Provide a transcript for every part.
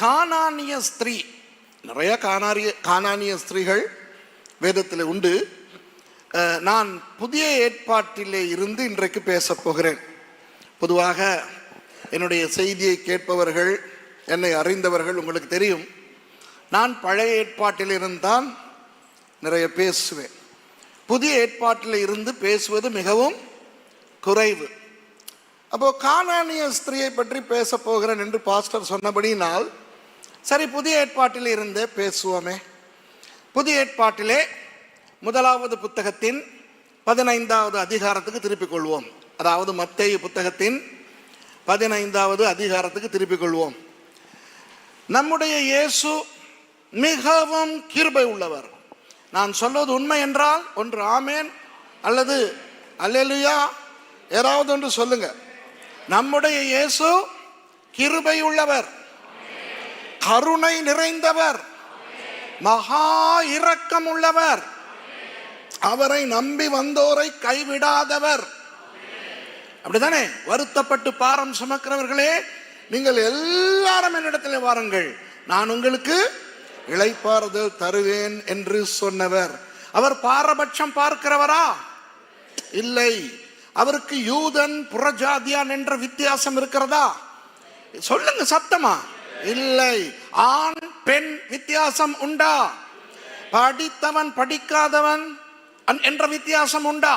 கானானிய ஸ்திரீ, நிறைய கானானிய ஸ்திரீகள் வேதத்தில் உண்டு. நான் புதிய ஏற்பாட்டிலே இருந்து இன்றைக்கு பேசப் போகிறேன். பொதுவாக என்னுடைய செய்தியை கேட்பவர்கள், என்னை அறிந்தவர்கள் உங்களுக்கு தெரியும், நான் பழைய ஏற்பாட்டில் இருந்தான் நிறைய பேசுவேன். புதிய ஏற்பாட்டில் இருந்து பேசுவது மிகவும் குறைவு. அப்போ கானானிய ஸ்திரீயை பற்றி பேச போகிறேன் என்று பாஸ்டர் சொன்னபடினால் சரி, புதிய ஏற்பாட்டில் இருந்தே பேசுவோமே. புதிய ஏற்பாட்டிலே முதலாவது புத்தகத்தின் 15வது அதிகாரத்துக்கு திருப்பிக் கொள்வோம். அதாவது மத்தேயு புத்தகத்தின் 15வது அதிகாரத்துக்கு திருப்பிக் கொள்வோம். நம்முடைய இயேசு மிகவும் கிருபை உள்ளவர். நான் சொல்வது உண்மை என்றால் ஒன்று ஆமேன் அல்லது அல்லேலூயா, ஏதாவது ஒன்று சொல்லுங்க. நம்முடைய இயேசு கிருபை உள்ளவர், கருணை நிறைந்தவர், மகா இரக்கம் உள்ளவர், அவரை நம்பி வந்தோரை கைவிடாதவர். அப்படித்தானே? வருத்தப்பட்டு பாரம் சுமக்கிறவர்களே, நீங்கள் எல்லாரும் என்னிடத்தில் வாருங்கள், நான் உங்களுக்கு இளைப்பாறுதல் தருவேன் என்று சொன்னவர். அவர் பாரபட்சம் பார்க்கிறவரா? இல்லை. அவருக்கு யூதன் புறஜாதியான் என்ற வித்தியாசம் இருக்கிறதா? சொல்லுங்க சத்தமா. இல்லை. ஆண் பெண் வித்தியாசம் உண்டா? படித்தவன் படிக்காதவன் என்ற வித்தியாசம் உண்டா?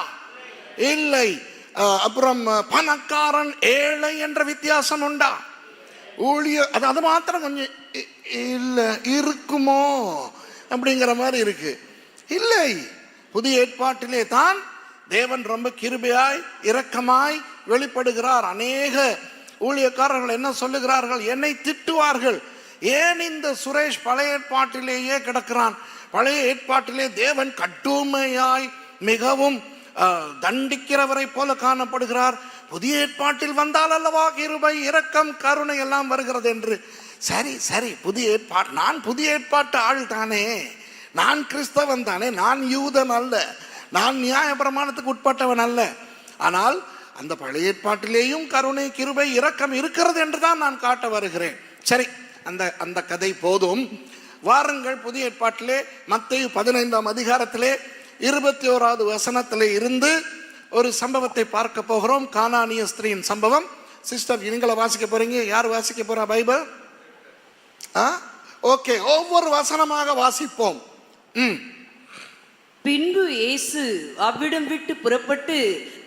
இல்லை. அப்புறம் பணக்காரன் ஏழை என்ற வித்தியாசம் உண்டா? ஊழியர் அது மாத்திரம் கொஞ்சம் இல்லை இருக்குமோ அப்படிங்கிற மாதிரி இருக்கு. இல்லை. புதிய ஏற்பாட்டிலே தான் தேவன் ரொம்ப கிருபையாய் இரக்கமாய் வெளிப்படுகிறார். அநேக ஊழியக்காரர்கள் என்ன சொல்லுகிறார்கள்? என்னை திட்டுவார்கள், ஏன் இந்த சுரேஷ் பழைய ஏற்பாட்டிலேயே கிடக்கிறான், பழைய ஏற்பாட்டிலே தேவன் கடுமையாய் மிகவும் தண்டிக்கிறவரை போல காணப்படுகிறார், புதிய ஏற்பாட்டில் வந்தால் அல்லவா கிருபை இரக்கம் கருணை எல்லாம் வருகிறது என்று. சரி சரி, புதிய ஏற்பாடு, நான் புதிய ஏற்பாட்டு ஆள் தானே, நான் கிறிஸ்தவன் தானே, நான் யூதன் அல்ல, நான் நியாய பிரமாணத்துக்கு உட்பட்டவன் அல்ல. ஆனால் அந்த பழைய ஏற்பாட்டிலேயும் கருணை கிருபை இரக்கம் இருக்கிறது என்று தான் நான் காட்ட வருகிறேன். சரி, அந்த கதை போதும். வாருங்கள், புதிய ஏற்பாட்டிலே மத்தேயு 15ஆம் அதிகாரத்திலே 21வது வசனத்திலே இருந்து ஒரு சம்பவத்தை பார்க்க போகிறோம். கானானிய ஸ்திரீயின் சம்பவம். சிஸ்டர், நீங்கள வாசிக்க போறீங்க? யார் வாசிக்க போறா பைபிள்? ஓகே, ஒவ்வொரு வசனமாக வாசிப்போம். பின்பு இயேசு அவ்விடம் விட்டு புறப்பட்டு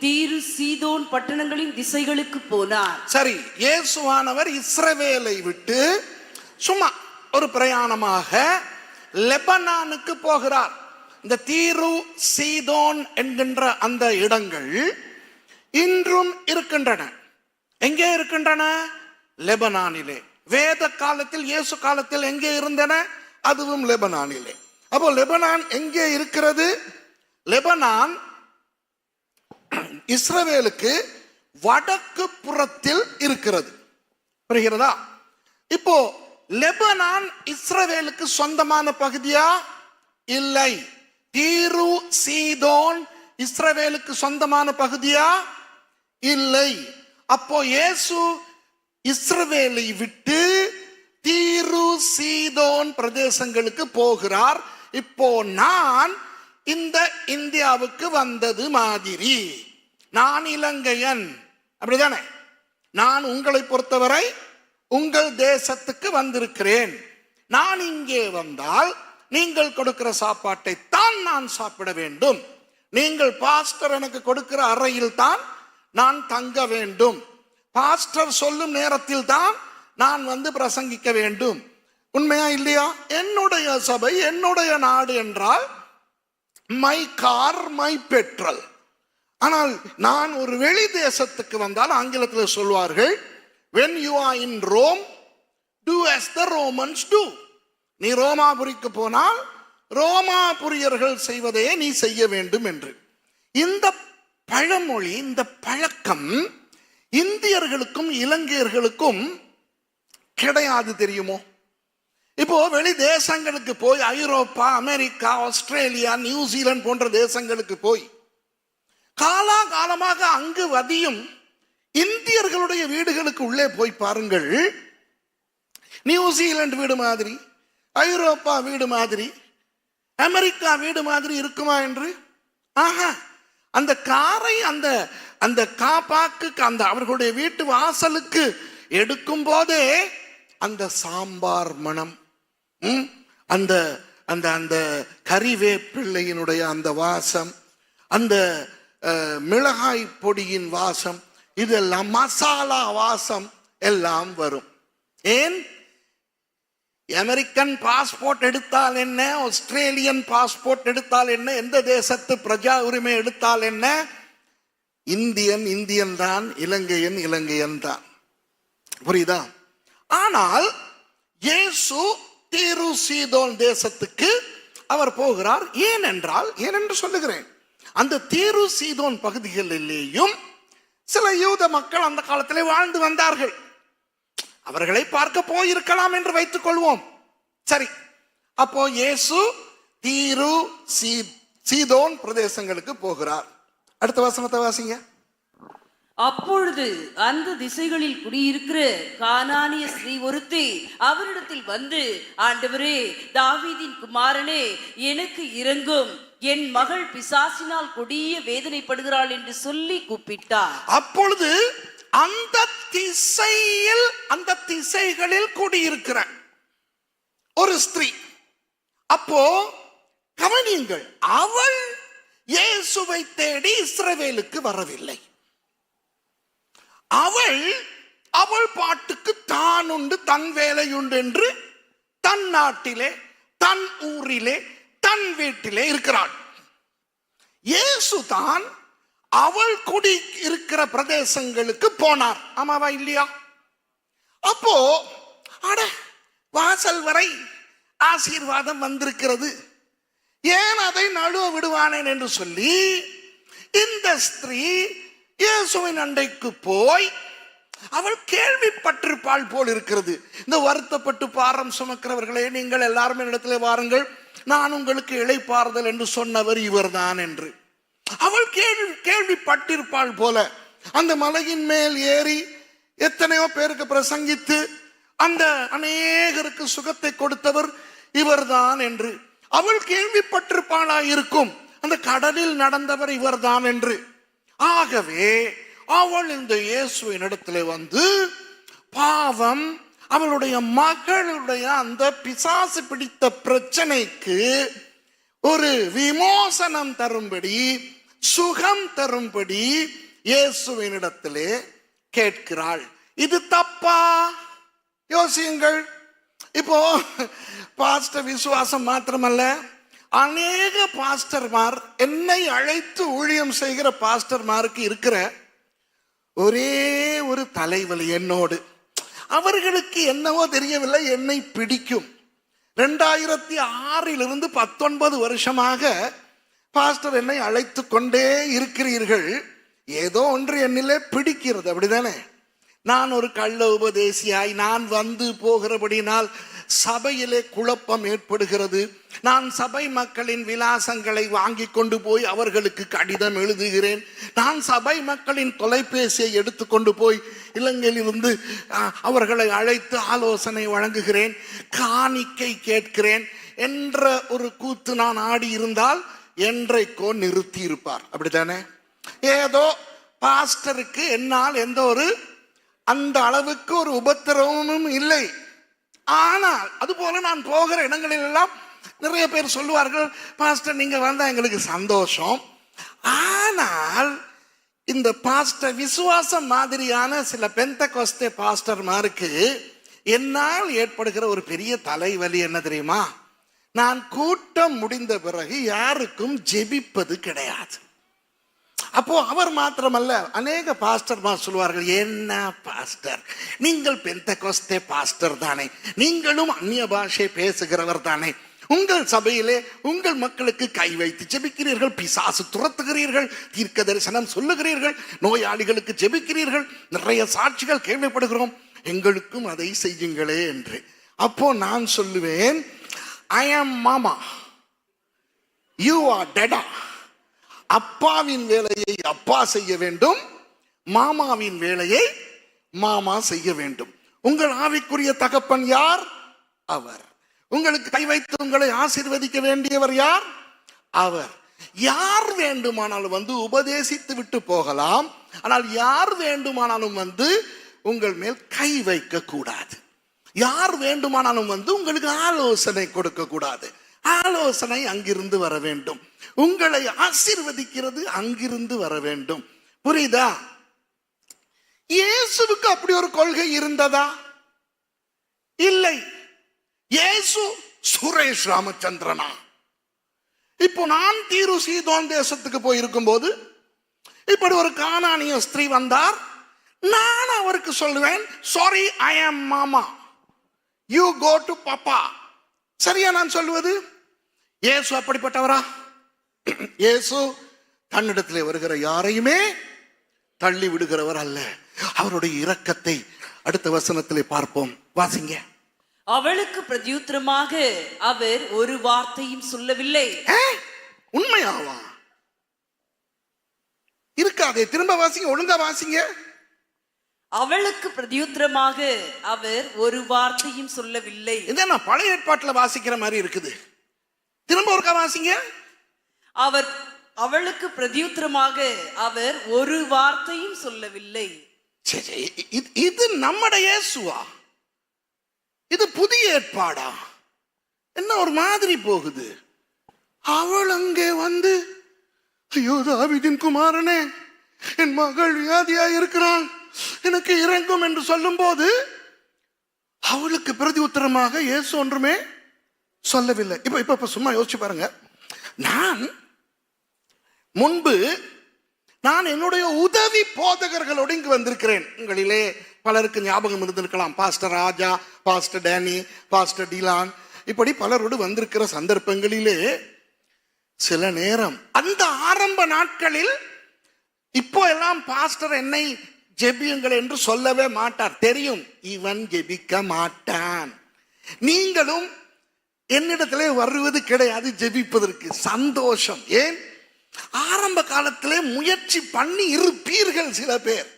தீரு சீதோன் பட்டணங்களின் திசைகளுக்கு போனார். சரி, இயேசுவானவர் இஸ்ரவேலை விட்டு சும்மா ஒரு பிரயாணமாக லெபனானுக்கு போகிறார். இந்த தீரு சீதோன் என்கின்ற அந்த இடங்கள் இன்றும் இருக்கின்றன. எங்கே இருக்கின்றன? லெபனானிலே. வேத காலத்தில், இயேசு காலத்தில் எங்கே இருந்தன? அதுவும் லெபனானிலே. அப்போ லெபனான் எங்கே இருக்கிறது? லெபனான் இஸ்ரவேலுக்கு வடக்கு புறத்தில் இருக்கிறது. புரிகிறதா? இப்போ லெபனான் இஸ்ரவேலுக்கு சொந்தமான பகுதியா? இல்லை. தீரு சீதோன் இஸ்ரவேலுக்கு சொந்தமான பகுதியா? இல்லை. அப்போ இயேசு இஸ்ரவேலை விட்டு தீரு சீதோன் பிரதேசங்களுக்கு போகிறார். இப்போ நான் இந்த இந்தியாவுக்கு வந்தது மாதிரி, நான் இலங்கையன், அப்படிதானே? நான் உங்களை பொறுத்தவரை உங்கள் தேசத்துக்கு வந்திருக்கிறேன். நான் இங்கே வந்தால் நீங்கள் கொடுக்கிற சாப்பாட்டை தான் நான் சாப்பிட வேண்டும். நீங்கள் பாஸ்டர் எனக்கு கொடுக்கிற அறையில் தான் நான் தங்க வேண்டும். பாஸ்டர் சொல்லும் நேரத்தில் தான் நான் வந்து பிரசங்கிக்க வேண்டும். உண்மையா இல்லையா? என்னுடைய சபை, என்னுடைய நாடு என்றால் மை கார், மை பெட்ரோல். ஆனால் நான் ஒரு வெளி தேசத்துக்கு வந்தால் ஆங்கிலத்தில் சொல்வார்கள், when you are in Rome, do as the Romans do. நீ ரோமாபுரிக்கு போனால் ரோமாபுரியர்கள் செய்வதே நீ செய்ய வேண்டும் என்று. இந்த பழமொழி, இந்த பழக்கம் இந்தியர்களுக்கும் இலங்கையர்களுக்கும் கிடையாது, தெரியுமோ? இப்போ வெளி தேசங்களுக்கு போய், ஐரோப்பா, அமெரிக்கா, ஆஸ்திரேலியா, நியூசிலாந்து போன்ற தேசங்களுக்கு போய் காலாகாலமாக அங்கு வதியும் இந்தியர்களுடைய வீடுகளுக்கு உள்ளே போய் பாருங்கள். நியூசிலாந்து வீடு மாதிரி, ஐரோப்பா வீடு மாதிரி, அமெரிக்கா வீடு மாதிரி இருக்குமா என்று? ஆஹா, அந்த காரை அந்த அந்த காப்பாக்கு அந்த அவர்களுடைய வீட்டு வாசலுக்கு எடுக்கும் போதே அந்த சாம்பார் மனம், அந்த அந்த அந்த கறிவேப்பிள்ளையினுடைய அந்த வாசம், அந்த மிளகாய் பொடியின் வாசம், இதெல்லாம் மசாலா வாசம் எல்லாம் வரும். ஏன்? அமெரிக்கன் பாஸ்போர்ட் எடுத்தால் என்ன, ஆஸ்திரேலியன் பாஸ்போர்ட் எடுத்தால் என்ன, எந்த தேசத்து பிரஜா உரிமை எடுத்தால் என்ன, இந்தியன் இந்தியன் தான், இலங்கையன் இலங்கையன் தான். புரியுதா? ஆனால் இயேசு தீரு சீதோன் தேசத்துக்கு அவர் போகிறார். ஏனென்று சொல்லுகிறேன், அந்த தீரு சீதோன் பகுதிகளிலேயும் சில யூத மக்கள் அந்த காலத்திலே வாழ்ந்து வந்தார்கள். அவர்களை பார்க்க போயிருக்கலாம் என்று வைத்துக் கொள்வோம். சரி, அப்போ இயேசு தீரு சீதோன் பிரதேசங்களுக்கு போகிறார். அடுத்த வசனத்தை வாசிங்க. அப்பொழுது அந்த திசைகளில் குடியிருக்கிற கானானிய ஸ்திரீ ஒருத்தி அவரிடத்தில் வந்து, ஆண்டவரே, தாவீதின் குமாரனே, எனக்கு இரங்கும், என் மகள் பிசாசினால் கொடிய வேதனைப்படுகிறாள் என்று சொல்லி கூப்பிட்டார். அப்பொழுது அந்த திசையில், அந்த திசைகளில் குடியிருக்கிற ஒரு ஸ்திரீ, அப்போ கவனியுங்கள், அவள் இயேசுவை தேடி இஸ்ரவேலுக்கு வரவில்லை. அவள் பாட்டுக்கு தான் உண்டு, தன் வேலை உண்டு என்று தன் நாட்டிலே, தன் ஊரிலே, தன் வீட்டிலே இருக்கிறாள். இயேசு தான் அவள் குடி இருக்கிற பிரதேசங்களுக்கு போனார். ஆமாவா இல்லையா? அப்போ அட, வாசல் வரை ஆசீர்வாதம் வந்திருக்கிறது, ஏன் அதை நழுவ விடுவானேன் என்று சொல்லி இந்த ஸ்திரீ இயேசுவின் அண்டைக்கு போய், அவள் கேள்விப்பட்டிருப்பாள் போல் இருக்கிறது. இந்த வருத்தப்பட்டு பாரம் சுமக்கிறவர்களே, நீங்கள் எல்லாரும் இடத்துல வாருங்கள், நான் உங்களுக்கு இளைப்பாறுதல் என்று சொன்னவர் இவர்தான் என்று அவள் கேள்விப்பட்டிருப்பாள் போல. அந்த மலையின் மேல் ஏறி எத்தனையோ பேருக்கு பிரசங்கித்து அந்த அநேகருக்கு சுகத்தை கொடுத்தவர் இவர்தான் என்று அவள் கேள்விப்பட்டிருப்பாளா இருக்கும். அந்த கடலில் நடந்தவர் இவர்தான் என்று. ஆகவே அவள் இந்த இயேசுவின் இடத்துல வந்து, பாவம், அவளுடைய மகளுடைய அந்த பிசாசு பிடித்த பிரச்சனைக்கு ஒரு விமோசனம் தரும்படி, சுகம் தரும்படி இயேசுவின் இடத்திலே கேட்கிறாள். இது தப்பா? யோசியுங்கள். இப்போ பாஸ்டர் விசுவாசம் மாத்திரமல்ல, அநேக பாஸ்டர்மார், என்னை அழைத்து ஊழியம் செய்கிற பாஸ்டர்மாருக்கு இருக்கிற ஒரே ஒரு தலைவலி என்னோடு, அவர்களுக்கு என்னவோ தெரியவில்லை, என்னை பிடிக்கும். 2006 19 வருஷமாக பாஸ்டர் என்னை அழைத்து கொண்டே இருக்கிறீர்கள், ஏதோ ஒன்று என்னிலே பிடிக்கிறது, அப்படிதானே? நான் ஒரு கள்ள உபதேசியாய் நான் வந்து போகிறபடினால் சபையிலே குழப்பம் ஏற்படுகிறது. நான் சபை மக்களின் விலாசங்களை வாங்கி கொண்டு போய் அவர்களுக்கு கடிதம் எழுதுகிறேன். நான் சபை மக்களின் தொலைபேசியை எடுத்துக்கொண்டு போய் இலங்கையிலிருந்து அவர்களை அழைத்து ஆலோசனை வழங்குகிறேன், காணிக்கை கேட்கிறேன் என்ற ஒரு கூத்து நான் ஆடி இருந்தால் என்றைக்கோ நிறுத்தி இருப்பார், அப்படித்தானே? ஏதோ பாஸ்டருக்கு என்னால் எந்த ஒரு அந்த அளவுக்கு ஒரு உபத்திரவமும் இல்லை. ஆனால் அதுபோல நான் போகிற இடங்களில் எல்லாம் நிறைய பேர் சொல்லுவார்கள், பாஸ்டர் நீங்க வந்தா எங்களுக்கு சந்தோஷம். ஆனால் இந்த பாஸ்டர் விசுவாசம் மாதிரியான சில பெந்தெகோஸ்தே பாஸ்டர்மாருக்கு என்னால் ஏற்படுகிற ஒரு பெரிய தலைவலி என்ன தெரியுமா? நான் கூட்டம் முடிந்த பிறகு யாருக்கும் ஜெபிப்பது கிடையாது. அப்போ அவர் மாத்திரமல்ல, அநேக பாஸ்டர்மார் சொல்வார்கள், என்ன பாஸ்டர், நீங்கள் பெந்தெகோஸ்தே பாஸ்டர் தானே, நீங்களும் அந்நிய பாஷை பேசுகிறவர் தானே, உங்கள் சபையிலே உங்கள் மக்களுக்கு கை வைத்து ஜெபிக்கிறீர்கள், பிசாசு துரத்துகிறீர்கள், தீர்க்க தரிசனம் சொல்லுகிறீர்கள், நோயாளிகளுக்கு ஜெபிக்கிறீர்கள், நிறைய சாட்சிகள் கேள்விப்படுகிறோம், எங்களுக்கும் அதை செய்யுங்களே என்று. அப்போ நான் சொல்லுவேன், ஐ ஆம் மாமா, யூ ஆர் டெடா. அப்பாவின் வேலையை அப்பா செய்ய வேண்டும், மாமாவின் வேலையை மாமா செய்ய வேண்டும். உங்கள் ஆவிக்குரிய தகப்பன் யார்? அவர். உங்களுக்கு கை வைத்து உங்களை ஆசீர்வதிக்க வேண்டியவர் யார்? அவர். யார் வேண்டுமானாலும் வந்து உபதேசித்து விட்டு போகலாம், ஆனால் யார் வேண்டுமானாலும் வந்து உங்கள் மேல் கை வைக்க கூடாது. யார் வேண்டுமானாலும் வந்து உங்களுக்கு ஆலோசனை கொடுக்க கூடாது. ஆலோசனை அங்கிருந்து வர வேண்டும். உங்களை ஆசீர்வதிக்கிறது அங்கிருந்து வர வேண்டும். புரியுதா? இயேசுவுக்கு அப்படி ஒரு கொள்கை இருந்ததா? இல்லை. இயேசு சுரேஷ் ராமச்சந்திரனா? இப்போ நான் தீரு சீதோன் தேசத்துக்கு போயிருக்கும் போது இப்படி ஒரு கானானிய ஸ்திரீ வந்தார். நான் அவருக்கு சொல்லுவேன், சாரி, ஐ ஆம் மாமா, யூ கோ டு பாப்பா. சரியா நான் சொல்லுவது? இயேசு அப்படிப்பட்டவரா? இயேசு தன்னிடத்திலே வருகிற யாரையுமே தள்ளி விடுகிறவர் அல்ல. அவருடைய இரக்கத்தை அடுத்த வசனத்திலே பார்ப்போம். வாசிங்க. அவளுக்கு பிரதியுத்தரமாக அவர் ஒரு வார்த்தையும் சொல்லவில்லை. உண்மையாவா? இருக்காதே, திரும்ப வாசிங்க, ஒழுங்கா வாசிங்க. அவளுக்கு பிரதியுத்தரமாக அவர் ஒரு வார்த்தையும் சொல்லவில்லை. என்ன பழைய ஏற்பாட்டுல வாசிக்கிற மாதிரி இருக்குது. திரும்ப ஒருக்கா வாசிங்க. அவளுக்கு பிரதியுத்தரமாக அவர் ஒரு வார்த்தையும் சொல்லவில்லை. இது நம்முடைய இயேசுவா? இது புதிய ஏற்பாடா? என்ன ஒரு மாதிரி போகுது. அவள் அங்கே வந்து, ஐயோ தாவீதின் குமாரனே, என் மகள் வியாதியா இருக்கிறாள், எனக்கு இறங்கும் என்று சொல்லும் போது அவளுக்கு பிரதி உத்தரமாக இயேசு ஒன்றுமே சொல்லவில்லை. இப்ப சும்மா யோசிச்சு பாருங்க. முன்பு நான் என்னுடைய உதவி போதகர்களோடு இங்கு வந்திருக்கிறேன். உங்களிலே பலருக்கு ஞாபகம் இருந்திருக்கலாம். பாஸ்டர் ராஜா, பாஸ்டர் டேனி, பாஸ்டர் டிலான், இப்படி பலரோடு வந்திருக்கிற சந்தர்ப்பங்களிலே சில நேரம் அந்த ஆரம்ப நாட்களில், இப்போ எல்லாம் பாஸ்டர் என்னை ஜெபியுங்கள் என்று சொல்லவே மாட்டார். தெரியும், இவன் ஜெபிக்க மாட்டான். நீங்களும் என்னிடத்திலே வருவது கிடையாது ஜெபிப்பதற்கு. சந்தோஷம். ஏன்? ஆரம்ப காலத்திலே முயற்சி பண்ணி இருப்பீர்கள். சில பேர்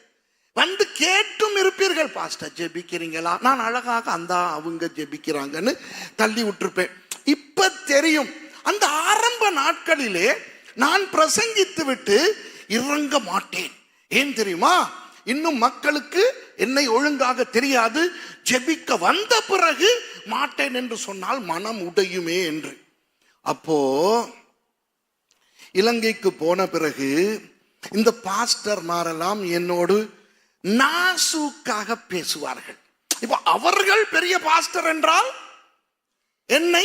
வந்து கேட்டும் இருப்பீர்கள், பாஸ்டர் ஜெபிக்கிறீங்களா? நான் அழகாக அந்த அவங்க ஜெபிக்கிறாங்கன்னு தள்ளி விட்டுருப்பேன். இப்ப தெரியும், அந்த ஆரம்ப நாட்களிலே நான் பிரசங்கித்து விட்டு இறங்க மாட்டேன். ஏன் தெரியுமா? இன்னும் மக்களுக்கு என்னை ஒழுங்காக தெரியாது. ஜெபிக்க வந்த பிறகு மாட்டேன் என்று சொன்னால் மனம் உடையுமே என்று. அப்போ இலங்கைக்கு போன பிறகு இந்த பாஸ்டர் மாரெல்லாம் என்னோடு நாசூக்காக பேசுவார்கள். இப்போ அவர்கள் பெரிய பாஸ்டர் என்றால் என்னை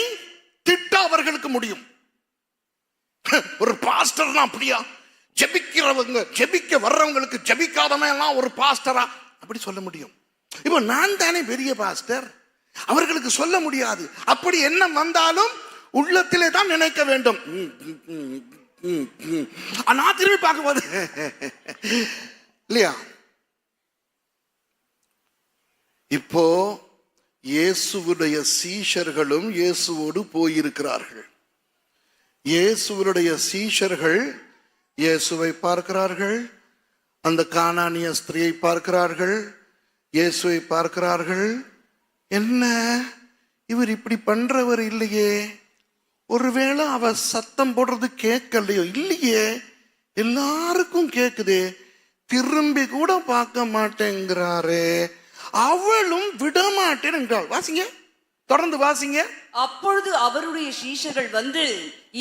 திட்ட அவர்களுக்கு முடியும். ஒரு பாஸ்டர்னா அப்படியா? ஜெபிக்கிறவங்க, ஜெபிக்க வர்றவங்களுக்கு ஜெபிக்காதவன் எல்லாம் ஒரு பாஸ்டரா? அப்படி சொல்ல முடியும். இப்போ நான் தானே பெரிய பாஸ்டர், அவர்களுக்கு சொல்ல முடியாது. அப்படி என்ன வந்தாலும் உள்ளத்திலே தான் நினைக்க வேண்டும். நான் திரும்பி பார்க்கும்போது இல்லையா? இப்போ இயேசுவுடைய சீஷர்களும் இயேசுவோடு போயிருக்கிறார்கள். இயேசுவுடைய சீஷர்கள் இயேசுவை பார்க்கிறார்கள், அந்த கானானிய ஸ்திரியை பார்க்கிறார்கள், இயேசுவை பார்க்கிறார்கள். என்ன இவர் இப்படி பண்றவர் இல்லையே, ஒருவேளை அவ சத்தம் போடுறது கேட்கலையோ? இல்லையே, எல்லாருக்கும் கேக்குதே, திரும்பி கூட பார்க்க மாட்டேங்கிறாரே, அவளும் விடமாட்டேன் என்றாள். வாசிங்க, தொடர்ந்து வாசிங்க. அப்பொழுது அவருடைய சீஷர்கள் வந்து,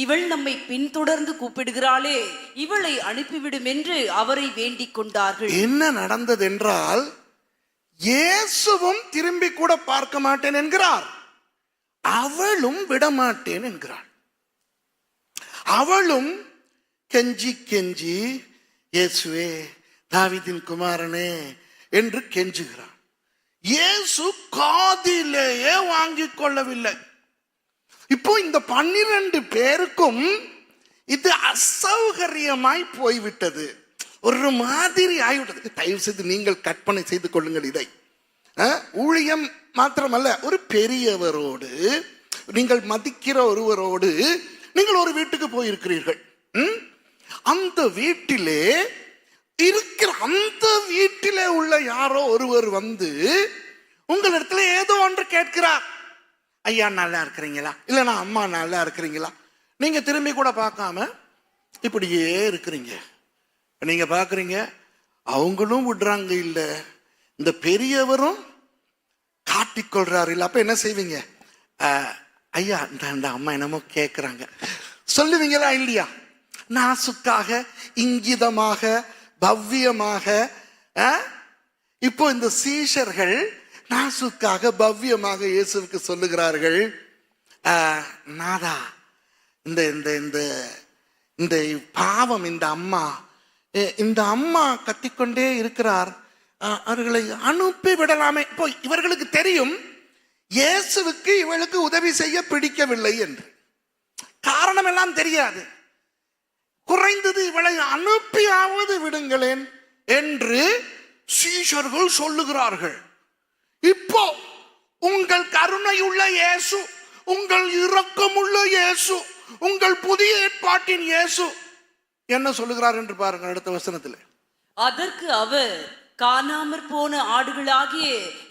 இவள் நம்மை பின்தொடர்ந்து கூப்பிடுகிறாளே, இவளை அனுப்பிவிடும் என்று அவரை வேண்டிக் கொண்டார்கள். என்ன நடந்தது என்றால், இயேசுவும் திரும்பி கூட பார்க்க மாட்டேன் என்கிறார், அவளும் விடமாட்டேன் என்கிறாள். அவளும் கெஞ்சி கெஞ்சி, இயேசுவே தாவீதின் குமாரனே என்று கெஞ்சுகிறாள். இயேசு காதிலேயே வாங்கிக் கொள்ளவில்லை. இப்போ இந்த 12 பேருக்கும் இது அசௌகரியமாய் போய்விட்டது, ஒரு மாதிரி ஆகிவிட்டது. தயவு செய்து நீங்கள் கற்பனை செய்து கொள்ளுங்கள் இதை. ஊழியம் மாத்திரமல்ல, ஒரு பெரியவரோடு, நீங்கள் மதிக்கிற ஒருவரோடு நீங்கள் ஒரு வீட்டுக்கு போயிருக்கிறீர்கள். அந்த வீட்டிலே இருக்கிற, அந்த வீட்டிலே உள்ள யாரோ ஒருவர் வந்து உங்களிடத்துல ஏதோ ஒன்று கேட்கிறார். ஐயா நல்லா இருக்கிறீங்களா, இல்லைன்னா அம்மா நல்லா இருக்கிறீங்களா? நீங்க திரும்பி கூட பார்க்காம இப்படியே இருக்கிறீங்க. நீங்க பாக்குறீங்க அவங்களும் விடுறாங்க இல்ல, இந்த பெரியவரும் காட்டிக்கொள்றாரு இல்ல. அப்ப என்ன செய்வீங்க? ஐயா இந்த அம்மா என்னமோ கேட்கிறாங்க சொல்லுவீங்களா இல்லையா? நாசுக்காக, இங்கிதமாக, பவ்யமாக. இப்போ இந்த சீஷர்கள் நாசுக்காக பவ்யமாக இயேசுவுக்கு சொல்லுகிறார்கள், நாதா இந்த இந்த இந்த இந்த பாவம், இந்த அம்மா கத்திக்கொண்டே இருக்கிறார், அவர்களை அனுப்பி விடலாமே. இப்போ இவர்களுக்கு தெரியும் இயேசுவுக்கு இவளுக்கு உதவி செய்ய பிடிக்கவில்லை என்று. காரணம் எல்லாம் தெரியாது. குறைந்தது இவளை அனுப்பியாவது விடுங்களேன் என்று சீஷர்கள் சொல்லுகிறார்கள். இப்போ உங்கள் கருணையுள்ள இயேசு, உங்கள் இரக்கமுள்ள இயேசு, உங்கள் புதிய ஏற்பாட்டின் இயேசு என்ன சொல்லுகிறார் என்று பாருங்கள் அடுத்த வசனத்தில். அதற்கு அவர், காணாமற் போன ஆடுகளாகிய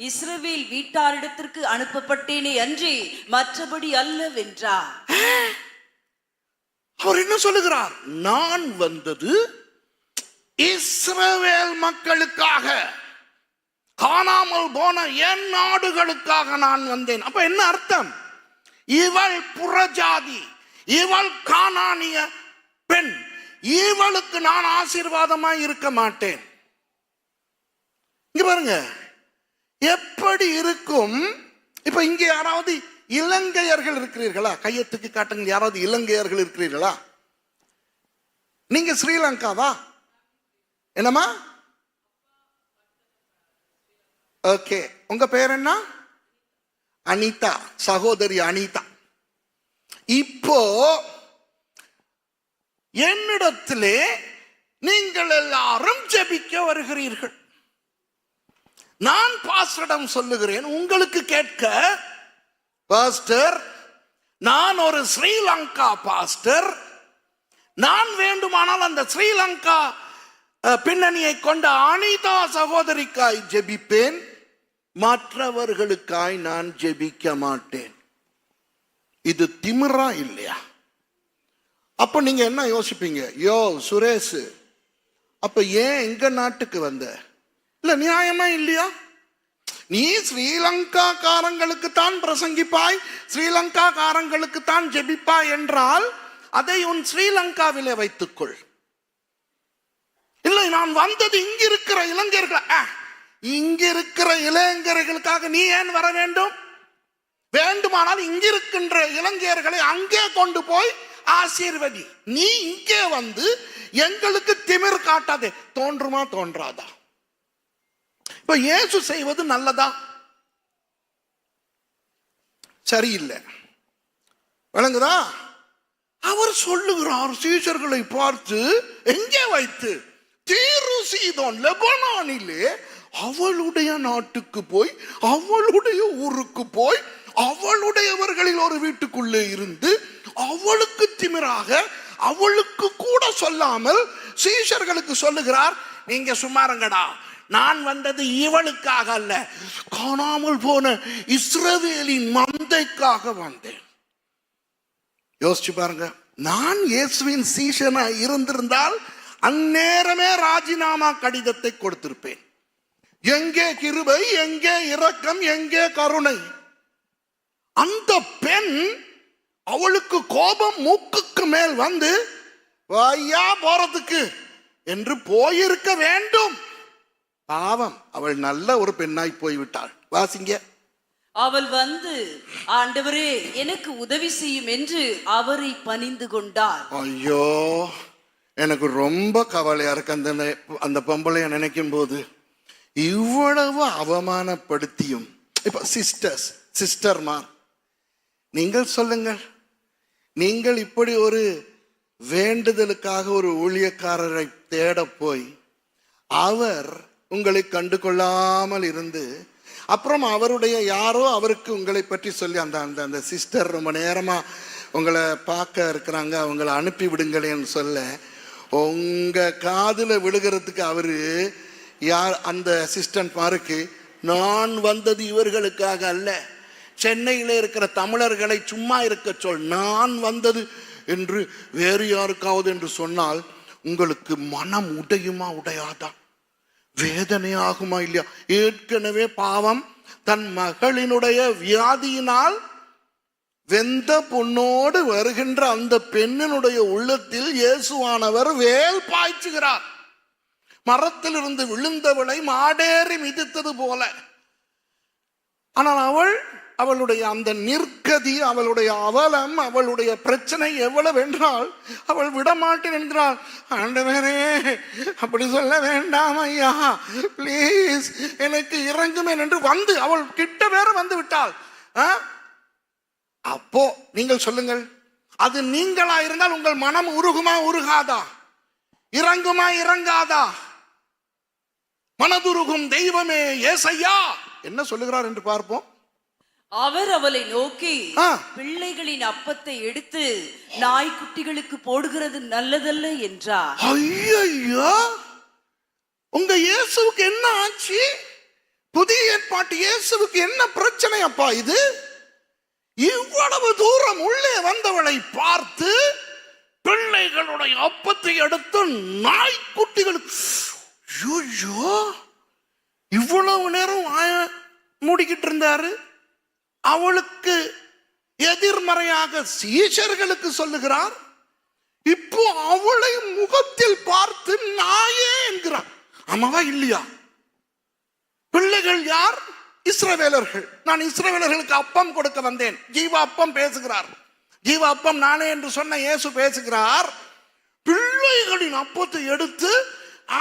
இஸ்ரவேல் வீட்டாரிடத்திற்கு அனுப்பப்பட்டேனே அன்றி மற்றபடி அல்லவென்றார். அவர் என்ன சொல்லுகிறார்? நான் வந்தது இஸ்ரவேல் மக்களுக்காக, காணாமல் போன என் நாடுகளுக்காக நான் வந்தேன். அப்ப என்ன அர்த்தம்? இவள் புறஜாதி, இவள் கானானிய பெண், இவளுக்கு நான் ஆசீர்வாதமாய் இருக்க மாட்டேன். இங்க பாருங்க எப்படி இருக்கும். இப்ப இங்க யாராவது இலங்கையர்கள் இருக்கிறீர்களா? கையத்துக்கு காட்டுங்க. யாராவது இலங்கையர்கள் இருக்கிறீர்களா? நீங்க ஸ்ரீலங்காவா? என்னமா? ஓகே, உங்க பேர் என்ன? அனிதா, சகோதரி அனிதா. இப்போ என்னிடத்திலே நீங்கள் எல்லாரும் ஜெபிக்க வருகிறீர்கள். நான் பாஸ்டரிடம் சொல்லுகிறேன், உங்களுக்கு கேட்க, பாஸ்டர் நான் ஒரு ஸ்ரீலங்கா பாஸ்டர், நான் வேண்டுமானால் அந்த ஸ்ரீலங்கா பின்னணியை கொண்ட அனிதா சகோதரிக்காய் ஜெபிப்பேன், மற்றவர்களுக்காய் நான் ஜெபிக்க மாட்டேன். இது திமிரா இல்லையா? அப்ப நீங்க என்ன யோசிப்பீங்க? யோ சுரேஷ், அப்ப ஏன் எங்க நாட்டுக்கு வந்த? இல்ல நியாயமா இல்லையா? நீ ஸ்ரீலங்கா காரங்களுக்கு தான் பிரசங்கிப்பாய், ஸ்ரீலங்கா காரங்களுக்கு தான் ஜெபிப்பாய் என்றால் அதை உன் ஸ்ரீலங்காவிலே வைத்துக்கொள். இல்லை, நான் வந்தது இங்க இருக்கிற இளைஞர்கள், இங்க இருக்கிற இளைஞர்களுக்காக நீ ஏன் வர வேண்டும்? வேண்டுமானால் இங்கிருக்கின்ற இளைஞர்களை அங்கே கொண்டு போய் ஆசீர்வதி. நீ இங்கே வந்து எங்களுக்கு திமிர் காட்டாதே. தோன்றுமா தோன்றாதா? இப்ப இயேசு செய்வது நல்லதா? சரியில்லை. விளங்குதா? அவர் சொல்லுகிறார் சீஷர்களை பார்த்து, எங்கே வைத்து? தீரு சீதோன் லெபனானிலே அவளுடைய நாட்டுக்கு போய், அவளுடைய ஊருக்கு போய், அவளுடையவர்களில் ஒரு வீட்டுக்குள்ளே இருந்து அவளுக்கு திமிராக, அவளுக்கு கூட சொல்லாமல் சீஷர்களுக்கு சொல்லுகிறார், நீங்க சும்மாருங்கடா, நான் வந்தது இவளுக்காக அல்ல, காணாமல் போன இஸ்ரவேலின் மந்தைக்காக வந்தேன். யோசிச்சு பாருங்க. நான் இயேசுவின் சீஷனா இருந்திருந்தால் அந்நேரமே ராஜினாமா கடிதத்தை கொடுத்திருப்பேன். எங்கே கிருபை, எங்கே இரக்கம், எங்கே கருணை? அந்த பெண், அவளுக்கு கோபம் மூக்குக்கு மேல் வந்து ஐயா போறதுக்கு என்று போயிருக்க வேண்டும். பாவம், அவள் நல்ல ஒரு பெண்ணாய் போய்விட்டாள். வாசிங்க. அவள் வந்து, ஆண்டவரே எனக்கு உதவி செய்யும் என்று அவரை பணிந்து கொண்டாள். ஐயோ, எனக்கு ரொம்ப கவலையா இருக்கு அந்த பொம்பளைய நினைக்கும் போது. இவ்வளவு அவமானப்படுத்தியும், இப்ப சிஸ்டர்மார், நீங்கள் சொல்லுங்கள், நீங்கள் இப்படி ஒரு வேண்டுதலுக்காக ஒரு ஊழியக்காரரை தேட போய் அவர் உங்களை கண்டு கொள்ளாமல் இருந்து, அப்புறம் அவருடைய யாரோ அவருக்கு உங்களை பற்றி சொல்லி, அந்த அந்த அந்த சிஸ்டர் ரொம்ப நேரமா உங்களை பார்க்க இருக்கிறாங்க, அவங்களை அனுப்பி விடுங்களேன்னு சொல்ல, உங்க காதுல விழுகிறதுக்கு அவரு யார் அந்த அசிஸ்டன்ட் மாருக்கு நான் வந்தது இவர்களுக்காக அல்ல. சென்னையில் இருக்கிற தமிழர்களை சும்மா இருக்க சொல். நான் வந்தது என்று வேறு யாருக்காவது என்று சொன்னால் உங்களுக்கு மனம் உடையுமா உடையாதா? வேதனை ஆகுமா இல்லையா? ஏற்கனவே பாவம் தன் மகளினுடைய வியாதியினால் வெந்த பொண்ணோடு வருகின்ற அந்த பெண்ணினுடைய உள்ளத்தில் இயேசுவானவர் வேல் பாய்ச்சுகிறார். மரத்திலிருந்து விழுந்தவளை மாடேறி மிதித்தது போல. ஆனால் அவளுடைய அந்த நிற்கதி, அவளுடைய அவலம், அவளுடைய பிரச்சனை எவ்வளவு என்றால் அவள் விடமாட்டேன் என்கிறாள். ஆண்டவரே, அப்படி சொல்ல வேண்டாம் ஐயா, பிளீஸ் எனக்கு இறங்குமேன் என்று வந்து அவள் கிட்ட வேற வந்து விட்டாள். அப்போ நீங்கள் சொல்லுங்கள், அது நீங்களா இருந்தால் உங்கள் மனம் உருகுமா உருகாதா? இறங்குமா இறங்காதா? மனதுருகும் தெய்வமே ஏசையா என்ன சொல்லுகிறார் என்று பார்ப்போம். அவர் அவளை நோக்கி, பிள்ளைகளின் அப்பத்தை எடுத்து நாய்க்குட்டிகளுக்கு போடுகிறது நல்லதல்ல என்றார். ஐயோ, உங்க இயேசுவுக்கு என்ன ஆச்சு? புதிய ஏற்பாட்டு இயேசுவுக்கு என்ன பிரச்சனை அப்பா இது? இவ்வளவு தூரம் உள்ளே வந்தவளை பார்த்து பிள்ளைகளுடைய அப்பத்தை எடுத்து நாய்க்குட்டிகளுக்கு, இவ்வளவு நேரம் மூடிக்கிட்டு இருந்தாரு. அவளுக்கு எதிர்மறையாக சீஷர்களுக்கு சொல்லுகிறார். இப்போ அவளை முகத்தில் பார்த்து நாயே என்கிறார். ஆமாவா இல்லையா? பிள்ளைகள் யார்? இஸ்ரவேலர்கள். நான் இஸ்ரவேலர்களுக்கு அப்பம் கொடுக்க வந்தேன். ஜீவ அப்பம் பேசுகிறார். ஜீவ அப்பம் நானே என்று சொன்ன இயேசு பேசுகிறார். பிள்ளைகளின் அப்பத்தை எடுத்து,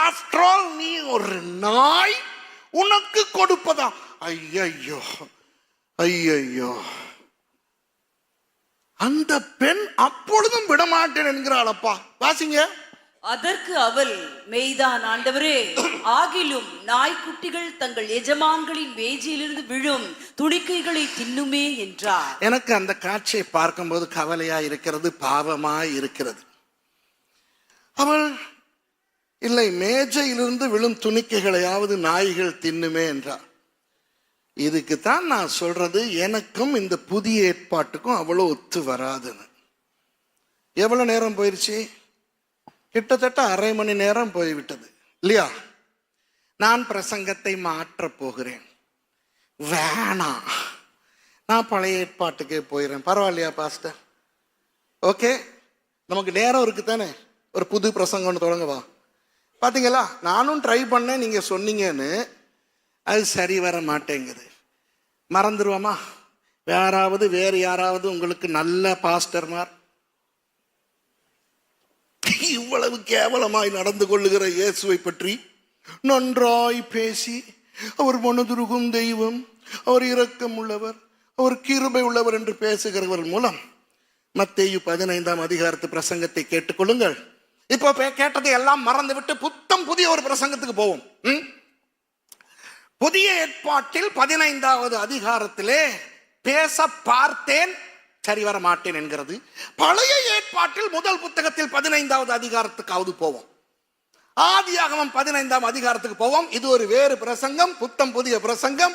ஆஃப்டர் ஆல் நீ ஒரு நாய், உனக்கு கொடுப்பதா? ஐயையோ ஐயையோ. அந்த பெண் அப்பொழுதும் விடமாட்டேன் என்கிறாள். அப்பா வாசிங்க. அதற்கு அவள், மெய்தான் ஆண்டவரே, ஆகிலும் நாய்க்குட்டிகள் தங்கள் எஜமான்களின் மேஜையிலிருந்து விழும் துணிக்கைகளை தின்னுமே என்றார். எனக்கு அந்த காட்சியை பார்க்கும்போது கவலையா இருக்கிறது, பாவமா இருக்கிறது. அவள் இல்லை, மேஜையிலிருந்து விழும் துணிக்கைகளையாவது நாய்கள் தின்னுமே என்றார். இதுக்குத்தான் நான் சொல்றது, எனக்கும் இந்த புதிய ஏற்பாட்டுக்கும் அவ்வளோ ஒத்து வராதுன்னு. எவ்வளவு நேரம் போயிருச்சு? கிட்டத்தட்ட அரை மணி நேரம் போய்விட்டது இல்லையா? நான் பிரசங்கத்தை மாற்றப் போகிறேன். வேணாம், நான் பழைய ஏற்பாட்டுக்கே போயிடுறேன். பரவாயில்லையா பாஸ்டர்? ஓகே, நமக்கு நேரம் இருக்கு தானே, ஒரு புது பிரசங்கம் ஒன்று தொடங்கவா? பார்த்தீங்களா, நானும் ட்ரை பண்ணேன், நீங்க சொன்னீங்கன்னு. அது சரி வர மாட்டேங்குது. மறந்துடுவோமா? வேறு யாராவது உங்களுக்கு நல்ல பாஸ்டர்மார் இவ்வளவு கேவலமாய் நடந்து கொள்ளுகிற இயேசுவை பற்றி நன்றாய் பேசி, அவர் மனதுருகும் தெய்வம், அவர் இரக்கம் உள்ளவர், அவர் கிருபை உள்ளவர் என்று பேசுகிறவர் மூலம் மத்தேயு 15ஆம் அதிகாரத்து பிரசங்கத்தை கேட்டுக்கொள்ளுங்கள். இப்போ கேட்டதை எல்லாம் மறந்து விட்டு புத்தம் புதிய ஒரு பிரசங்கத்துக்கு போவோம். புதிய ஏற்பாட்டில் 15ஆவது அதிகாரத்திலே பேச பார்த்தேன், சரி வர மாட்டேன் என்கிறது. பழைய ஏற்பாட்டில் முதல் புத்தகத்தில் 15ஆவது அதிகாரத்துக்காவது போவோம். ஆதியாகமம் 15ஆம் அதிகாரத்துக்கு போவோம். இது ஒரு வேறு பிரசங்கம், புத்தம் புதிய பிரசங்கம்.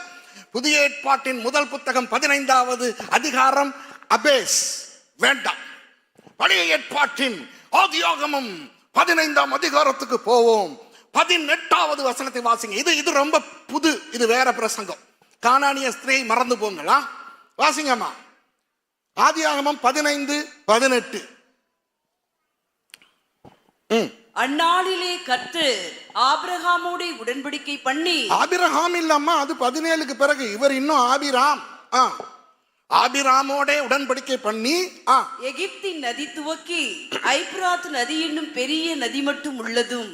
புதிய ஏற்பாட்டின் முதல் புத்தகம் 15ஆவது அதிகாரம் அபேஸ் வேண்டாம். பழைய ஏற்பாட்டின் ஆதியாகமம் 15ஆம் அதிகாரத்துக்கு போவோம். 18வது வசனத்தை வாசிங்க. இது ரொம்ப புது, இது வேற பிரசங்கம். கானானிய ஸ்திரீயை மறந்து போங்களா? வாசிங்கம்மா. ஆதியாகமம் 15:18. அந்நாளிலே கர்த்தர் ஆபிரகாமோடு உடன்படிக்கை பண்ணி, ஆபிரகாம் இல்லம்மா, அது 17க்கு பிறகு. இவர் இன்னும் ஆபிராம். ஆபிராமோட உடன்படிக்கை பண்ணி எகிப்தின் நதி துவக்கி ஐப்ராத் நதி என்னும் பெரிய நதி மட்டும் உள்ளதும்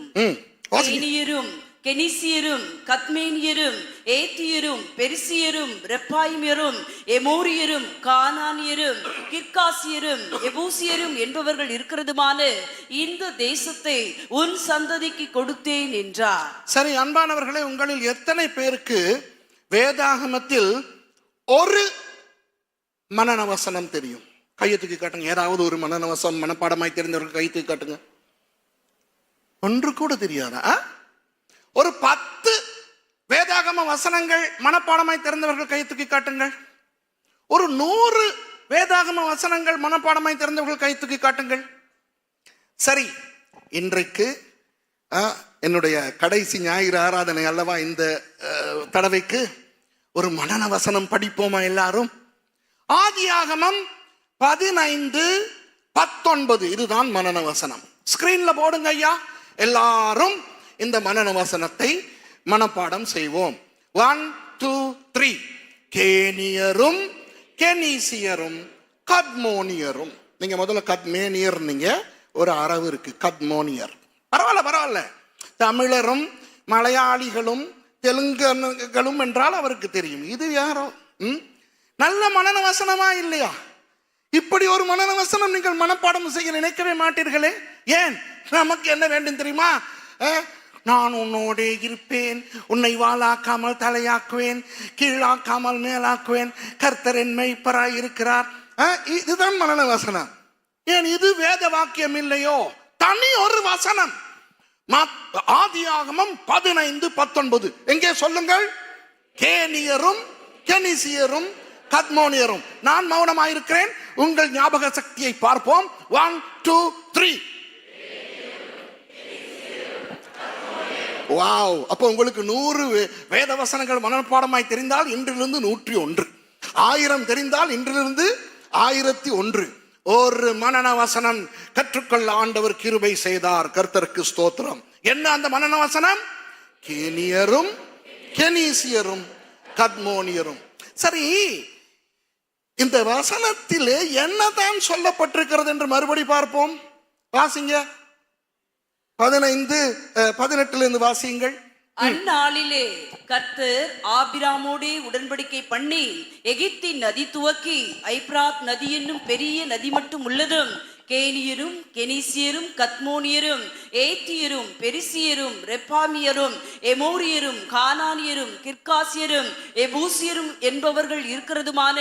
கேனியரும் கெனிசியரும் கத்மேனியரும் ஏத்தியரும் பெரிசியரும் ரெப்பாயிமியரும் எமோரியரும் கானானியரும் கிர்காசியரும் எபூசியரும் என்பவர்கள் இருக்கிறதுமான இந்த தேசத்தை உன் சந்ததிக்கு கொடுத்தேன் என்றார். சரி அன்பானவர்களே, உங்களில் எத்தனை பேருக்கு வேதாகமத்தில் ஒரு மனநவசனம் தெரியும்? கையத்துக்கு காட்டுங்க. ஏதாவது ஒரு மனநவசனம் மனப்பாடமாய் தெரிந்தவர்கள் கையத்துக்கு காட்டுங்க. ஒன்று கூட தெரியாதா? ஒரு 10 வேதாக வேதாகம வசனங்கள் மனப்பாடமாய் தெரிந்தவர்கள் கை தூக்கி காட்டுங்கள். ஒரு 100 வேதாகம வசனங்கள் மனப்பாடமாய் தெரிந்தவர்கள் கை தூக்கி காட்டுங்கள். சரி, இன்றைக்கு என்னுடைய கடைசி ஞாயிறு ஆராதனை அல்லவா இந்த தடவைக்கு, ஒரு மனன வசனம் படிப்போமா எல்லாரும்? ஆதியாகமம் 15:19 இதுதான் மனன வசனம். ஸ்கிரீன்ல போடுங்க ஐயா. எல்லாரும் இந்த மனன வசனத்தை மனப்பாடம் செய்வோம். 1 2 3. கேனியரும் கெனீசியரும் கத்மோனியரும். நீங்க முதல்ல கத்மேனியர், நீங்க ஒரு அரவு இருக்கு, கத்மோனியர். பரவாயில்ல. தமிழரும் மலையாளிகளும் தெலுங்கர்களும் என்றால் அவருக்கு தெரியும். இது யாரோ நல்ல மனன வசனமா இல்லையா? இப்படி ஒரு மனன வசனம் நீங்கள் மனப்பாடம் செய்ய நினைக்கவே மாட்டீர்களே. ஏன்? நமக்கு என்ன வேண்டும் தெரியுமா? நான் உன்னோடே இருப்பேன், உன்னை வாளாக்காமல் தலையாக்குவேன், கீழாக்காமல் மேலாக்குவேன், கர்த்தர் என் மேய்ப்பராய் இருக்கிறார். இதுதான் மனன வசனம். ஏன் இது வேத வாக்கியம் இல்லையோ? தனி ஒரு வசனம். ஆதியாகமம் 15:19 எங்கே சொல்லுங்கள்? கேனியரும் கெனீசியரும் கத்மோனியரும். நான் மௌனமாயிருக்கிறேன், உங்கள் ஞாபக சக்தியை பார்ப்போம். 1 2 3. வாவ்! அப்போ உங்களுக்கு 100 வேத வசனங்கள் மனப்பாடமாய் தெரிந்தால் இன்றிலிருந்து 101, 1000 தெரிந்தால் இன்றிலிருந்து 1001. ஒரு மனன வசனம் கற்றுக்கொள்ள ஆண்டவர் கிருபை செய்தார். கர்த்தருக்கு ஸ்தோத்திரம். என்ன அந்த மனன வசனம்? கேனியரும் கெனீசியரும் கத்மோனியரும். சரி, இந்த வசனத்திலே என்னதான் சொல்லப்பட்டிருக்கிறது என்று மறுபடி பார்ப்போம். வாசிங்க. 15:18 வாசியுங்கள். அந்நாளிலே கர்த்தர் ஆபிராமோடே உடன்படிக்கை பண்ணி எகிப்தின் நதி துவக்கி ஐப்ராத் நதி என்னும் பெரிய நதி மட்டும் உள்ளதும் கேனியரும் கெனீசியரும் கத்மோனியரும் ஏத்தியரும் பெரிசியரும் ரெப்பாமியரும் எமோரியரும் கானானியரும் கிர்காசியரும் எபூசியரும் என்பவர்கள் இருக்கிறதுமான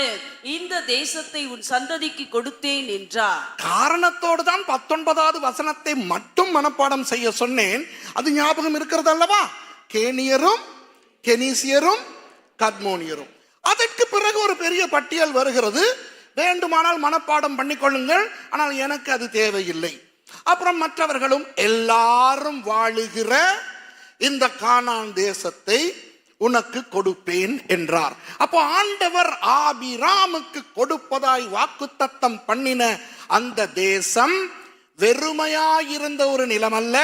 இந்த தேசத்தை உன் சந்ததிக்கு கொடுத்தேன் என்றார். காரணத்தோடு தான் 19வது வசனத்தை மட்டும் மனப்பாடம் செய்ய சொன்னேன். அது ஞாபகம் இருக்கிறது அல்லவா? கேனியரும் கெனீசியரும் கத்மோனியரும். அதற்கு பிறகு ஒரு பெரிய பட்டியல் வருகிறது. வேண்டுமானால் மனப்பாடம் பண்ணிக்கொள்ளுங்கள், ஆனால் எனக்கு அது தேவையில்லை. அப்புறம் மற்றவர்களும் எல்லாரும் வாழுகிற இந்த கானான் தேசத்தை உனக்கு கொடுப்பேன் என்றார். அப்போ ஆண்டவர் ஆபிராமுக்கு கொடுப்பதாய் வாக்குத்தத்தம் பண்ணின அந்த தேசம் வெறுமையாயிருந்த ஒரு நிலம் அல்ல.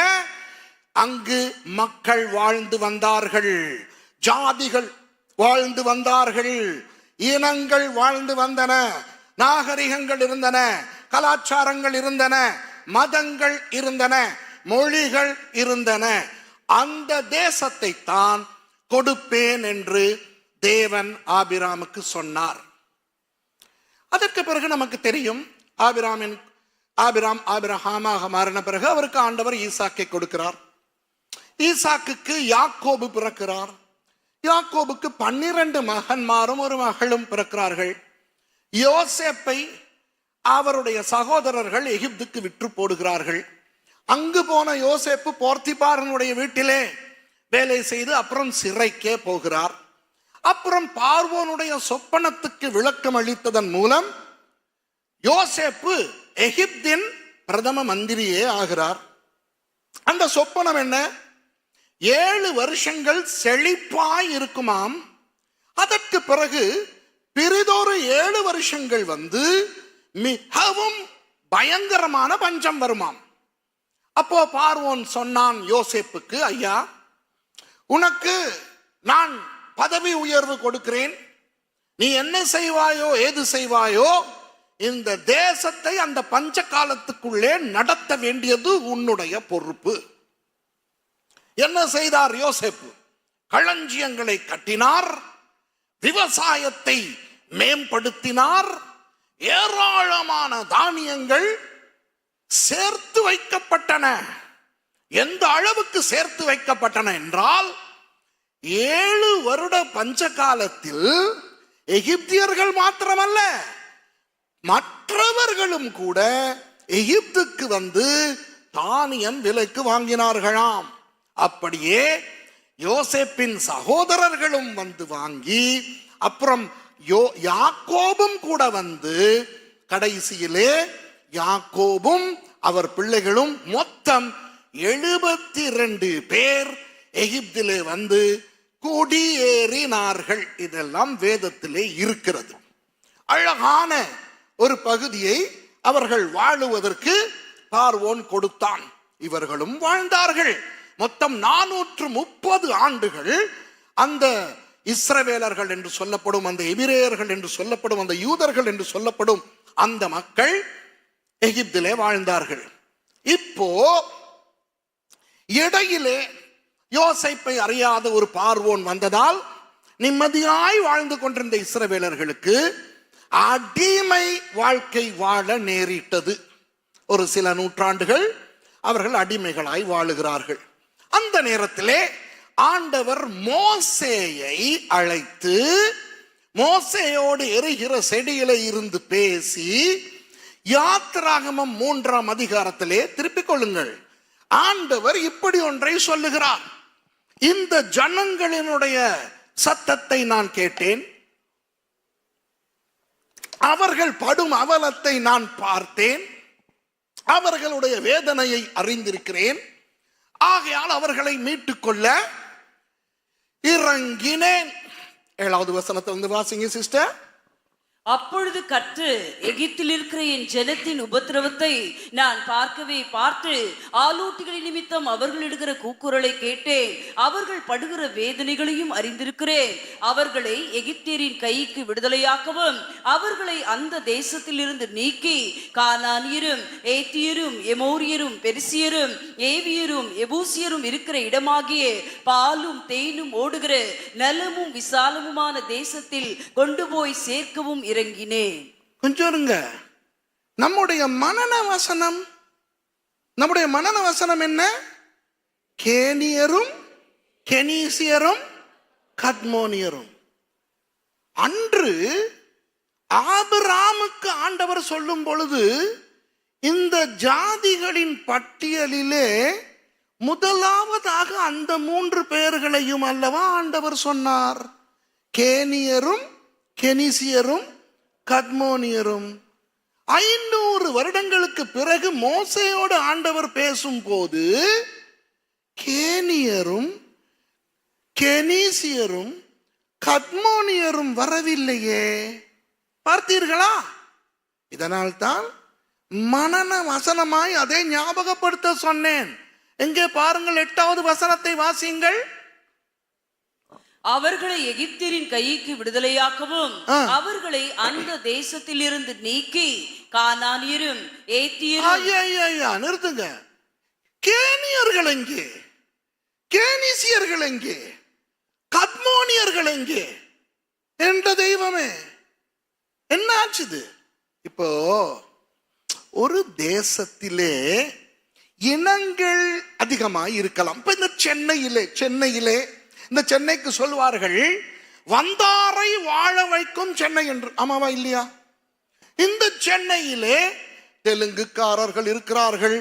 அங்கு மக்கள் வாழ்ந்து வந்தார்கள், ஜாதிகள் வாழ்ந்து வந்தார்கள், இனங்கள் வாழ்ந்து வந்தன, நாகரிகங்கள் இருந்தன, கலாச்சாரங்கள் இருந்தன, மதங்கள் இருந்தன, மொழிகள் இருந்தன. அந்த தேசத்தை தான் கொடுப்பேன் என்று தேவன் ஆபிராமுக்கு சொன்னார். அதற்கு பிறகு நமக்கு தெரியும், ஆபிரகாமாக மாறின பிறகு அவருக்கு ஆண்டவர் ஈசாக்கை கொடுக்கிறார். ஈசாக்குக்கு யாக்கோபு பிறக்கிறார். யாக்கோபுக்கு 12 மகன்மாரும் ஒரு மகளும் பிறக்கிறார்கள். யோசேப்பை அவருடைய சகோதரர்கள் எகிப்துக்கு விற்று போடுகிறார்கள். அங்கு போன யோசேப்பு போர்த்திபாரனுடைய வீட்டிலே வேலை செய்து அப்புறம் சிறைக்கே போகிறார். அப்புறம் பார்வோனுடைய சொப்பனத்துக்கு விளக்கம் அளித்ததன் மூலம் யோசேப்பு எகிப்தின் பிரதம மந்திரியே ஆகிறார். அந்த சொப்பனம் என்ன? 7 வருஷங்கள் செழிப்பாய் இருக்குமாம். அதற்கு பிறகு பிறிதொரு 7 வருஷங்கள் வந்து மிகவும் பயங்கரமான பஞ்சம் வருமாம். அப்போ பார்வோன் சொன்னான் யோசேப்புக்கு, ஐயா, உனக்கு நான் பதவி உயர்வு கொடுக்கிறேன், நீ என்ன செய்வாயோ ஏது செய்வாயோ இந்த தேசத்தை அந்த பஞ்ச காலத்துக்குள்ளே நடத்த வேண்டியது உன்னுடைய பொறுப்பு. என்ன செய்தார் யோசேப்பு? களஞ்சியங்களை கட்டினார், விவசாயத்தை மேம்படுத்தினார், ஏராளமான தானியங்கள் சேர்த்து வைக்கப்பட்டன. எந்த அளவுக்கு சேர்த்து வைக்கப்பட்டன என்றால் 7 வருட பஞ்ச காலத்தில் எகிப்தியர்கள் மாத்திரமல்ல, மற்றவர்களும் கூட எகிப்துக்கு வந்து தானியம் விலைக்கு வாங்கினார்களாம். அப்படியே யோசேப்பின் சகோதரர்களும் வந்து வாங்கி, அப்புறம் யாக்கோபும் கூட வந்து, கடைசியிலே யாக்கோபும் அவர் பிள்ளைகளும் மொத்தம் 72 பேர் எகிப்திலே வந்து குடியேறினார்கள். இதெல்லாம் வேதத்திலே இருக்கிறது. அழகான ஒரு பகுதியை அவர்கள் வாழுவதற்கு பார்வோன் கொடுத்தான். இவர்களும் வாழ்ந்தார்கள். மொத்தம் 430 ஆண்டுகள் அந்த இஸ்ரவேலர்கள் என்று சொல்லப்படும், அந்த எபிரேயர்கள் என்று சொல்லப்படும், அந்த யூதர்கள் என்று சொல்லப்படும் அந்த மக்கள் எகிப்திலே வாழ்ந்தார்கள். இப்போ இடையிலே யோசேப்பை அறியாத ஒரு பார்வோன் வந்ததால் நிம்மதியாய் வாழ்ந்து கொண்டிருந்த இஸ்ரவேலர்களுக்கு அடிமை வாழ்க்கை வாழ நேரிட்டது. ஒரு சில நூற்றாண்டுகள் அவர்கள் அடிமைகளாய் வாழுகிறார்கள். அந்த நேரத்திலே ஆண்டவர் மோசேயை அழைத்து, மோசேயோடு எரிகிற செடியில இருந்து பேசி, யாத்திராகமம் 3ஆம் அதிகாரத்திலே திருப்பிக் கொள்ளுங்கள், ஆண்டவர் இப்படி ஒன்றை சொல்லுகிறார். இந்த ஜனங்களினுடைய சத்தத்தை நான் கேட்டேன், அவர்கள் படும் அவலத்தை நான் பார்த்தேன், அவர்களுடைய வேதனையை அறிந்திருக்கிறேன். ஆகையால் அவர்களை மீட்டுக் கொள்ள இறங்கினேன். 7வது வசனத்தை வந்து வாசிங்க சிஸ்டர். அப்பொழுது கர்த்தர் எகிப்தில் இருக்கிற என் ஜனத்தின் உபத்திரவத்தை நான் பார்த்து ஆலோட்டிகளின் நிமித்தம் அவர்கள் இடுகிற கூக்குரலை கேட்டேன். அவர்கள் படுகிற வேதனைகளையும் அறிந்திருக்கிறேன். அவர்களை எகிப்தியரின் கைக்கு விடுதலையாக்கவும் அவர்களை அந்த தேசத்தில் இருந்து நீக்கி கானானியரும் ஏத்தியரும் எமோரியரும் பெரிசியரும் ஏவியரும் எபூசியரும் இருக்கிற இடமாகிய பாலும் தேனும் ஓடுகிற நலமும் விசாலமுமான தேசத்தில் கொண்டு போய் சேர்க்கவும் இறங்கினேன். கொஞ்சம் இருங்க. நம்முடைய மனன வசனம் என்ன? கேனியரும் கெனீசியரும் கத்மோனியரும். அன்று ஆபிரகாமுக்கு ஆண்டவர் சொல்லும் பொழுது இந்த ஜாதிகளின் பட்டியலிலே முதலாவதாக அந்த 3 பெயர்களையும் அல்லவா ஆண்டவர் சொன்னார். கேனியரும் கெனீசியரும் கத்மோனியரும். 500 வருடங்களுக்கு பிறகு மோசேயோடு ஆண்டவர் பேசும் போது கேனியரும் கெனீசியரும் கத்மோனியரும் வரவில்லையே. பார்த்தீர்களா? இதனால் தான் மனன வசனமாய் அதை ஞாபகப்படுத்த சொன்னேன். எங்கே பாருங்கள், 8வது வசனத்தை வாசியுங்கள். அவர்களை எகிப்தியரின் கைக்கு விடுதலையாக்கவும் அவர்களை அந்த தேசத்தில் இருந்து நீக்கி கானானியரும் ஏத்தியரும். நிறுத்துங்க. கேனியர்கள் எங்கே? கேனிசியர்கள் எங்கே? கத்மோனியர்கள் எங்கே? என்ற தெய்வமே, என்ன ஆச்சுது? இப்போ ஒரு தேசத்திலே இனங்கள் அதிகமாய் இருக்கலாம். இப்ப இந்த சென்னையிலே இந்த சென்னைக்கு சொல்வார்கள் வந்தாரை வாழ வைக்கும் சென்னை என்று. ஆமாவா இல்லையா? இந்த சென்னையிலே தெலுங்குக்காரர்கள் இருக்கிறார்கள்,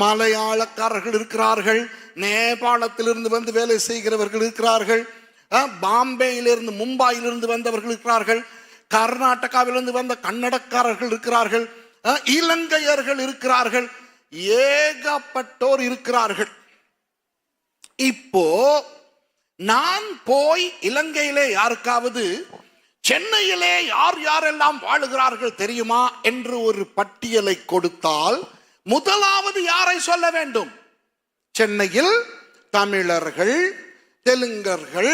மலையாளக்காரர்கள் இருக்கிறார்கள், நேபாளத்திலிருந்து வந்து வேலை செய்கிறவர்கள் இருக்கிறார்கள், பாம்பேயிலிருந்து மும்பாயிலிருந்து வந்தவர்கள் இருக்கிறார்கள், கர்நாடகாவிலிருந்து வந்த கன்னடக்காரர்கள் இருக்கிறார்கள், இலங்கையர்கள் இருக்கிறார்கள், ஏகப்பட்டோர் இருக்கிறார்கள். இப்போ நான் போய் இலங்கையிலே யாருக்காவது சென்னையிலே யார் யாரெல்லாம் வாழுகிறார்கள் தெரியுமா என்று ஒரு பட்டியலை கொடுத்தால் முதலாவது யாரை சொல்ல வேண்டும்? சென்னையில் தமிழர்கள், தெலுங்கர்கள்,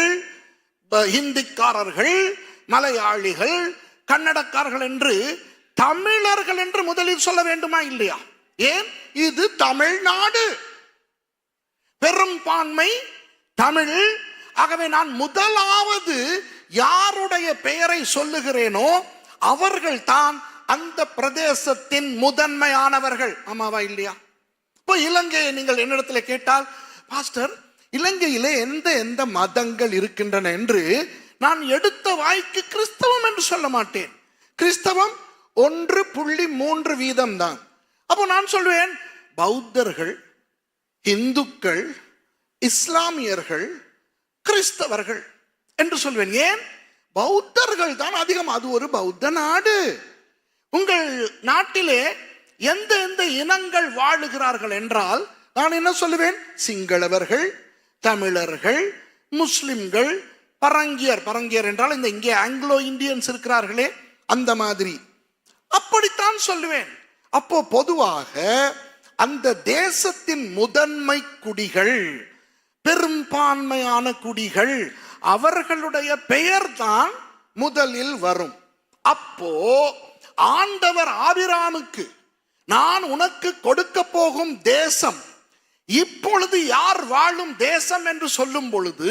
ஹிந்திக்காரர்கள், மலையாளிகள், கன்னடக்காரர்கள் என்று தமிழர்கள் என்று முதலில் சொல்ல வேண்டுமா இல்லையா? ஏன்? இது தமிழ்நாடு, பெரும்பான்மை தமிழ். ஆகவே நான் முதலாவது யாருடைய பெயரை சொல்லுகிறேனோ அவர்கள் தான் அந்த பிரதேசத்தின் முதன்மையானவர்கள். ஆமாவா இல்லையா? இப்போ இலங்கையை நீங்கள் என்னிடத்தில் கேட்டால், பாஸ்டர் இலங்கையிலே எந்த மதங்கள் இருக்கின்றன என்று நான் எடுத்த வாய்க்கு கிறிஸ்தவம் என்று சொல்ல மாட்டேன். கிறிஸ்தவம் 1.3% தான். அப்போ நான் சொல்வேன் பௌத்தர்கள், இந்துக்கள், இஸ்லாமியர்கள், கிறிஸ்தவர்கள் என்று சொல்வேன். ஏன்? பௌத்தர்கள் தான் அதிகம். அது ஒரு பௌத்த நாடு. உங்கள் நாட்டிலே எந்த எந்த இனங்கள் வாழுகிறார்கள் என்றால் நான் என்ன சொல்லுவேன்? சிங்களவர்கள், தமிழர்கள், முஸ்லிம்கள், பரங்கியர் என்றால் இந்த இங்கே ஆங்கிலோ இந்தியன்ஸ் இருக்கிறார்களே அந்த மாதிரி, அப்படித்தான் சொல்லுவேன். அப்போ பொதுவாக அந்த தேசத்தின் முதன்மை குடிகள், பெரும்பான்மையான குடிகள், அவர்களுடைய பெயர் தான் முதலில் வரும். அப்போ ஆண்டவர் ஆபிராமுக்கு நான் உனக்கு கொடுக்க போகும் தேசம் இப்பொழுது யார் வாழும் தேசம் என்று சொல்லும் பொழுது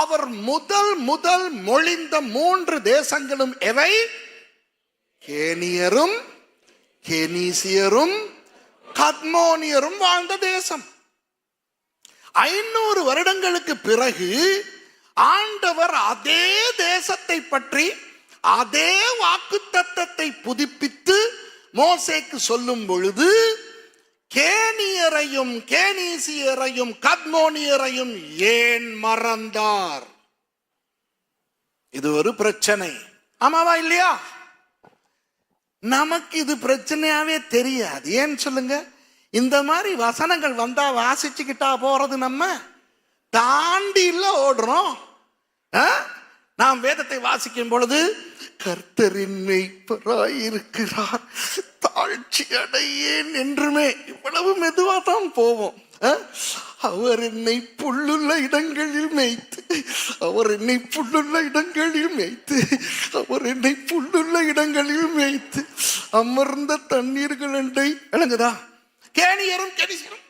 அவர் முதல் மொழிந்த 3 தேசங்களும் எவை? கேனியரும், கெனீசியரும், கத்மோனியரும் வாழ்ந்த தேசம். 500 வருடங்களுக்கு பிறகு ஆண்டவர் அதே தேசத்தை பற்றி அதே வாக்குத்தத்தத்தை புதுப்பித்து மோசேக்கு சொல்லும் பொழுது கேனியரையும், கேனீசியரையும், கத்மோனியரையும் ஏன் மறந்தார்? இது ஒரு பிரச்சனை. ஆமாவா இல்லையா? நமக்கு இது பிரச்சனையாவே தெரியாது. ஏன் சொல்லுங்க? இந்த மாதிரி வசனங்கள் வந்தா வாசிச்சுக்கிட்டா போறது, நம்ம தாண்டி இல்ல ஓடுறோம். நாம் வேதத்தை வாசிக்கும் பொழுது கர்த்தரின் மேய்ப்பராய் இருக்கிறார், தாழ்ச்சி அடையேன் என்றுமே இவ்வளவு மெதுவா தான் போவோம். அவர் என்னை புல்லுள்ள இடங்களில் மேய்த்து, அவர் என்னை புல்லுள்ள இடங்களில் மேய்த்து, அவர் என்னை புல்லுள்ள இடங்களில் மேய்த்து அமர்ந்த தண்ணீர்கள் என்றை விளங்குதா? கேனியரும் கெனீசியரும்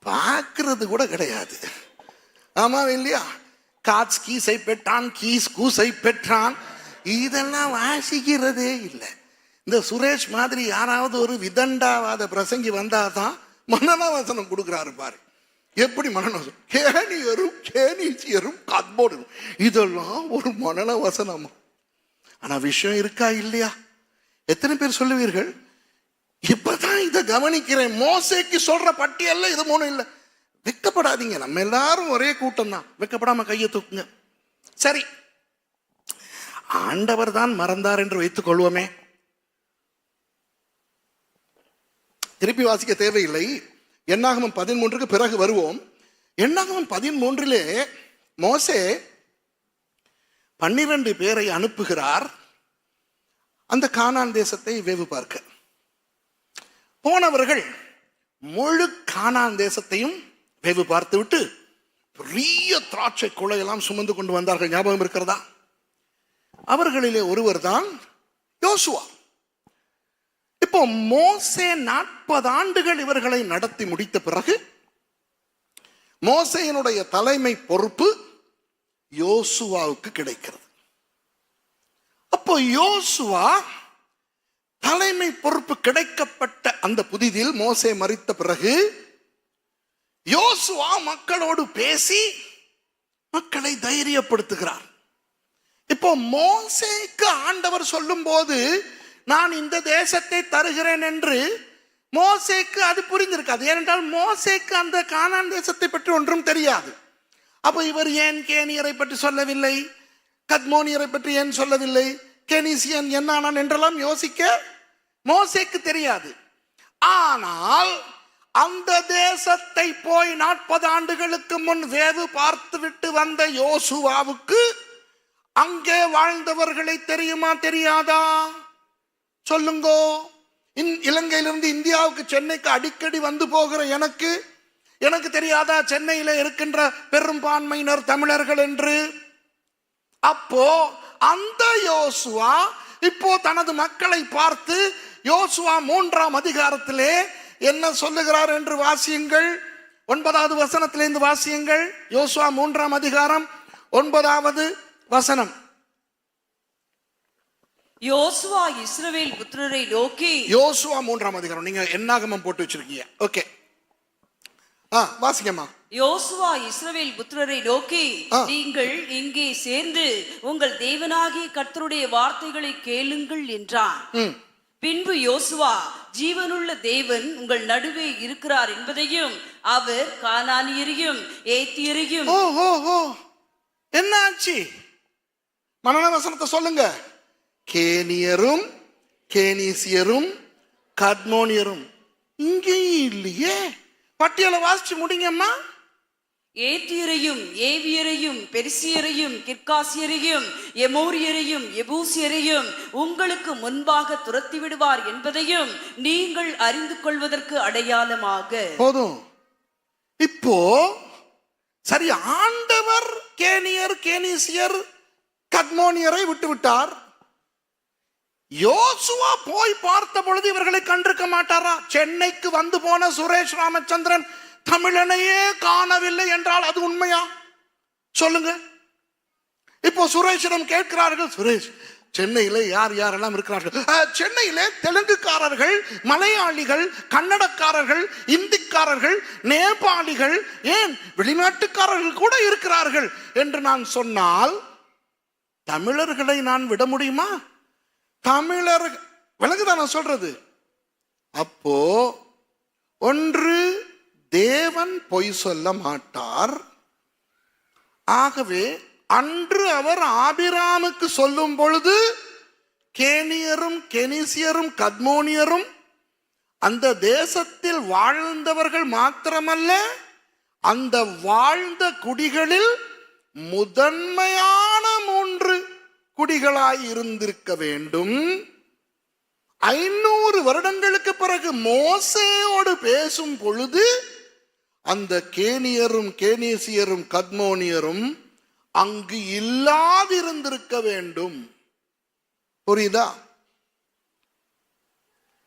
பார்க்கிறது கூட கிடையாது. ஆமா இல்லையா? காட்ஸ் கீஸை பெற்றான், கீஸ் கூசை பெற்றான், இதெல்லாம் வாசிக்கிறதே இல்லை. இந்த சுரேஷ் மாதிரி யாராவது ஒரு விதண்டாவாத பிரசங்கி வந்தாதான் மனநவசனம் கொடுக்குறாரு பாரு. எப்படி மனநவசனம்? கேனியரும், கேனீசியரும், கத்மோனியரும், இதெல்லாம் ஒரு மனநவசனமா? ஆனா விஷயம் இருக்கா இல்லையா? எத்தனை பேர் சொல்லுவீர்கள்? இப்பதான் இதை கவனிக்கிறேன். மோசேக்கு சொல்ற பட்டியல்ல இது 3 இல்லை. வெக்கப்படாதீங்க, நம்ம எல்லாரும் ஒரே கூட்டம் தான். வெக்கப்படாம கையை தூக்குங்க. சரி, ஆண்டவர் தான் மறந்தார் என்று வைத்துக் கொள்வோமே. திருப்பி வாசிக்க தேவையில்லை. என்னாகமம் 13க்கு பிறகு வருவோம். என்னாகமம் 13 மோசே 12 பேரை அனுப்புகிறார் அந்த கானான் தேசத்தை வேவு பார்க்க. போனவர்கள் முழு கானான் தேசத்தையும் வேவு பார்த்து விட்டு பெரிய திராட்சை குலையெல்லாம் சுமந்து கொண்டு வந்தார்கள். ஞாபகம் இருக்கிறதா? அவர்களிலே ஒருவர் தான் யோசுவா. இப்போ மோசே 40 ஆண்டுகள் இவர்களை நடத்தி முடித்த பிறகு மோசேயினுடைய தலைமை பொறுப்பு யோசுவாவுக்கு கிடைக்கிறது. அப்போ யோசுவா தலைமை பொறுப்பு கிடைக்கப்பட்ட அந்த புதிதில் மோசே மரித்த பிறகு யோசுவா மக்களோடு பேசி மக்களை தைரியப்படுத்துகிறார். இப்போ மோசேக்கு ஆண்டவர் சொல்லும் போது நான் இந்த தேசத்தை தருகிறேன் என்று மோசேக்கு அது புரிந்திருக்காது. ஏனென்றால் மோசேக்கு அந்த கானான் தேசத்தை பற்றி ஒன்றும் தெரியாது. அப்போ இவர் ஏன் கேனியரை பற்றி சொல்லவில்லை, கத்மோனியரை பற்றி ஏன் சொல்லவில்லை, கெனீசியன் என்ன என்றெல்லாம் யோசிக்க மோசேக்கு தெரியாது. ஆனால் அந்த தேசத்தை போய் 40 ஆண்டுகளுக்கு முன் வேவு பார்த்து விட்டு வந்த யோசுவாவுக்கு அங்கே வாழ்ந்தவர்களை தெரியுமா தெரியாதா? சொல்லுங்கோ. இலங்கையிலிருந்து இந்தியாவுக்கு, சென்னைக்கு அடிக்கடி வந்து போகிற எனக்கு தெரியாதா சென்னையில இருக்கின்ற பெரும்பான்மையினர் தமிழர்கள் என்று? அப்போ அந்த யோசுவா இப்போ தனது மக்களை பார்த்து யோசுவா 3ஆம் அதிகாரத்திலே என்ன சொல்லுகிறார் என்று வாசியுங்கள். 9வது வசனத்திலிருந்து வாசியுங்கள். யோசுவா 3ஆம் அதிகாரம் 9வது வசனம். யோசுவா இஸ்ரவேல் புத்திரரை நோக்கி, யோசுவா 3ஆம் அதிகாரம், நீங்க என்னாகமம் போட்டு வச்சிருக்கீங்க. ஓகே, வாசிக்கம்மா. யோசுவா இஸ்ரவேல் புத்திரரை நோக்கி, நீங்கள் இங்கே சேர்ந்து உங்கள் தேவனாகிய கர்த்தருடைய வார்த்தைகளை கேளுங்கள் என்றான். பின்பு யோசுவா, ஜீவனுள்ள தேவன் உங்கள் நடுவே இருக்கிறார் என்பதையும் அவர் கானானியரையும் ஏத்தியரையும். ஓ ஓ ஓ என்னாச்சு? மனன வசனத்தை சொல்லுங்க. கேனியரும் கேனிசியரும் கத்மோனியரும் இங்கேயும் இல்லையே. பட்டியலை வாசிச்சு முடிங்கம்மா. ஏத்தியரையும் ஏவியரையும் பெரிசியரையும் கிர்காசியரையும் எமோரியரையும் எபூசியரையும் உங்களுக்கு முன்பாக துரத்தி விடுவார் என்பதையும் நீங்கள் அறிந்து கொள்வதற்கு அடையாளமாக. போதும். இப்போ சரி, ஆண்டவர் கேனியர் கேனிசியர் கத்மோனியரை விட்டு விட்டார். யோசுவா போய் பார்த்த பொழுது இவர்களை கண்டிருக்க மாட்டாரா? சென்னைக்கு வந்து போன சுரேஷ் ராமச்சந்திரன் தமிழனையே காணவில்லை என்றால் அது உண்மையா? சொல்லுங்க. இப்போ சுரேஷிடம் கேட்கிறார்கள், சுரேஷ் சென்னையில யார் யாரெல்லாம் இருக்கிறார்கள்? சென்னையில தெலுங்குக்காரர்கள், மலையாளிகள், கன்னடக்காரர்கள், இந்திக்காரர்கள், நேபாளிகள், ஏன் வெளிநாட்டுக்காரர்கள் கூட இருக்கிறார்கள் என்று நான் சொன்னால் தமிழர்களை நான் விட முடியுமா? தமிழர் விளங்குதான் நான் சொல்றது. அப்போ ஒன்று, தேவன் பொய் சொல்ல மாட்டார். ஆகவே அன்று அவர் ஆபிராமுக்கு சொல்லும் பொழுது கேனியரும் கெனிசியரும் கத்மோனியரும் அந்த தேசத்தில் வாழ்ந்தவர்கள் மாத்திரமல்ல, அந்த வாழ்ந்த குடிகளில் முதன்மையான 3 குடிகளாய் இருந்திருக்க வேண்டும். 500 வருடங்களுக்கு பிறகு மோசேயோடு பேசும் பொழுது அந்த கேனியரும் கேனிசியரும் கத்மோனியரும் அங்கு இல்லாதிருந்திருக்க வேண்டும். புரியுதா?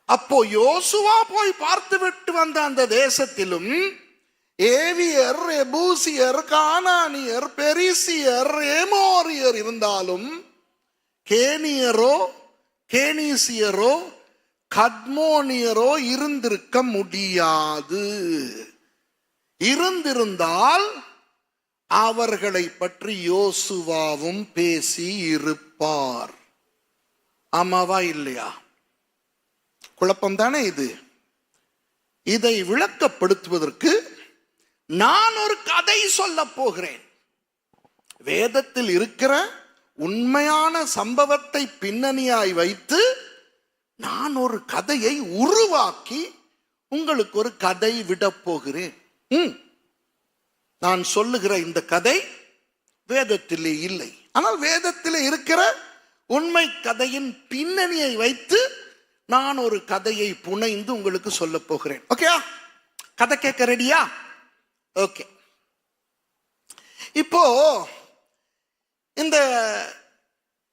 அப்போ யோசுவா போய் பார்த்து விட்டு வந்த அந்த தேசத்திலும் ஏவியர், எபூசியர், கானானியர், பெரிசியர், எமோரியர் இருந்தாலும் கேனியரோ கேனிசியரோ கத்மோனியரோ இருந்திருக்க முடியாது. இருந்திருந்தால் அவர்களை பற்றி யோசுவாவும் பேசி இருப்பார். ஆமாவா இல்லையா? குழப்பம் தானே இது. இதை விளக்கப்படுத்துவதற்கு நான் ஒரு கதை சொல்ல போகிறேன். வேதத்தில் இருக்கிற உண்மையான சம்பவத்தை பின்னணியாய் வைத்து நான் ஒரு கதையை உருவாக்கி உங்களுக்கு ஒரு கதை விட போகிறேன். நான் சொல்லுகிற இந்த கதை வேதத்திலே இல்லை. ஆனால் வேதத்திலே இருக்கிற உண்மை கதையின் பின்னணியை வைத்து நான் ஒரு கதையை புனைந்து உங்களுக்கு சொல்ல போகிறேன். ஓகே, கதை கேட்க ரெடியா? ஓகே. இப்போ இந்த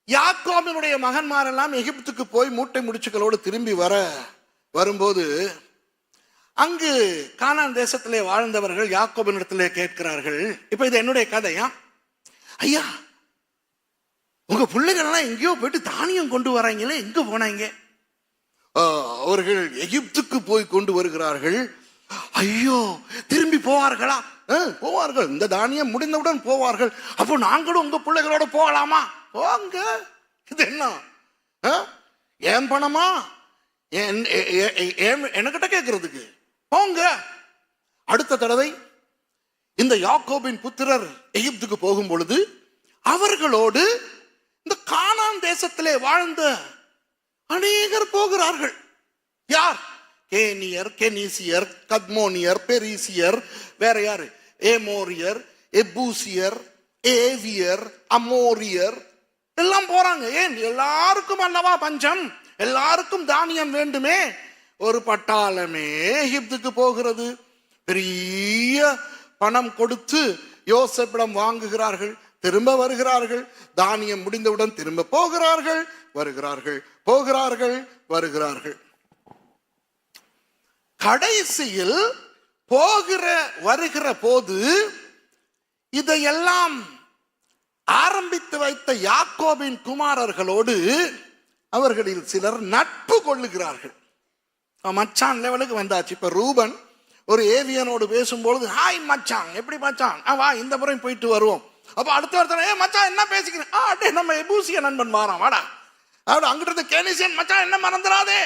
யாக்கோபினுடைய மகன்மாரெல்லாம் எகிப்துக்கு போய் மூட்டை முடிச்சுக்களோடு திரும்பி வரும்போது அங்கு கானான் தேசத்திலே வாழ்ந்தவர்கள் யாக்கோபினிடத்திலே கேட்கிறார்கள், இப்ப இது என்னுடைய கதையா, ஐயா உங்க பிள்ளைகள் எல்லாம் எங்கேயோ போயிட்டு தானியம் கொண்டு வராங்களே, எங்க போனாங்க? அவர்கள் எகிப்துக்கு போய் கொண்டு வருகிறார்கள். ஐயோ, திரும்பி போவார்களா? போவார்கள், இந்த தானியம் முடிந்தவுடன் போவார்கள். அப்போ நாங்களும் உங்க பிள்ளைகளோட போகலாமா? போங்க. இது என்ன ஏன் பணமா என்கிட்ட கேட்கறதுக்கு? போங்க. அடுத்த தடவை இந்த யாக்கோபின் புத்திரர் எகிப்துக்கு போகும் பொழுது அவர்களோடு இந்த கானான் தேசத்திலே வாழ்ந்த அநேகர் போகிறார்கள். யார்? கேனியர், கெனிசியர், கத்மோனியர், பெரிசியர், வேற யாரு? ஏமோரியர், எபூசியர், ஏவியர், அமோரியர் எல்லாம் போறாங்க. ஏன்? எல்லாருக்கும் அல்லவா பஞ்சம், எல்லாருக்கும் தானியம் வேண்டுமே. ஒரு பட்டாளமே எகிப்துக்கு போகிறது. பெரிய பணம் கொடுத்து யோசேப்பிடம் வாங்குகிறார்கள், திரும்ப வருகிறார்கள். தானியம் முடிந்தவுடன் திரும்ப போகிறார்கள், வருகிறார்கள், போகிறார்கள், வருகிறார்கள். கடைசியில் வருகிற போது இதையெல்லாம் ஆரம்பித்து வைத்த யாக்கோபின் குமாரர்களோடு அவர்களில் சிலர் நட்பு கொள்ளுகிறார்கள். மச்சான் லெவலுக்கு வந்தாச்சு. இப்ப ரூபன் ஒரு ஏவியனோடு பேசும்பொழுது, ஹாய் மச்சான், எப்படி மச்சான், வா இந்த முறை போயிட்டு வருவோம். அப்ப அடுத்த ஒருத்தர், மச்சான் என்ன பேசிக்கிறேன்? நம்ம எபூசிய நண்பன் வாரான், வாடா அவன் அங்கிட்டு இருந்த கேனிசியன் மச்சான் என்ன மறந்துடாதே.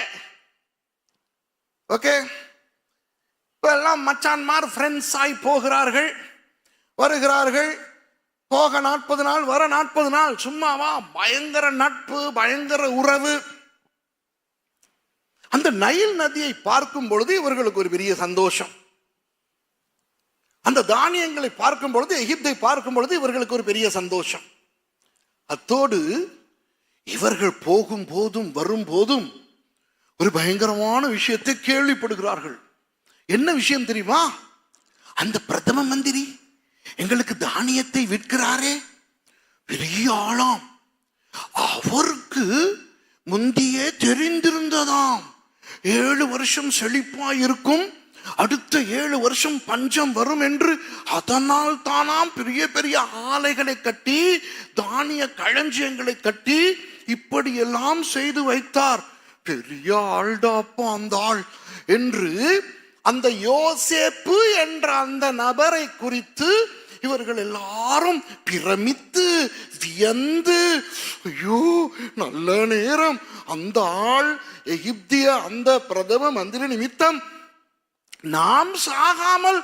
ஓகே, இப்ப எல்லாம் மச்சான்மார் ஃப்ரெண்ட்ஸ் ஆகி போகிறார்கள், வருகிறார்கள். போக 40 நாள், வர 40 நாள். சும்மாவா? பயங்கர நட்பு, பயங்கர உறவு. அந்த நைல் நதியை பார்க்கும் பொழுது இவர்களுக்கு ஒரு பெரிய சந்தோஷம். அந்த தானியங்களை பார்க்கும் பொழுது, எகிப்தை பார்க்கும் பொழுது இவர்களுக்கு ஒரு பெரிய சந்தோஷம். அத்தோடு இவர்கள் போகும் போதும் வரும் போதும் ஒரு பயங்கரமான விஷயத்தை கேள்விப்படுகிறார்கள். என்ன விஷயம் தெரியுமா? அந்த பிரதம மந்திரி எங்களுக்கு தானியத்தை விற்கிறாரே, பெரிய ஆளாம். அவருக்கு முந்தியே தெரிந்திருந்ததாம் 7 வருஷம் செழிப்பா இருக்கும், அடுத்த 7 வருஷம் பஞ்சம் வரும் என்று. அதனால் தானாம் பெரிய பெரிய ஆலைகளை கட்டி, தானிய களஞ்சியங்களை கட்டி இப்படியெல்லாம் செய்து வைத்தார். பெரிய ஆள்டாப்பா அந்த ஆள் என்று அந்த யோசேப்பு என்ற அந்த நபரை குறித்து இவர்கள் எல்லாரும் பிரமித்து வியந்து, ஐயோ நல்ல நேரம், அந்த ஆள் எகிப்திய அந்த பிரதம மந்திரி நிமித்தம் நாம் சாகாமல்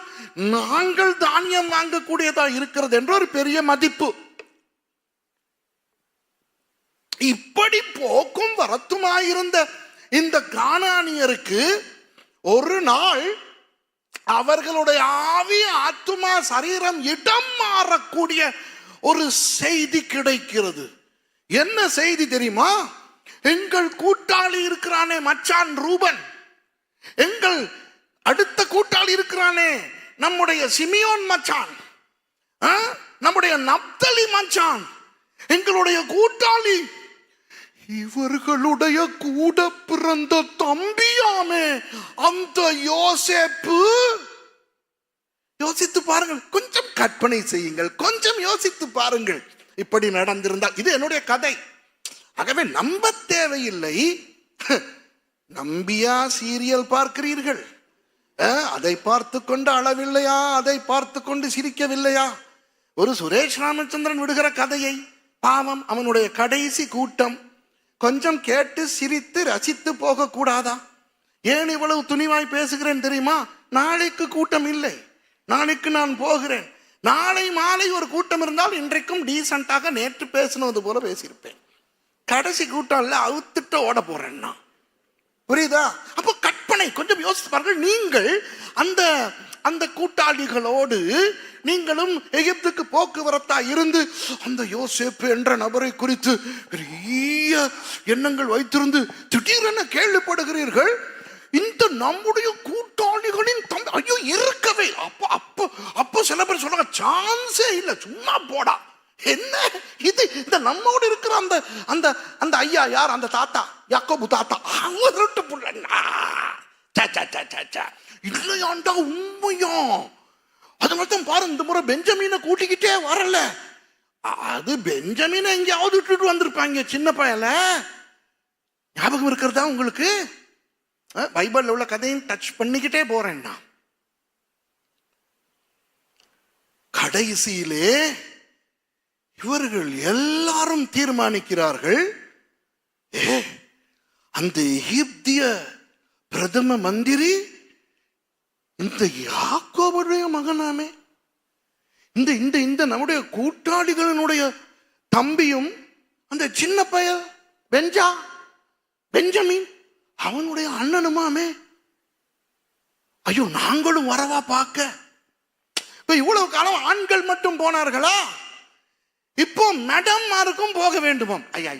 நாங்கள் தானியம் வாங்கக்கூடியதா இருக்கிறது என்ற ஒரு பெரிய மதிப்பு. இப்படி போக்கும் வரத்துமாயிருந்த இந்த கானானியருக்கு ஒரு நாள் அவர்களுடைய ஆவி, ஆத்துமா, சரீரம் இடம் மாறக்கூடிய ஒரு செய்தி கிடைக்கிறது. என்ன செய்தி தெரியுமா? எங்கள் கூட்டாளி இருக்கிறானே மச்சான் ரூபன், எங்கள் அடுத்த கூட்டாளி இருக்கிறானே நம்முடைய சிமியோன் மச்சான், நம்முடைய நப்தலி மச்சான், எங்களுடைய கூட்டாளி, இவர்களுடைய கூட பிறந்த தம்பியாமே அந்த யோசேப்பு. யோசித்து பாருங்கள், கொஞ்சம் கற்பனை செய்யுங்கள், கொஞ்சம் யோசித்து பாருங்கள். இப்படி நடந்திருந்தால், இது என்னுடைய கதை, ஆகவே நம்ப தேவையில்லை. நம்பியா சீரியல் பார்க்கிறீர்கள்? அதை பார்த்து கொண்டு அளவில்லையா? அதை பார்த்து கொண்டு சிரிக்கவில்லையா? ஒரு சுரேஷ் ராமச்சந்திரன் விடுகிற கதையை, பாவம் அவனுடைய கடைசி கூட்டம், கொஞ்சம் கேட்டு சிரித்து ரசித்து போக கூடாதா? ஏன் இவ்வளவு துணிவாய் பேசுகிறேன் தெரியுமா? நாளைக்கு கூட்டம் இல்லை, நாளைக்கு நான் போகிறேன். நாளை மாலை ஒரு கூட்டம் இருந்தால் இன்றைக்கும் டீசென்டாக நேற்று பேசினது போல பேசியிருப்பேன். கடைசி கூட்டம் இல்லை, அவுத்துட்டு ஓட போறேன் நான். புரியுதா? அப்போ கற்பனை கொஞ்சம் யோசித்து பாருங்கள். நீங்கள் அந்த அந்த கூட்டாளிகளோடு நீங்களும் எகிப்துக்கு போக்குவரத்தா இருந்து அந்த யோசேப்பு என்ற நபரை குறித்து பெரிய எண்ணங்கள் வைத்திருந்து திடீரென கேள்விப்படுகிறீர்கள், இந்த நம்முடைய கூட்டாளிகளின் தம்பி. ஐயோ, இருக்கவே அப்போ அப்போ அப்போ சில பேர் சொல்றாங்க, சான்ஸே இல்லை, சும்மா போடா. என்ன இது? இந்த நம்மோடு இருக்கிற அந்த அந்த அந்த ஐயா யார்? அந்த தாத்தா, யாக்கோபு தாத்தா, அவர்கிட்ட புள்ளா இல்லையாண்டா, உண்மையா? அது மட்டும் பாரு, இந்த முறை பெஞ்சமீனை கூட்டிக்கிட்டே வரல. அது பெஞ்சமீனை எங்கேயாவது விட்டுட்டு வந்திருப்பாங்க, சின்ன பையல. ஞாபகம் இருக்கிறதா உங்களுக்கு? பைபிள்ல உள்ள கதையும் டச் பண்ணிக்கிட்டே போறேன் நான். கடைசியிலே இவர்கள் எல்லாரும் தீர்மானிக்கிறார்கள், அந்த எகிப்திய பிரதம மந்திரி இந்த யாக்கோபுடைய மகனாமே, இந்த இந்த இந்த நம்முடைய கூட்டாளிகளினுடைய தம்பியும், அந்த சின்ன பையன் பெஞ்சமின் அவனுடைய அண்ணனுமாமே. ஐயோ, நாங்களும் வரவா பார்க்க? இப்ப இவ்வளவு காலம் ஆண்கள் மட்டும் போனார்களா? இப்போ மேடம்மாருக்கும் போக வேண்டுமாம். ஐயா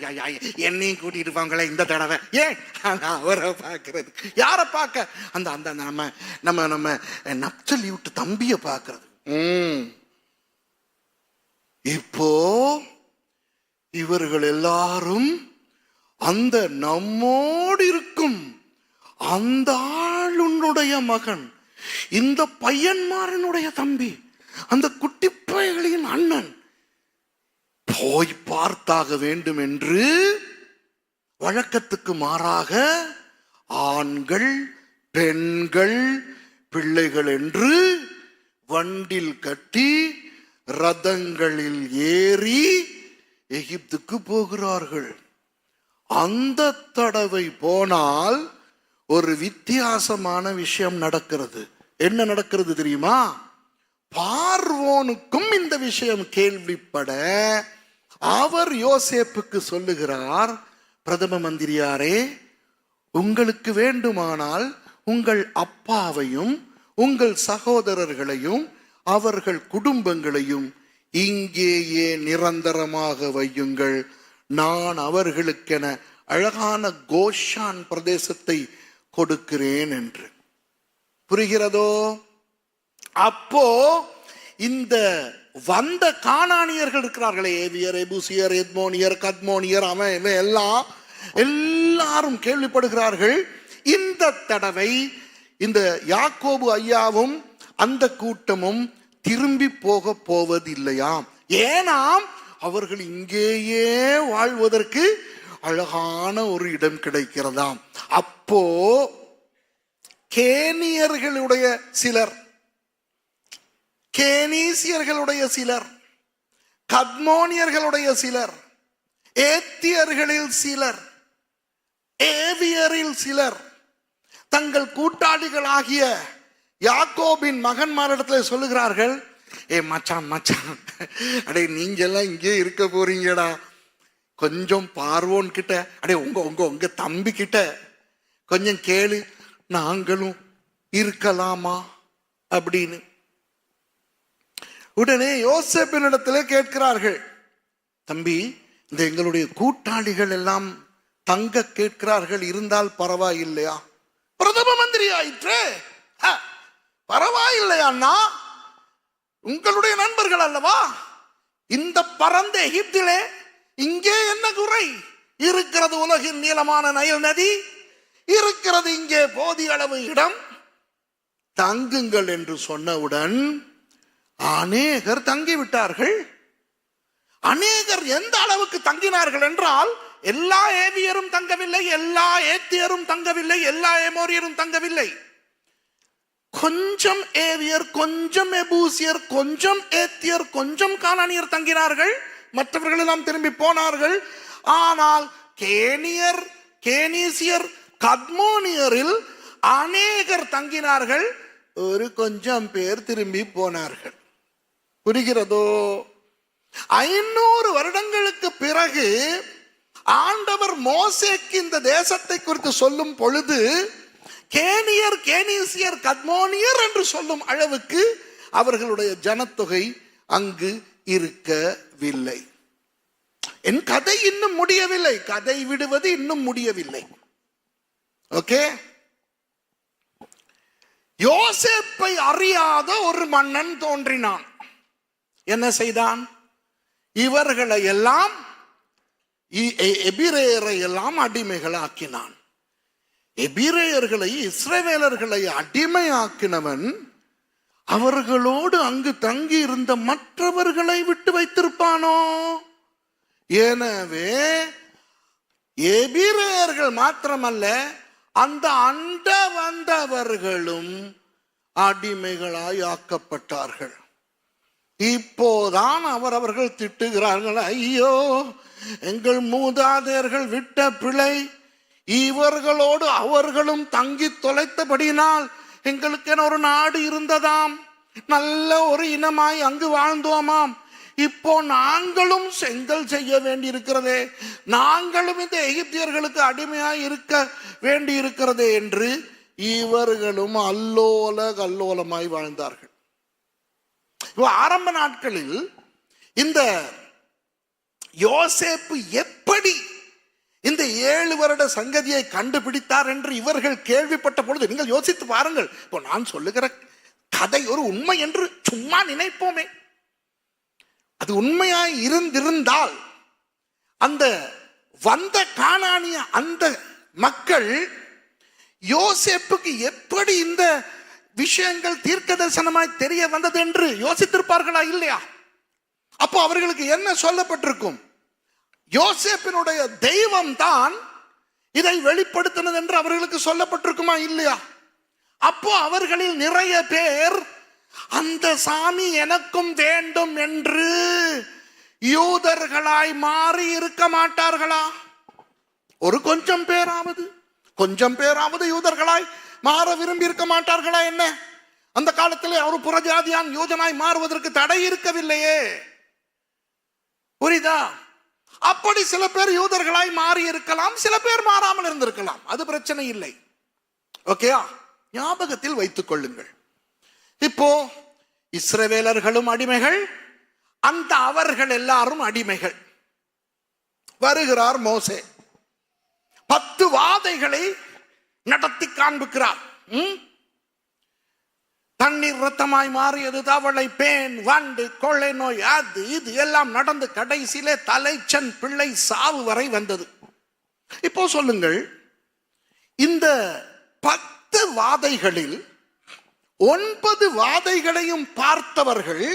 என்னையும் கூட்டிட்டு போங்களே இந்த தடவை. ஏன்? அவரை பார்க்கறது. யாரை பார்க்க? அந்த அந்த நம்ம நம்ம நம்ம நப்தலி விட்டு தம்பிய பார்க்கறது. இப்போ இவர்கள் எல்லாரும் அந்த நம்மோடு இருக்கும் அந்த ஆளுடைய மகன், இந்த பையன்மாரனுடைய தம்பி, அந்த குட்டி பையன்களின் அண்ணன் போய் பார்த்தாக வேண்டும் என்று வழக்கத்துக்கு மாறாக ஆண்கள், பெண்கள், பிள்ளைகள் என்று வண்டில் கட்டி ரதங்களில் ஏறி எகிப்துக்கு போகிறார்கள். அந்த தடவை போனால் ஒரு வித்தியாசமான விஷயம் நடக்கிறது. என்ன நடக்கிறது தெரியுமா? பார்வோனுக்கும் இந்த விஷயம் கேள்விப்பட அவர் யோசேப்புக்கு சொல்லுகிறார், பிரதம மந்திரியாரே, உங்களுக்கு வேண்டுமானால் உங்கள் அப்பாவையும் உங்கள் சகோதரர்களையும் அவர்கள் குடும்பங்களையும் இங்கேயே நிரந்தரமாக வையுங்கள். நான் அவர்களுக்கென அழகான கோஷான் பிரதேசத்தை கொடுக்கிறேன் என்று. புரிகிறதோ? அப்போ இந்த வந்த கானானியர்கள் இருக்கிறார்களே, ஏவியர், எபூசியர், எத்மோனியர், கத்மோனியர், அவன் எல்லாரும் கேள்விப்படுகிறார்கள். இந்த தடவை இந்த யாக்கோபு ஐயாவும் அந்த கூட்டமும் திரும்பி போக போவதில்லையாம். ஏனாம், அவர்கள் இங்கேயே வாழ்வதற்கு அழகான ஒரு இடம் கிடைக்கிறதாம். அப்போ கேனியர்களுடைய சிலர், கேனீசியர்களுடைய சிலர், கத்மோனியர்களுடைய சிலர், ஏத்தியர்களில் சிலர், ஏவியரில் சிலர் தங்கள் கூட்டாளிகளாகிய யாக்கோபின் மகன்மாரிடத்தில் சொல்லுகிறார்கள், ஏ மச்சான் மச்சான், அடே நீங்க எல்லாம் இங்கே இருக்க போறீங்கடா, கொஞ்சம் பார்வோன் கிட்ட, அடே உங்க உங்க உங்க தம்பி கிட்ட கொஞ்சம் கேளு, நாங்களும் இருக்கலாமா அப்படின்னு. உடனே யோசேப்பினிடத்துல கேட்கிறார்கள், தம்பி, இந்த எங்களுடைய கூட்டாளிகள் எல்லாம் தங்க கேட்கிறார்கள், இருந்தால் பரவாயில்லையா? பிரதம மந்திரி ஆயிற்று, பரவாயில்லையா? உங்களுடைய நண்பர்கள் அல்லவா? இந்த பரந்த எகிப்திலே இங்கே என்ன குறை இருக்கிறது? உலகின் நீளமான நைல் நதி இருக்கிறது, இங்கே போதிய அளவு இடம், தங்குங்கள் என்று சொன்னவுடன் அநேகர் தங்கிவிட்டார்கள். அநேகர் எந்த அளவுக்கு தங்கினார்கள் என்றால், எல்லா ஏவியரும் தங்கவில்லை, எல்லா ஏத்தியரும் தங்கவில்லை, எல்லா எமோரியரும் தங்கவில்லை. கொஞ்சம் ஏவியர், கொஞ்சம் எபூசியர், கொஞ்சம் ஏத்தியர், கொஞ்சம் கானானியர் தங்கினார்கள். மற்றவர்கள் எல்லாம் திரும்பி போனார்கள். ஆனால் கேனியர், கேனீசியர், கத்மோனியரில் அநேகர் தங்கினார்கள். ஒரு கொஞ்சம் பேர் திரும்பி போனார்கள். புரிகிறதோ? 500 வருடங்களுக்கு பிறகு ஆண்டவர் மோசேக்கு இந்த தேசத்தை குறித்து சொல்லும் பொழுது கேனியர், கேனீசியர், கத்மோனியர் என்று சொல்லும் அளவுக்கு அவர்களுடைய ஜனத்தொகை அங்கு இருக்கவில்லை. என் கதை இன்னும் முடியவில்லை, கதை விடுவது இன்னும் முடியவில்லை. ஓகே, யோசேப்பை அறியாத ஒரு மன்னன் தோன்றினான். என்ன செய்தான்? இவர்களை எல்லாம், எபிரேயரை எல்லாம் அடிமைகளாக்கினான். எபிரேயர்களை, இஸ்ரவேலர்களை அடிமையாக்கினவன் அவர்களோடு அங்கு தங்கி இருந்த மற்றவர்களை விட்டு வைத்திருப்பானோ? எனவே எபிரேயர்கள் மாத்திரமல்ல, அந்த அண்ட வந்தவர்களும் அடிமைகளாய் ஆக்கப்பட்டார்கள். இப்போதான் அவர்கள் திட்டுகிறார்கள், ஐயோ எங்கள் மூதாதையர்கள் விட்ட பிழை, இவர்களோடு அவர்களும் தங்கி தொலைத்தபடினால் எங்களுக்கு ஒரு நாடு இருந்ததாம், நல்ல ஒரு இனமாய் அங்கு வாழ்ந்தோமாம், இப்போ நாங்களும் செங்கல் செய்ய வேண்டி இருக்கிறதே, நாங்களும் இந்த எகிப்தியர்களுக்கு அடிமையாய் இருக்க வேண்டி இருக்கிறதே என்று இவர்களும் அல்லோல கல்லோலமாய் வாழ்ந்தார்கள். ஆரம்ப நாட்களில் இந்த யோசேப்பு எப்படி இந்த 7 வருட சங்கதியை கண்டுபிடித்தார் என்று இவர்கள் கேள்விப்பட்ட பொழுது, நீங்கள் யோசித்து பாருங்கள். இப்போ நான் சொல்லுகிற கதை ஒரு உண்மை என்று சும்மா நினைப்போமே, அது உண்மையாய் இருந்திருந்தால் அந்த வந்த கானானிய அந்த மக்கள் யோசேப்புக்கு எப்படி இந்த விஷயங்கள் தீர்க்க தரிசனமாய் தெரிய வந்தது என்று யோசித்திருப்பார்களா இல்லையா? அப்போ அவர்களுக்கு என்ன சொல்லப்பட்டிருக்கும்? யோசேப்பினுடைய தெய்வம் தான் இதை வெளிப்படுத்தினது என்று அவர்களுக்கு சொல்லப்பட்டிருக்குமா இல்லையா? அப்போ அவர்களில் நிறைய பேர் அந்த சாமி எனக்கும் வேண்டும் என்று யூதர்களாய் மாறி இருக்க மாட்டார்களா? ஒரு கொஞ்சம் பேராவது யூதர்களாய் மாற விரும்பி இருக்க மாட்டார்களா என்ன? அந்த காலத்திலே ஒரு புறஜாதியான் யூதனாய் மாறுவதற்கு தடை இருக்கவில்லையே. புரியுதா? அப்படி சில பேர் யூதர்களாய் மாறி இருக்கலாம், சில பேர் மாறாமல் இருந்திருக்கலாம். அது பிரச்சனை இல்லை. ஓகேயா? ஞாபகத்தில் வைத்துக் கொள்ளுங்கள். இப்போ இஸ்ரவேலர்களும் அடிமைகள், அந்த அவர்கள் எல்லாரும் அடிமைகள். வருகிறார் மோசே, 10 வாதைகளை நடத்தி காண்பிக்கிறார். தண்ணீர் ரத்தமாய் மாறியது, தவளை, பேன், வண்டு, கொள்ளை நோய், அது இது எல்லாம் நடந்து கடைசியிலே தலைச்சன் பிள்ளை சாவு வரை வந்தது. இப்போ சொல்லுங்கள், இந்த 10 வாதைகளில் 9 வாதைகளையும் பார்த்தவர்கள்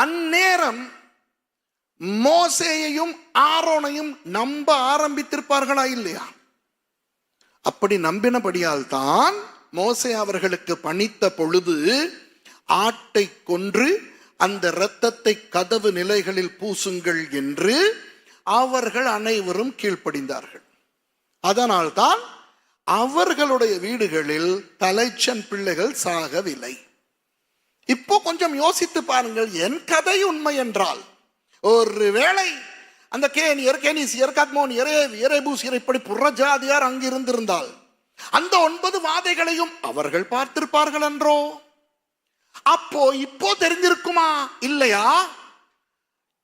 அந்நேரம் மோசேயையும் ஆரோனையும் நம்ப ஆரம்பித்திருப்பார்களா இல்லையா? அப்படி நம்பினபடியால் தான் மோசே அவர்களுக்கு பணித்த பொழுது ஆட்டை கொன்று அந்த இரத்தத்தை கதவு நிலைகளில் பூசுங்கள் என்று அவர்கள் அனைவரும் கீழ்ப்படிந்தார்கள். அதனால்தான் அவர்களுடைய வீடுகளில் தலைச்சன் பிள்ளைகள் சாகவில்லை. இப்போ கொஞ்சம் யோசித்து பாருங்கள், என் கதை உண்மை என்றால், ஒருவேளை அந்த கேனியர், கெனிசியர், கத்மோனியர், எரேபூசியர் இப்படி புறஜாதியார் அங்கிருந்திருந்தால் அந்த 9 வாதைகளையும் அவர்கள் பார்த்திருப்பார்கள் என்றோ? அப்போ இப்போ தெரிஞ்சிருக்குமா இல்லையா?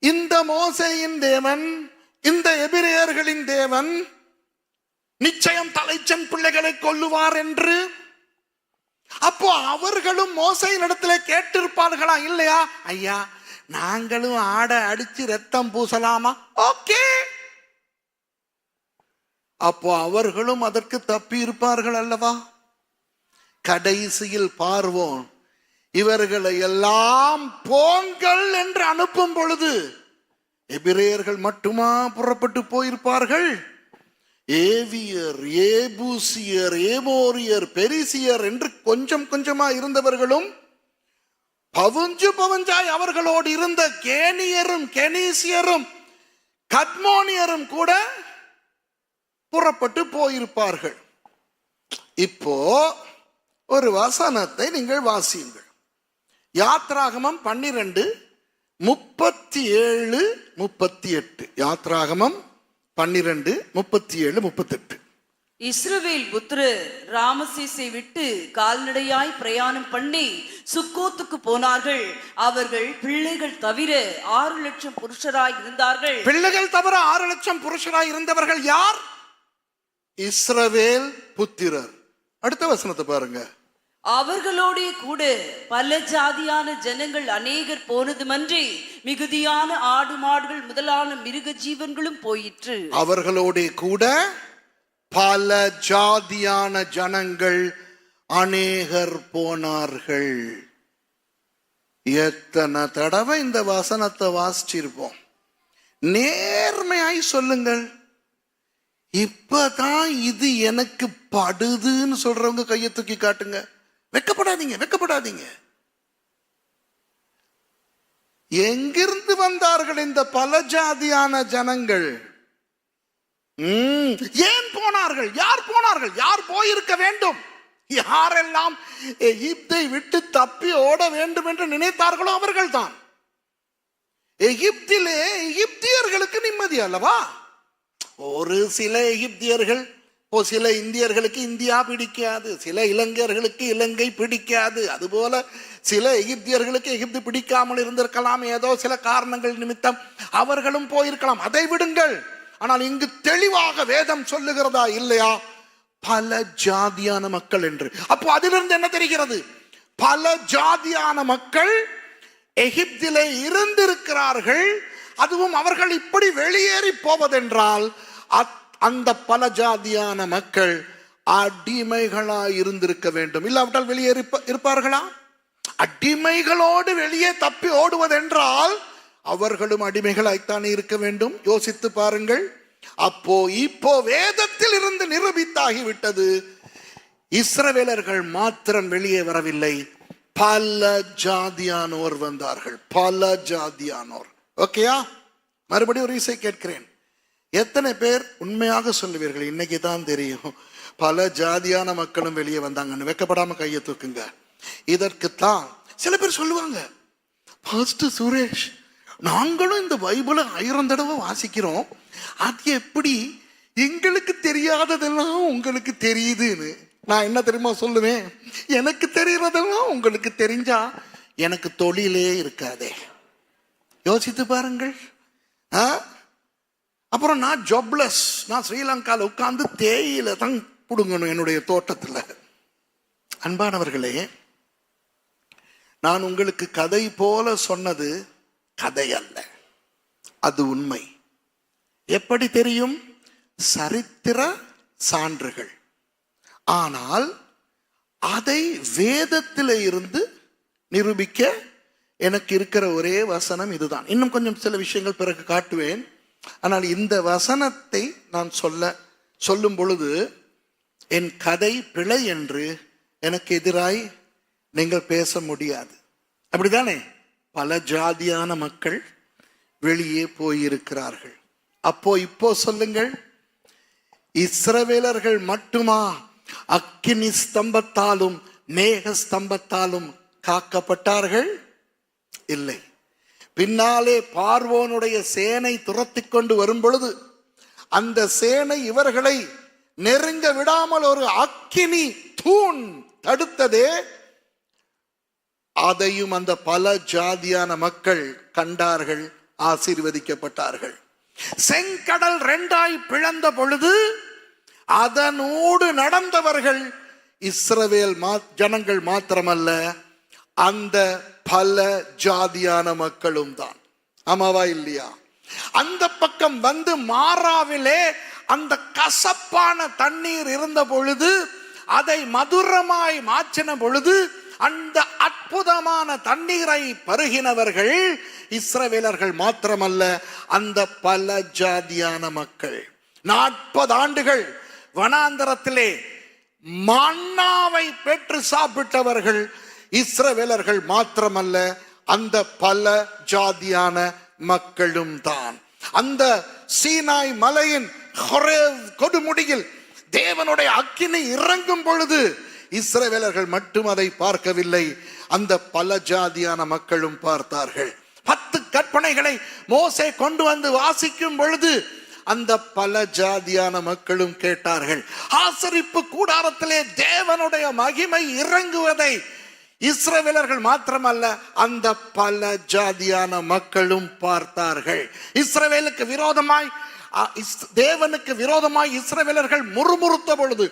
இந்த மோசேயின் தேவன், இந்த எபிரேயர்களின் தேவன் நிச்சயம் தலைச்சன் பிள்ளைகளை கொல்லுவார் என்று. அப்போ அவர்களும் மோசேயின் இடத்துல கேட்டிருப்பார்களா இல்லையா? ஐயா, நாங்களும் ஆடை அடிச்சு ரத்தம் பூசலாமா? ஓகே. அப்போ அவர்களும் அதற்கு தப்பி இருப்பார்கள் அல்லவா? கடைசியில் பார்வோன் இவர்களை எல்லாம் போங்கள் என்று அனுப்பும் பொழுது எபிரேயர்கள் மட்டுமா புறப்பட்டு போயிருப்பார்கள்? ஏவியர், ஏபூசியர், ஏமோரியர், பெரிசியர் என்று கொஞ்சம் கொஞ்சமா இருந்தவர்களும் பவுஞ்சாய் அவர்களோடு இருந்த கேனியரும், கெனீசியரும், கத்மோனியரும் கூட புறப்பட்டு போயிருப்பார்கள். இப்போ ஒரு வசனத்தை நீங்கள் வாசியுங்கள். யாத்ராகமம் 12:37-38. யாத்ராகமம் 12:37-38. இஸ்ரவேல் புத்திரர் ராமசேசை விட்டு கால்நடையாய் பிரயாணம் பண்ணி சுக்கோத்துக்கு போனார்கள். அவர்கள் பிள்ளைகள் தவிர 6 லட்சம் புருஷராய் இருந்தார்கள். பிள்ளைகள் தவிர 6 லட்சம் புருஷராய் இருந்தவர்கள் யார்? இஸ்ரவேல் புத்திரர். அடுத்த வசனத்தை பாருங்க. அவர்களோடே கூட பல ஜாதியான ஜனங்கள் அநேகர் போனதுமன்றி மிகுதியான ஆடு மாடுகள் முதலான மிருக ஜீவன்களும் போயிற்று. அவர்களோடே கூட பல ஜாதியான ஜனங்கள் அநேகர் போனார்கள். எத்தனை தடவை இந்த வசனத்தை வாசிச்சிருப்போம். நேர்மையாய் சொல்லுங்கள், இப்பதான் இது எனக்கு படுதுன்னு சொல்றவங்க கையை தூக்கி காட்டுங்க. வெக்கப்படாதீங்க. எங்கிருந்து வந்தார்கள் இந்த பல ஜாதியான ஜனங்கள்? ஏன் போனார்கள்? யார் போனார்கள்? யார் போயிருக்க வேண்டும்? யாரெல்லாம் எகிப்தை விட்டு தப்பி ஓட வேண்டும் என்று நினைத்தார்களோ அவர்கள் தான். எகிப்திலே எகிப்தியர்களுக்கு நிம்மதி அல்லவா? ஒரு சில எகிப்தியர்கள், சில இந்தியர்களுக்கு இந்தியா பிடிக்காது, சில இலங்கையர்களுக்கு இலங்கை பிடிக்காது. அதுபோல சில எகிப்தியர்களுக்கு எகிப்து பிடிக்காமல் இருந்திருக்கலாம். ஏதோ சில காரணங்கள் நிமித்தம் அவர்களும் போயிருக்கலாம். அதை விடுங்கள். ஆனால் இங்கு தெளிவாக வேதம் சொல்லுகிறதா இல்லையா? பல ஜாதியான மக்கள் என்று. அப்போ அதிலிருந்து என்ன தெரிகிறது? பல ஜாதியான மக்கள் எகிப்திலே இருந்திருக்கிறார்கள். அதுவும் அவர்கள் இப்படி வெளியேறி போவதென்றால் அந்த பல ஜாதியான மக்கள் அடிமைகளாய் இருந்திருக்க வேண்டும். இல்லாவிட்டால் வெளியேறி இருப்பார்களா? அடிமைகளோடு வெளியே தப்பி ஓடுவதென்றால் அவர்களும் அடிமைகளாய்த்தானே இருக்க வேண்டும். யோசித்து பாருங்கள். அப்போ இப்போ வேதத்தில் இருந்து நிரூபித்தாகிவிட்டது, இஸ்ரவேலர்கள் மாத்திரம் வெளியே வரவில்லை, பல ஜாதியானோர் வந்தார்கள். பல ஜாதியானோர். ஓகேயா? மறுபடியும் ஒரு இசை கேட்கிறேன். எத்தனை பேர் உண்மையாக சொல்லுவீர்கள்? இன்னைக்கு தான் தெரியும் பல ஜாதியான மக்களும் வெளியே வந்தாங்கன்னு. வெக்கப்படாம கையை தூக்குங்க. இதற்குத்தான் சில பேர் சொல்லுவாங்க, பாஸ்டர் சுரேஷ், நாங்களும் இந்த பைபிளை 1000 தடவை வாசிக்கிறோம், அது எப்படி எங்களுக்கு தெரியாததெல்லாம் உங்களுக்கு தெரியுதுன்னு. நான் என்ன தெரியுமா சொல்லுவேன், எனக்கு தெரிகிறதெல்லாம் உங்களுக்கு தெரிஞ்சா எனக்கு தொழிலே இருக்காதே. யோசித்து பாருங்கள். அப்புறம் நான் ஜாப்லெஸ், நான் ஸ்ரீலங்காவில் உட்கார்ந்து தேயிலை தான் புடுங்கணும் என்னுடைய தோட்டத்தில். அன்பானவர்களே, நான் உங்களுக்கு கதை போல சொன்னது கதை அல்ல, அது உண்மை. எப்படி தெரியும்? சரித்திர சான்றுகள். ஆனால் அதை வேதத்தில் இருந்து நிரூபிக்க எனக்கு இருக்கிற ஒரே வசனம் இதுதான். இன்னும் கொஞ்சம் சில விஷயங்கள் பிறகு காட்டுவேன். ஆனால் இந்த வசனத்தை நான் சொல்லும் பொழுது என் கதை பிழை என்று எனக்கு எதிராய் நீங்கள் பேச முடியாது. அப்படித்தானே? பல ஜாதியான மக்கள் வெளியே போயிருக்கிறார்கள். இப்போ சொல்லுங்கள், இஸ்ரவேலர்கள் மட்டுமா அக்கினி ஸ்தம்பத்தாலும் மேக ஸ்தம்பத்தாலும் காக்கப்பட்டார்கள்? இல்லை. பின்னாலே பார்வோனுடைய சேனை துரத்தி கொண்டு வரும் பொழுது அந்த சேனை இவர்களை நெருங்க விடாமல் ஒரு அக்கினி தூண் தடுத்ததே. அதையும் அந்த பல ஜாதியான மக்கள் கண்டார்கள், ஆசீர்வதிக்கப்பட்டார்கள். செங்கடல் 2ஆய் பிளந்த பொழுது அதனோடு நடந்தவர்கள் இஸ்ரவேல் ஜனங்கள் மாத்திரமல்ல, அந்த பல ஜாதியான மக்களும் தான். ஆமாவா இல்லையா? அந்த பக்கம் வந்து மாறாவிலே அந்த கசப்பான தண்ணீர் இருந்த பொழுது அதை மதுரமாய் மாற்றின பொழுது அந்த அற்புதமான தண்ணீரை பருகினவர்கள் இஸ்ரவேலர்கள் மாத்திரமல்ல, அந்த பல ஜாதியான மக்கள். 40 ஆண்டுகள் வனாந்தரத்திலே மன்னாவை பெற்று சாப்பிட்டவர்கள் இஸ்ரவேலர்கள் மாத்திரமல்ல, அந்த பல ஜாதியான மக்களும் தான். அந்த சீனாய் மலையின் ஹொரேவ் கொடுமுடியில் தேவனுடைய அக்கினி இறங்கும் பொழுது இஸ்ரவேலர்கள் மட்டும் அதை பார்க்கவில்லை, அந்த பல ஜாதியான மக்களும் பார்த்தார்கள். 10 கற்பனைகளை மோசே கொண்டு வந்து வாசிக்கும் பொழுது அந்த பல ஜாதியான மக்களும் கேட்டார்கள். ஆசரிப்பு கூடாரத்திலே தேவனுடைய மகிமை இறங்குவதை இஸ்ரவேலர்கள் மாத்திரமல்ல, அந்த பல ஜாதியான மக்களும் பார்த்தார்கள். இஸ்ரவேலுக்கு விரோதமாய், தேவனுக்கு விரோதமாய் இஸ்ரவேலர்கள் முறுமுறுத்த பொழுது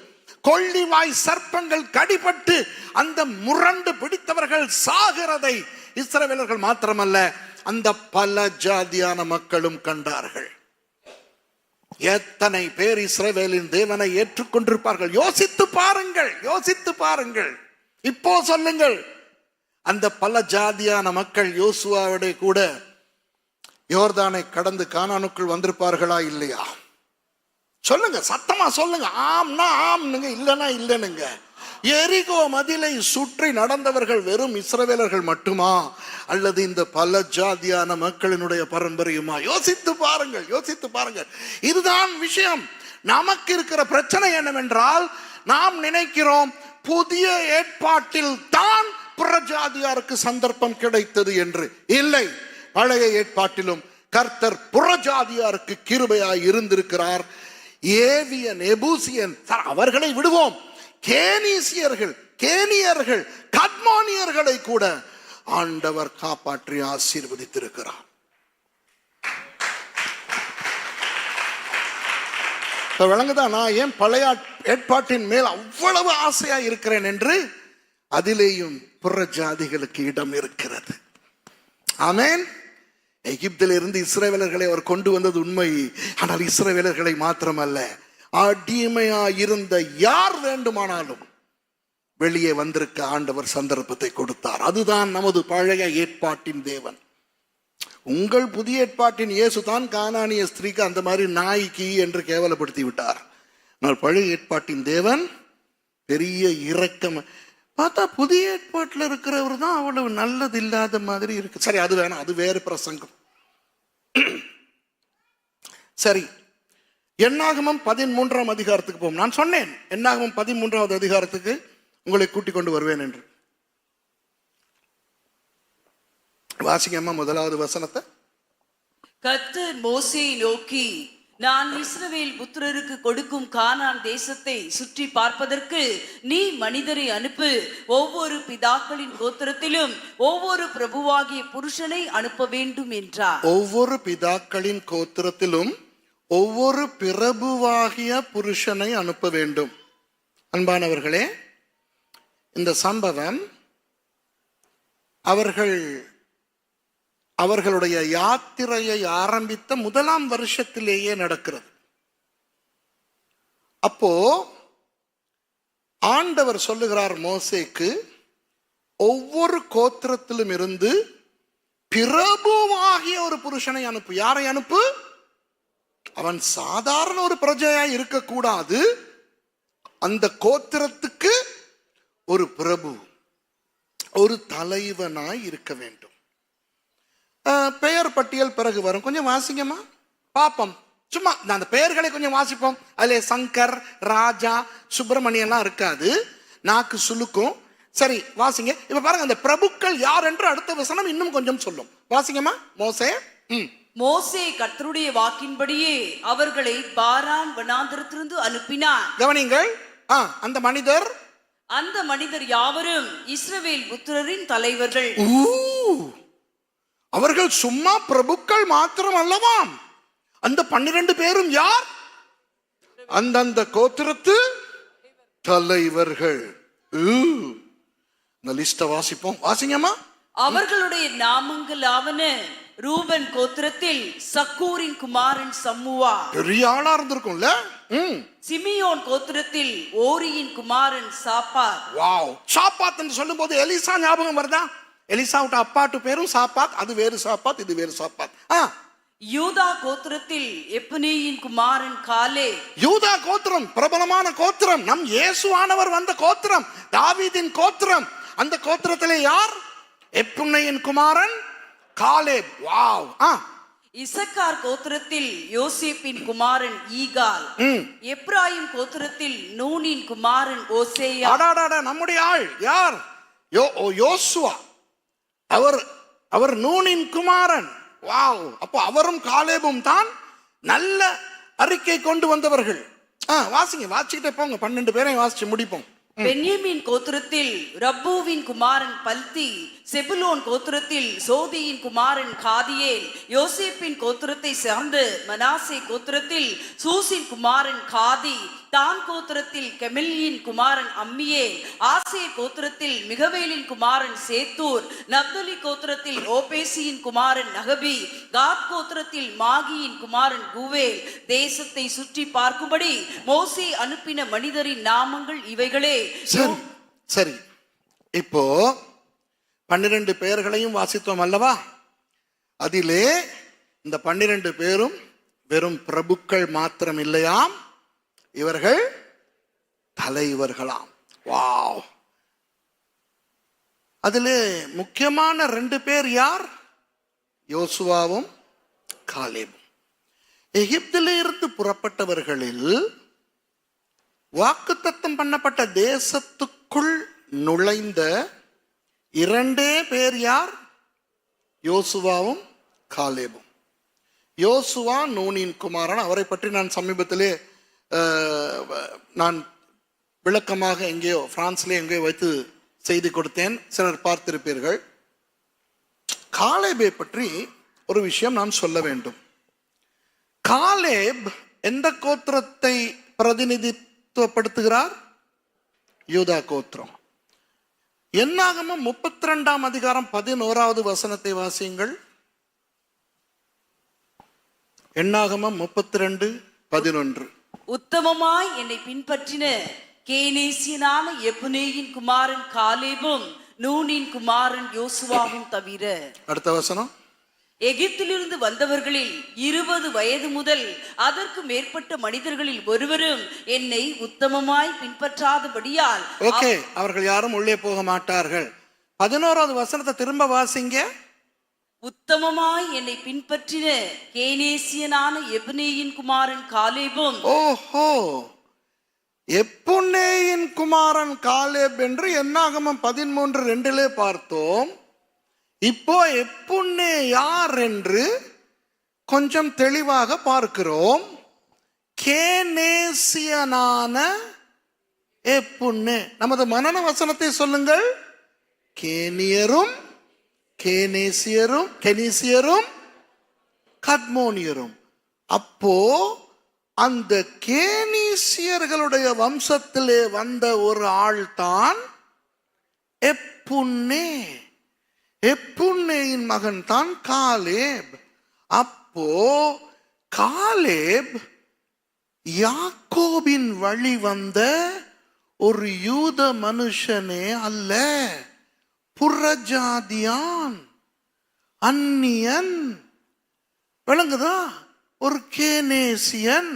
கொள்ளிவாய் சர்ப்பங்கள் கடிபட்டு அந்த முரண்டு பிடித்தவர்கள் சாகிறதை இஸ்ரவேலர்கள் மாத்திரமல்ல, அந்த பல ஜாதியான மக்களும் கண்டார்கள். எத்தனை பேர் இஸ்ரவேலின் தேவனை ஏற்றுக்கொண்டிருப்பார்கள்? யோசித்து பாருங்கள், யோசித்து பாருங்கள். இப்போ சொல்லுங்கள், அந்த பல ஜாதியான மக்கள் யோசுவாவோட கூட யோர்தானை கடந்து கானானுக்குள் வந்திருப்பார்களா இல்லையா? சொல்லுங்க, சத்தமா சொல்லுங்க. ஆம்னா ஆம்னுங்க, இல்லைன்னா இல்லைனுங்க. எரிகோ மதிலை சுற்றி நடந்தவர்கள் வெறும் இஸ்ரவேலர்கள் மட்டுமா, அல்லது இந்த பல ஜாதியான மக்களினுடைய பரம்பரையுமா? யோசித்து பாருங்கள், யோசித்து பாருங்கள். இதுதான் விஷயம். நமக்கு இருக்கிற பிரச்சனை என்னவென்றால், நாம் நினைக்கிறோம் புதிய ஏற்பாட்டில் தான் புறஜாதியாருக்கு சந்தர்ப்பம் கிடைத்தது என்று. இல்லை, பழைய ஏற்பாட்டிலும் கர்த்தர் புறஜாதியாருக்கு கிருபையாய் இருந்திருக்கிறார். ஏவியன், எபூசியன், அவர்களை விடுவோம், கேனீசியர்கள், கேனியர்கள், கத்மோனியர்களை கூட ஆண்டவர் காப்பாற்றி ஆசீர்வதித்திருக்கிறார். விளங்குதா நான் ஏன் பழைய ஏற்பாட்டின் மேல் அவ்வளவு ஆசையா இருக்கிறேன் என்று? அதிலேயும் புற ஜாதிகளுக்கு இடம் இருக்கிறது. ஆமென். எகிப்தில் இருந்து இஸ்ரவேலர்களை அவர் கொண்டு வந்தது உண்மை. ஆனால் இஸ்ரவேலர்களை மாத்திரமல்ல, அடிமையாயிருந்த யார் வேண்டுமானாலும் வெளியே வந்திருக்க ஆண்டவர் சந்தர்ப்பத்தை கொடுத்தார். அதுதான் நமது பழைய ஏற்பாட்டின் தேவன். உங்கள் புதிய ஏற்பாட்டின் இயேசு தான் கானானிய ஸ்திரீக்கு அந்த மாதிரி நாய்க்கு என்று கேவலப்படுத்தி விட்டார். ஆனால் பழைய ஏற்பாட்டின் தேவன் பெரிய இரக்கம். பார்த்தா புதிய ஏற்பாட்டில் இருக்கிறவர் தான் அவ்வளவு நல்லது இல்லாத மாதிரி இருக்கு. சரி, அது வேணாம், அது வேறு பிரசங்கம். சரி, என்னாகமம் 13ஆம் அதிகாரத்துக்கு போவோம். நான் சொன்னேன் என்னாகமம் 13வது அதிகாரத்துக்கு உங்களை கூட்டிக் கொண்டு வருவேன் என்று. வாசிங்கம்மா முதலாவது வசனத்தை. கர்த்தர் மோசேயை நோக்கி, நான் இஸ்ரவேல் புத்திரருக்கு கொடுக்கும் கானான் தேசத்தை சுற்றி பார்ப்பதற்கு நீ மனிதரை அனுப்பு. ஒவ்வொரு பிதாக்களின் கோத்திரத்திலும் ஒவ்வொரு பிரபுவாகிய புருஷனை அனுப்ப வேண்டும் என்றார். ஒவ்வொரு பிதாக்களின் கோத்திரத்திலும் ஒவ்வொரு பிரபுவாகிய புருஷனை அனுப்ப வேண்டும். அன்பானவர்களே, இந்த சம்பவம் அவர்களுடைய யாத்திரையை ஆரம்பித்த முதலாம் வருஷத்திலேயே நடக்கிறது. அப்போ ஆண்டவர் சொல்லுகிறார் மோசேக்கு, ஒவ்வொரு கோத்திரத்திலும் இருந்து பிரபுவாகிய ஒரு புருஷனை அனுப்பு. யாரை அனுப்பு? அவன் சாதாரண ஒரு பிரஜையாய் இருக்கக்கூடாது. அந்த கோத்திரத்துக்கு ஒரு பிரபு, ஒரு தலைவனாய் இருக்க வேண்டும். பெயர் பட்டியல் பிறகு வரும். கொஞ்சம் வாசிங்கம்மா பாப்போம். சும்மா அந்த பெயர்களை கொஞ்சம் வாசிப்போம். அதிலே சங்கர், ராஜா, சுப்பிரமணியெல்லாம் இருக்காது, நாக்கு சுலுக்கும். சரி வாசிங்க. இப்ப பாருங்க, அந்த பிரபுக்கள் யார் என்று அடுத்த வசனம் இன்னும் கொஞ்சம் சொல்லும். வாசிங்கம்மா. மோசே கர்த்தருடைய வாக்கின்படியே அவர்களை பாரான் வனாந்திரத்திலிருந்து அனுப்பினார். கவனிங்கள். அந்த மனிதர் யாவரும் இஸ்ரவேல் புத்திரரின் தலைவர்கள். அவர்கள் சும்மா பிரபுக்கள் மாத்திரம் அல்லவாம். அந்த 12 பேரும் யார்? அந்தந்த கோத்திரத்து தலைவர்கள். இந்த லிஸ்ட வாசிப்போம். வாசிங்கம்மா. அவர்களுடைய நாமங்கள் ஆவன: ரூபன் கோத்திரத்தில் சக்கூரின் குமாரன் சம்முவா, பெரிய ஆளா இருந்திருக்கும்ல. சிமியோன் கோத்திரத்தில் ஓரியின் குமாரன் சாப்பாத். வாவ். சாப்பாத் என்று சொல்லும் போது எலிசா ஞாபகம் வருதா? எலிசாவுட்ட அப்பாட்டு பேரும் சாப்பாத். அது வேறு சாப்பாத், இது வேறு சாப்பாத். யூதா கோத்திரத்தில் எப்புனேயின் குமாரன் காலே. யூதா கோத்திரம் பிரபலமான கோத்திரம். நம் இயேசுவானவர் வந்த கோத்திரம், தாவீதின் கோத்திரம். அந்த கோத்திரத்திலே யார்? எப்புனேயின் குமாரன் காலேப். வாவ். இசக்கார் கோத்திரத்தில் யோசேப்பின் குமாரன் ஈகால். எப்ராயிம் கோத்திரத்தில் நூனின் குமாரன் ஓசேயா. நம்முடைய ஆள் யார்? யோசுவா. அவர் நூனின் குமாரன். வாவ். அப்போ அவரும் காலேபும் தான் நல்ல அறிக்கை கொண்டு வந்தவர்கள். வாசிங்க, வாசிக்கிட்டே போங்க. 12 பேரையும் வாசிச்சு முடிப்போம். பென்யமீன் கோத்திரத்தில் ரப்பூவின் குமாரன் பல்தி. செபுலோன் கோத்திரத்தில் சோதியின் குமாரன் காதியேல். யோசேப்பின் கோத்திரத்தை சார்ந்து மனாசே கோத்திரத்தில் சூசின் குமாரன் காதி. தான் கோத்திரத்தில் கெமில்யின் குமாரன் அம்மியேல். ஆசேர் கோத்திரத்தில் மிகவேலின் குமாரன் சேத்தூர். நப்தலி கோத்திரத்தில் ஓபேசியின் குமாரன் நகபி. காத் கோத்திரத்தில் மாகியின் குமாரன் குவேல். தேசத்தை சுற்றி பார்க்கும்படி மோசே அனுப்பின மனிதரின் நாமங்கள் இவைகளே. சரி, இப்போ 12 பெயர்களையும் வாசித்தோம் அல்லவா? அதிலே இந்த 12 பேரும் வெறும் பிரபுக்கள் மாத்திரம் இல்லையாம், இவர்கள் தலைவர்களாம். வாவ். அதிலே முக்கியமான 2 பேர் யார்? யோசுவாவும் காலேபும். எகிப்திலே இருந்து புறப்பட்டவர்களில் வாக்குத்தத்தம் பண்ணப்பட்ட தேசத்துக்குள் நுழைந்த 2 பேர் யார்? யோசுவாவும் காலேபும். யோசுவா நூனின் குமாரன். அவரை பற்றி நான் சமீபத்திலே நான் விளக்கமாக எங்கேயோ பிரான்ஸ்ல எங்கேயோ வைத்து செய்தி கொடுத்தேன், சிலர் பார்த்திருப்பீர்கள். காலேபை பற்றி ஒரு விஷயம் நான் சொல்ல வேண்டும். காலேப் எந்த கோத்திரத்தை பிரதிநிதித்துவப்படுத்துகிறார்? யூதா கோத்திரம். என்னாகமம் 32ஆம் அதிகாரம் 11வது வசனத்தை வாசியுங்கள். என்னாகமம் 32:11. உத்தமமாய் என்னை பின்பற்றின கேனேசியனான எப்புனேயின் குமாரன் காலேபும் நூனின் குமாரன் யோசுவாவும் தவிர. அடுத்த வசனம். எகிப்திலிருந்து வந்தவர்களில் 20 வயது முதல் அதற்கு மேற்பட்ட மனிதர்களில் ஒருவரும் என்னை உத்தமமாய் பின்பற்றாதபடியால். ஓகே, அவர்கள் யாரும் உள்ளே போக மாட்டார்கள். 11வது வசனத்தை திரும்ப வாசிங்க. உத்தமமாய் என்னை பின்பற்றின கேனேசியனான எபனேயின் குமாரன் காலேபும் ஓஹோ, எப்புன்னேயின் குமாரன் காலேப் என்று என்னாகமம் 13:2 பார்த்தோம். இப்போ எப்புன்னே யார் என்று கொஞ்சம் தெளிவாக பார்க்கிறோம். கேனேசியனான எப்புன்னே. நமது மனன வசனத்தை சொல்லுங்கள். கேனியரும் கெனீசியரும் கத்மோனியரும். அப்போ அந்த கேனீசியர்களுடைய வம்சத்திலே வந்த ஒரு ஆள் தான் எப்புன்னே. எப்புன்னேயின் மகன் தான் காலேப். அப்போ காலேப் யாக்கோபின் வழி வந்த ஒரு யூத மனுஷனே அல்ல, புறஜாதியான், அந்நியன். விளங்குதா? ஒரு கேனேசியன்.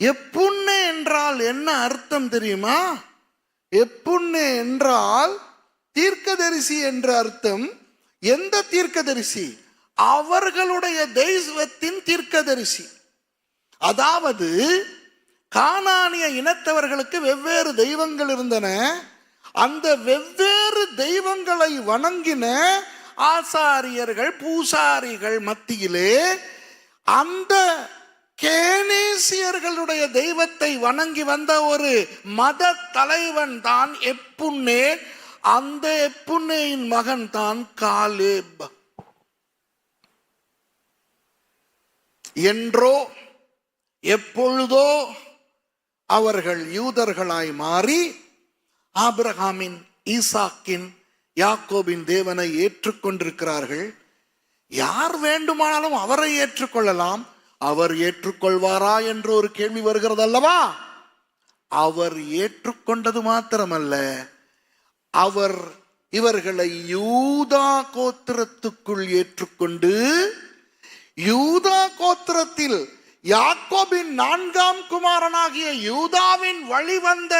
எப்புன்னே என்றால் என்ன அர்த்தம் தெரியுமா? எப்புன்னே என்றால் தீர்க்கதரிசி என்ற அர்த்தம். எந்த தீர்க்கதரிசி? அவர்களுடைய தெய்வத்தின் தீர்க்கதரிசி. அதாவது கானானிய இனத்தவர்களுக்கு வெவ்வேறு தெய்வங்கள் இருந்தன. அந்த வெவ்வேறு தெய்வங்களை வணங்கின ஆசாரியர்கள், பூசாரிகள் மத்தியிலே அந்த கேனேசியர்களுடைய தெய்வத்தை வணங்கி வந்த ஒரு மத தலைவன் தான் எப்புன்னே. அந்த எப்புன்னேயின் மகன் தான் காலேப். என்றோ எப்பொழுதோ அவர்கள் யூதர்களாய் மாறி ஆபிரகாமின், ஈசாக்கின், யாக்கோபின் தேவனை ஏற்றுக்கொண்டிருக்கிறார்கள். யார் வேண்டுமானாலும் அவரை ஏற்றுக்கொள்ளலாம். அவர் ஏற்றுக்கொள்வாரா என்று ஒரு கேள்வி வருகிறது அல்லவா? அவர் ஏற்றுக்கொண்டது மாத்திரமல்ல, அவர் இவர்களை யூதா கோத்திரத்துக்குள் ஏற்றுக்கொண்டு யூதா கோத்திரத்தில் யாக்கோபின் 4ஆம் குமாரனாகிய யூதாவின் வழிவந்த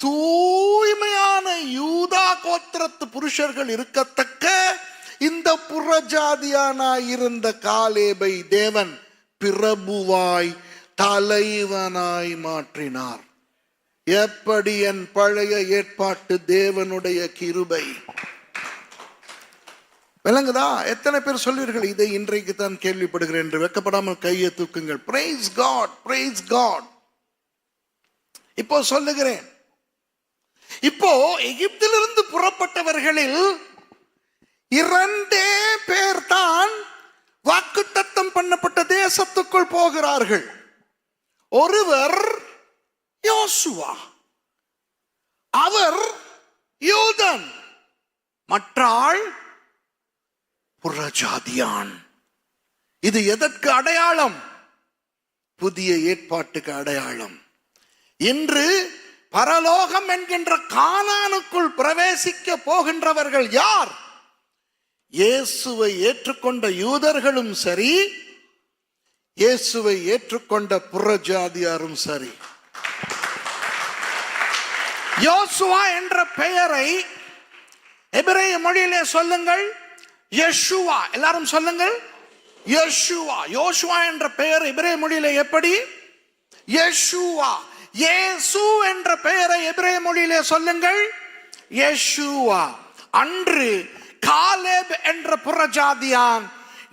தூய்மையான யூதா கோத்திரத்து புருஷர்கள் இருக்கத்தக்க இந்த புறஜாதியானாய் இருந்த காலேபை தேவன் பிரபுவாய், தலைவனாய் மாற்றினார். எப்படி என் பழைய ஏற்பாட்டு தேவனுடைய கிருபை! விளங்குதா? எத்தனை பேர் சொல்வீர்கள் இதை இன்றைக்கு தான் கேள்விப்படுகிறேன் என்று? வெக்கப்படாமல் கையை தூக்குங்கள். Praise God, praise God. இப்போ சொல்லுகிறேன். இப்போ எகிப்திலிருந்து புறப்பட்டவர்களில் 2 பேர் தான் வாக்குத்தத்தம் பண்ணப்பட்ட தேசத்துக்குள் போகிறார்கள். ஒருவர் யோசுவா, அவர் யூதன். மற்றாள் புறஜாதியான். இது எதற்கு அடையாளம்? புதிய ஏற்பாட்டுக்கு அடையாளம். இன்று பரலோகம் என்கின்ற கானானுக்குள் பிரவேசிக்க போகின்றவர்கள் யார்? இயேசுவை ஏற்றுக்கொண்ட யூதர்களும் சரி, இயேசுவை ஏற்றுக்கொண்ட புறஜாதியாரும் சரி. யோசுவா என்ற பெயரை எபிரேய மொழியிலே சொல்லுங்கள். யெஷுவா. எல்லாரும் சொல்லுங்கள். யெஷுவா. யோசுவா என்ற பெயர் எபிரேய மொழியிலே எப்படி? யெஷுவா. இயேசு என்ற பெயரை எபிரேய மொழியிலே சொல்லுங்கள். யெஷுவா. அன்று காலேப் என்ற புறஜாதியான்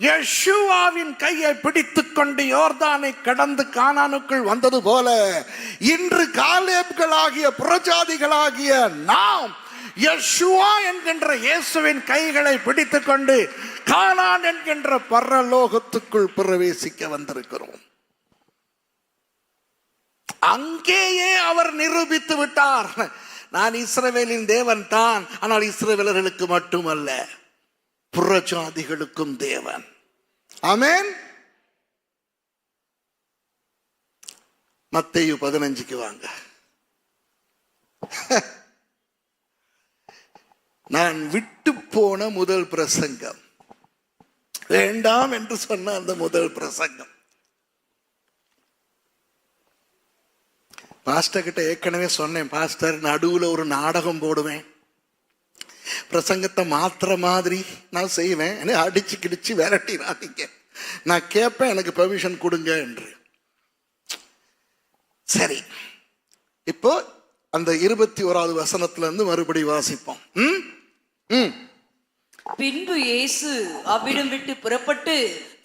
யெஷுவாவின் கையை பிடித்துக் கொண்டு யோர்தானை கடந்து கானானுக்குள் வந்தது போல, இன்று காலேப்களாகிய புறஜாதிகளாகிய நாம் யெஷுவா என்கின்ற இயேசுவின் கைகளை பிடித்துக் கொண்டு கானான் என்கின்ற பரலோகத்துக்குள் பிரவேசிக்க வந்திருக்கிறோம். அங்கேயே அவர் நிரூபித்து விட்டார், நான் இஸ்ரவேலின் தேவன் தான், ஆனால் இஸ்ரவேலர்களுக்கு மட்டுமல்ல, புறஜாதிகளுக்கும் தேவன். ஆமென். மத்தேயு 15க்கு வாங்க. நான் விட்டு போன முதல் பிரசங்கம், வேண்டாம் என்று சொன்ன அந்த முதல் பிரசங்கம். பாஸ்டர் கிட்ட ஏற்கனவே சொன்னேன், பாஸ்டர் நடுவுல ஒரு நாடகம் போடுவேன், பிரசங்கத்தை மாத்திர மாதிரி நான் செய்வேன், என்னை அடிச்சு கிடிச்சு விரட்டிடாதீங்க, நான் கேட்பேன் எனக்கு பெர்மிஷன் கொடுங்க என்று. சரி, இப்போ அந்த 21வது வசனத்துல இருந்து மறுபடி வாசிப்போம். பின்பு இயேசு அவ்விடம் விட்டு புறப்பட்டு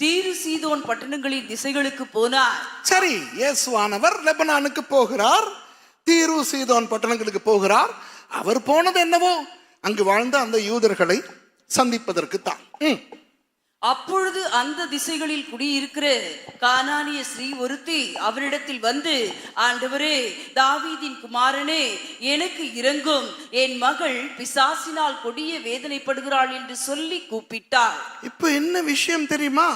தீரு சீதோன் பட்டணங்களின் திசைகளுக்கு போனார். சரி, இயேசுவானவர் லெபனானுக்கு போகிறார், தீரு சீதோன் பட்டணங்களுக்கு போகிறார். அவர் போனது என்னவோ அங்கு வாழ்ந்த அந்த யூதர்களை சந்திப்பதற்கு தான். அப்பொழுது அந்த திசைகளில் குடியிருக்கிற கானானிய ஸ்ரீ ஒருத்தி அவரிடத்தில் வந்து, ஆண்டவரே, தாவீதின் குமாரனே, எனக்கு இரங்கும், என் மகள் பிசாசினால் கொடிய வேதனைப்படுகிறாள் என்று சொல்லி கூப்பிட்டாள். இப்ப என்ன விஷயம் தெரியுமா?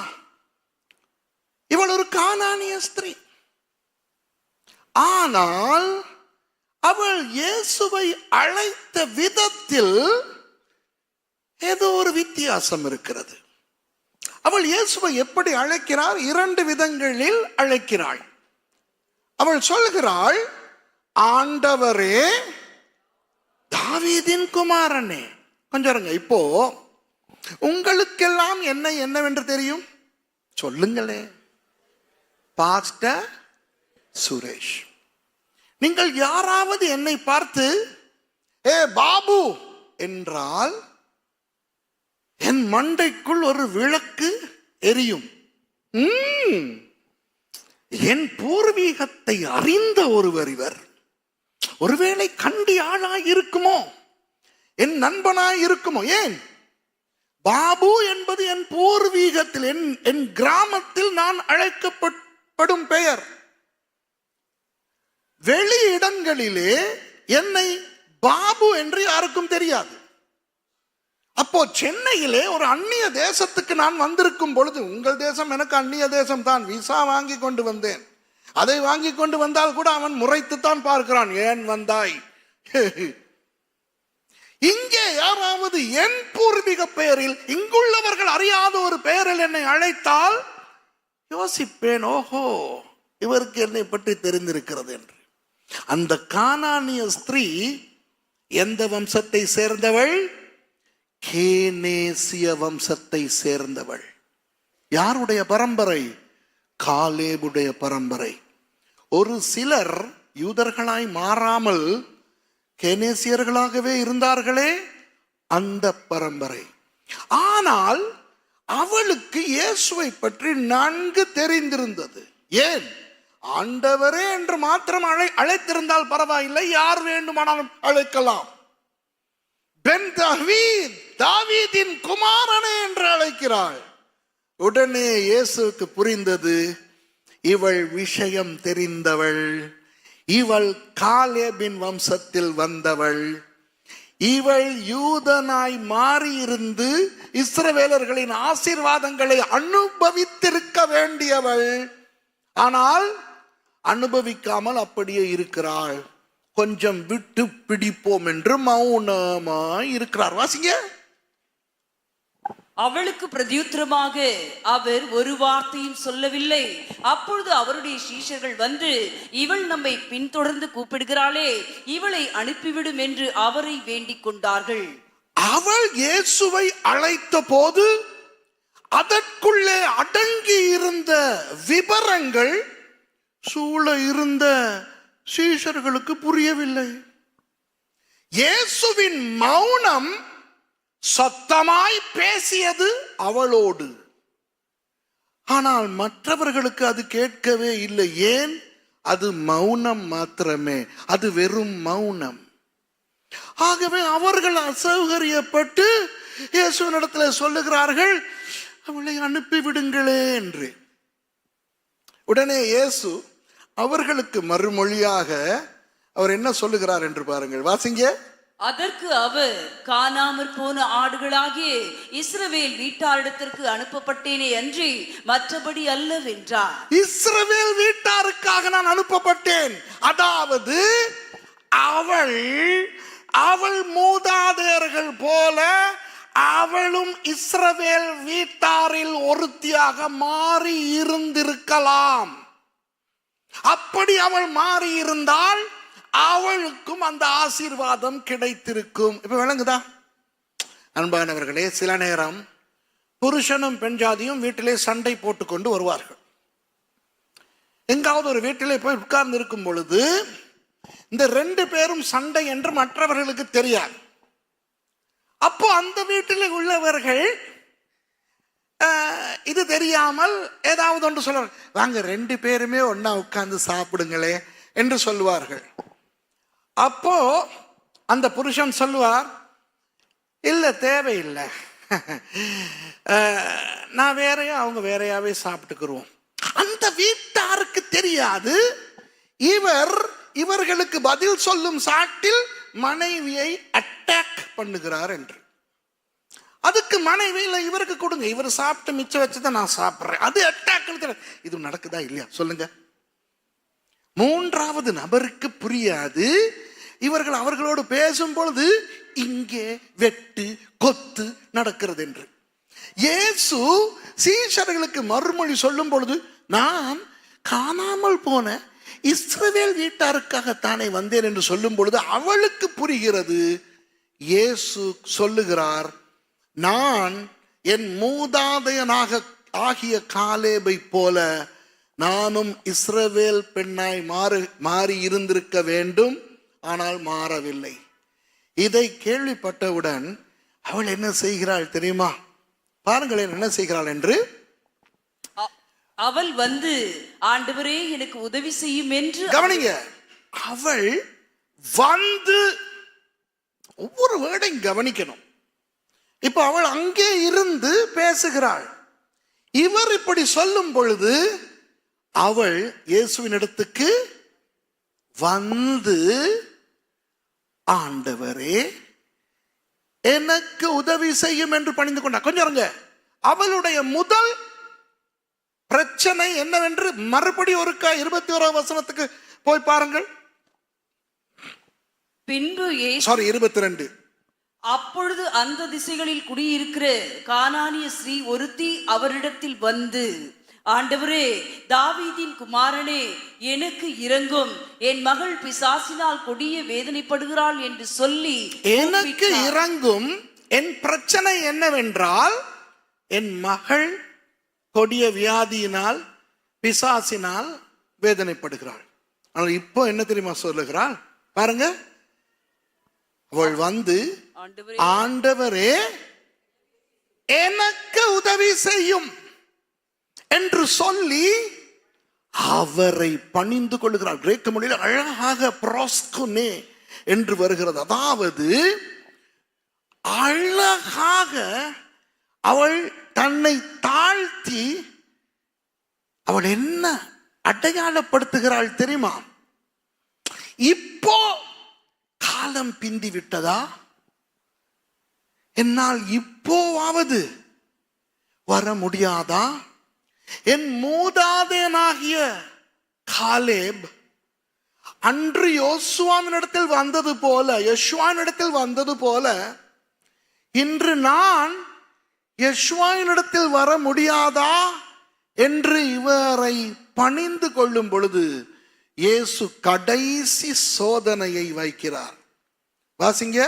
இவள் ஒரு கானானிய ஸ்திரீ, ஆனால் அவள் இயேசுவை அழைத்த விதத்தில் ஏதோ ஒரு வித்தியாசம் இருக்கிறது. அவள் இயேசுவை எப்படி அழைக்கிறார்? 2 விதங்களில் அழைக்கிறாள். அவள் சொல்கிறாள், ஆண்டவரே, தாவீதின் குமாரனே. கொஞ்சம் இருங்க, இப்போ உங்களுக்கெல்லாம் என்ன என்னவென்று தெரியும் சொல்லுங்களே. பாஸ்டர் சுரேஷ், நீங்கள் யாராவது என்னை பார்த்து ஏ பாபு என்றால் என் மண்டைக்குள் ஒரு விளக்கு எரியும். என் பூர்வீகத்தை அறிந்த ஒருவர் இவர். ஒருவேளை கண்டி ஆளாய் இருக்குமோ, என் நண்பனாய் இருக்குமோ. ஏன்? பாபு என்பது என் பூர்வீகத்தில், என் கிராமத்தில் நான் அழைக்கப்படும் பெயர். வெளி இடங்களிலே என்னை பாபு என்று யாருக்கும் தெரியாது. அப்போ சென்னையிலே ஒரு அந்நிய தேசத்துக்கு நான் வந்திருக்கும் பொழுது, உங்கள் தேசம் எனக்கு அந்நிய தேசம் தான், விசா வாங்கி கொண்டு வந்தேன். அதை வாங்கி கொண்டு வந்தால் கூட அவன் முறைத்துத்தான் பார்க்கிறான், ஏன் வந்தாய்? இங்கே யாராவது என் பூர்வீக பெயரில், இங்குள்ளவர்கள் அறியாத ஒரு பெயரில் என்னை அழைத்தால் யோசிப்பேன், ஓஹோ, இவருக்கு என்னை பற்றி தெரிந்திருக்கிறது என்று. அந்த கானானிய ஸ்திரீ எந்த வம்சத்தை சேர்ந்தவள்? கேனேசிய வம்சத்தை சேர்ந்தவள். யாருடைய பரம்பரை? காலேபுடைய பரம்பரை. ஒரு சிலர் யூதர்களாய் மாறாமல் கேனேசியர்களாகவே இருந்தார்களே, அந்த பரம்பரை. ஆனால் அவளுக்கு இயேசுவை பற்றி நன்கு தெரிந்திருந்தது. ஏன்? ஆண்டவரே என்று மாத்திரம் அழைத்திருந்தால் பரவாயில்லை, யார் வேண்டுமானாலும் அழைக்கலாம். பென் தாவீத், தாவீதின் குமாரனே என்று அழைக்கிறாள். உடனே இயேசுவுக்கு புரிந்தது, இவள் விஷயம் தெரிந்தவள், இவள் காலேபின் வம்சத்தில் வந்தவள், இவள் யூதனாய் மாறியிருந்து இஸ்ரவேலர்களின் ஆசீர்வாதங்களை அனுபவித்திருக்க வேண்டியவள். ஆனால் அனுபவிக்காமல் அப்படியே இருக்கிறாள். கொஞ்சம் விட்டு பிடிப்போம் என்று மௌனமாய் இருக்கிறார். வாசிங்க. அவளுக்கு பிரதியுத்தரமாக அவர் ஒரு வார்த்தையும் சொல்லவில்லை. அப்பொழுது அவருடைய சீஷர்கள் வந்து, இவள் நம்மை பின்தொடர்ந்து கூப்பிடுகிறாளே, இவளை அனுப்பிவிடும் என்று அவரை வேண்டிக் கொண்டார்கள். அவள் இயேசுவை அழைத்த போது அதற்குள்ளே அடங்கி இருந்த விபரங்கள் சூழ இருந்த சீஷர்களுக்கு புரியவில்லை. இயேசுவின் மௌனம் சத்தமாய் பேசியது அவளோடு. ஆனால் மற்றவர்களுக்கு அது கேட்கவே இல்லை. ஏன்? அது மௌனம் மாத்திரமே, அது வெறும் மௌனம். ஆகவே அவர்கள் அசௌகரியப்பட்டு இயேசுவினிடத்தில் சொல்லுகிறார்கள், அவளை அனுப்பிவிடுங்களே என்று. உடனே இயேசு அவர்களுக்கு மறுமொழியாக அவர் என்ன சொல்லுகிறார் என்று பாருங்கள், வாசிங்க. அதற்கு அவர், காணாமற் போன ஆடுகளாகிய இஸ்ரவேல் வீட்டாரிடத்திற்கு அனுப்பப்பட்டேனே அன்றி மற்றபடி அல்லவென்றார். இஸ்ரவேல் வீட்டாருக்காக நான் அனுப்பப்பட்டேன். அதாவது அவள் மூதாதையர்கள் போல அவளும் இஸ்ரவேல் வீட்டாரில் ஒருத்தியாக மாறி இருந்திருக்கலாம். அப்படி அவள் மாறி இருந்தால் அவளுக்கும் அந்த ஆசீர்வாதம் கிடைத்திருக்கும். இப்ப விளங்குதா? அன்பானவர்களே, சில நேரம் புருஷனும் பெண் ஜாதியும் வீட்டிலே சண்டை போட்டுக்கொண்டு வருவார்கள். எங்காவது ஒரு வீட்டிலே போய் உட்கார்ந்து இருக்கும் பொழுது இந்த ரெண்டு பேரும் சண்டை என்று மற்றவர்களுக்கு தெரியாது. அப்போ அந்த வீட்டில் உள்ளவர்கள் இது தெரியாமல் ஏதாவது ஒன்று சொல்லுவார், வாங்க ரெண்டு பேருமே ஒன்னா உட்கார்ந்து சாப்பிடுங்களே என்று சொல்லுவார்கள். அப்போ அந்த புருஷன் சொல்லுவார், இல்லை தேவையில்லை, நான் வேறையா அவங்க வேறையாவே சாப்பிட்டுக்குருவோம். அந்த வீட்டாருக்கு தெரியாது இவர்களுக்கு பதில் சொல்லும் சாட்டில் மனைவியை அட்டாக் பண்ணுகிறார் என்று. அதுக்கு மனைவி இல்லை இவருக்கு கொடுங்க, இவர் சாப்பிட்டு மிச்சம் வச்சுதான் நான் சாப்பிட்றேன், அது அட்டாக். இது நடக்குதா இல்லையா சொல்லுங்க? மூன்றாவது நபருக்கு புரியாது. இவர்கள் அவர்களோடு பேசும் பொழுது இங்கே வெட்டு கொத்து நடக்கிறது என்று. இயேசு சீஷர்களுக்கு மறுமொழி சொல்லும் பொழுது, நான் காணாமல் போன இஸ்ரவேல் வீட்டாருக்காகத்தானே வந்தேன் என்று சொல்லும் பொழுது அவளுக்கு புரிகிறது. இயேசு சொல்லுகிறார், நான் என் மூதாதையனாக ஆகிய காலேபை போல நானும் இஸ்ரவேல் பெண்ணாய் மாறி இருந்திருக்க வேண்டும், ஆனால் மாறவில்லை. இதை கேள்விப்பட்டவுடன் அவள் என்ன செய்கிறாள் தெரியுமா? பாருங்களேன் என்ன செய்கிறாள் என்று. அவள் வந்து, ஆண்டவரே எனக்கு உதவி செய்யும் என்று. கவனிங்க, அவள் வந்து, ஒவ்வொரு வேர்டையும் கவனிக்கணும். இப்ப அவள் அங்கே இருந்து பேசுகிறாள். இவர் இப்படி சொல்லும் பொழுது அவள் இயேசுவின் இடத்துக்கு வந்து, ஆண்டவரே எனக்கு உதவி செய்யும் என்று பணிந்து கொண்டார். கொஞ்சம் இருங்க. அவளுடைய முதல் பிரச்சனை என்னவென்று மறுபடி ஒருக்கா 21 வசனத்துக்கு போய் பாருங்கள். பின்பு 22. அப்பொழுது அந்த திசைகளில் குடியிருக்கிற கானானிய ஸ்ரீ ஒருத்தி அவரிடத்தில் வந்து, ஆண்டவரே தாவீதின் குமாரனே எனக்கு இரங்கும், என் மகள் பிசாசினால் கொடிய வேதனைப்படுகிறாள் என்று சொல்லி, எனக்கு இரங்கும், என் பிரச்சனை என்னவென்றால் என் மகள் கொடிய வியாதியினால் பிசாசினால் வேதனைப்படுகிறாள். ஆனால் இப்போ என்ன தெரியுமா சொல்லுகிறாள் பாருங்க. அவள் வந்து, ஆண்டவரே எனக்கு உதவி செய்யும் என்று சொல்லி அவரை பணிந்து கொள்ளுகிறாள். கிரேக்க மொழியில் அழகாக ப்ரோஸ்குனே என்று வருகிறது. அதாவது அழகாக அவள் தன்னை தாழ்த்தி அவள் என்ன அடையாளப்படுத்துகிறாள் தெரியுமா? இப்போ காலம் பிந்தி விட்டதா, என்னால் இப்போவாவது வர முடியாதா? என் மூதாதையனாகிய காலேப் அன்று யோசுவாவினிடத்தில் வந்தது போல இன்று நான் யெஷுவாவினிடத்தில் வர முடியாதா என்று இவரை பணிந்து கொள்ளும் பொழுது இயேசு கடைசி சோதனையை வைக்கிறார். வாசிங்க.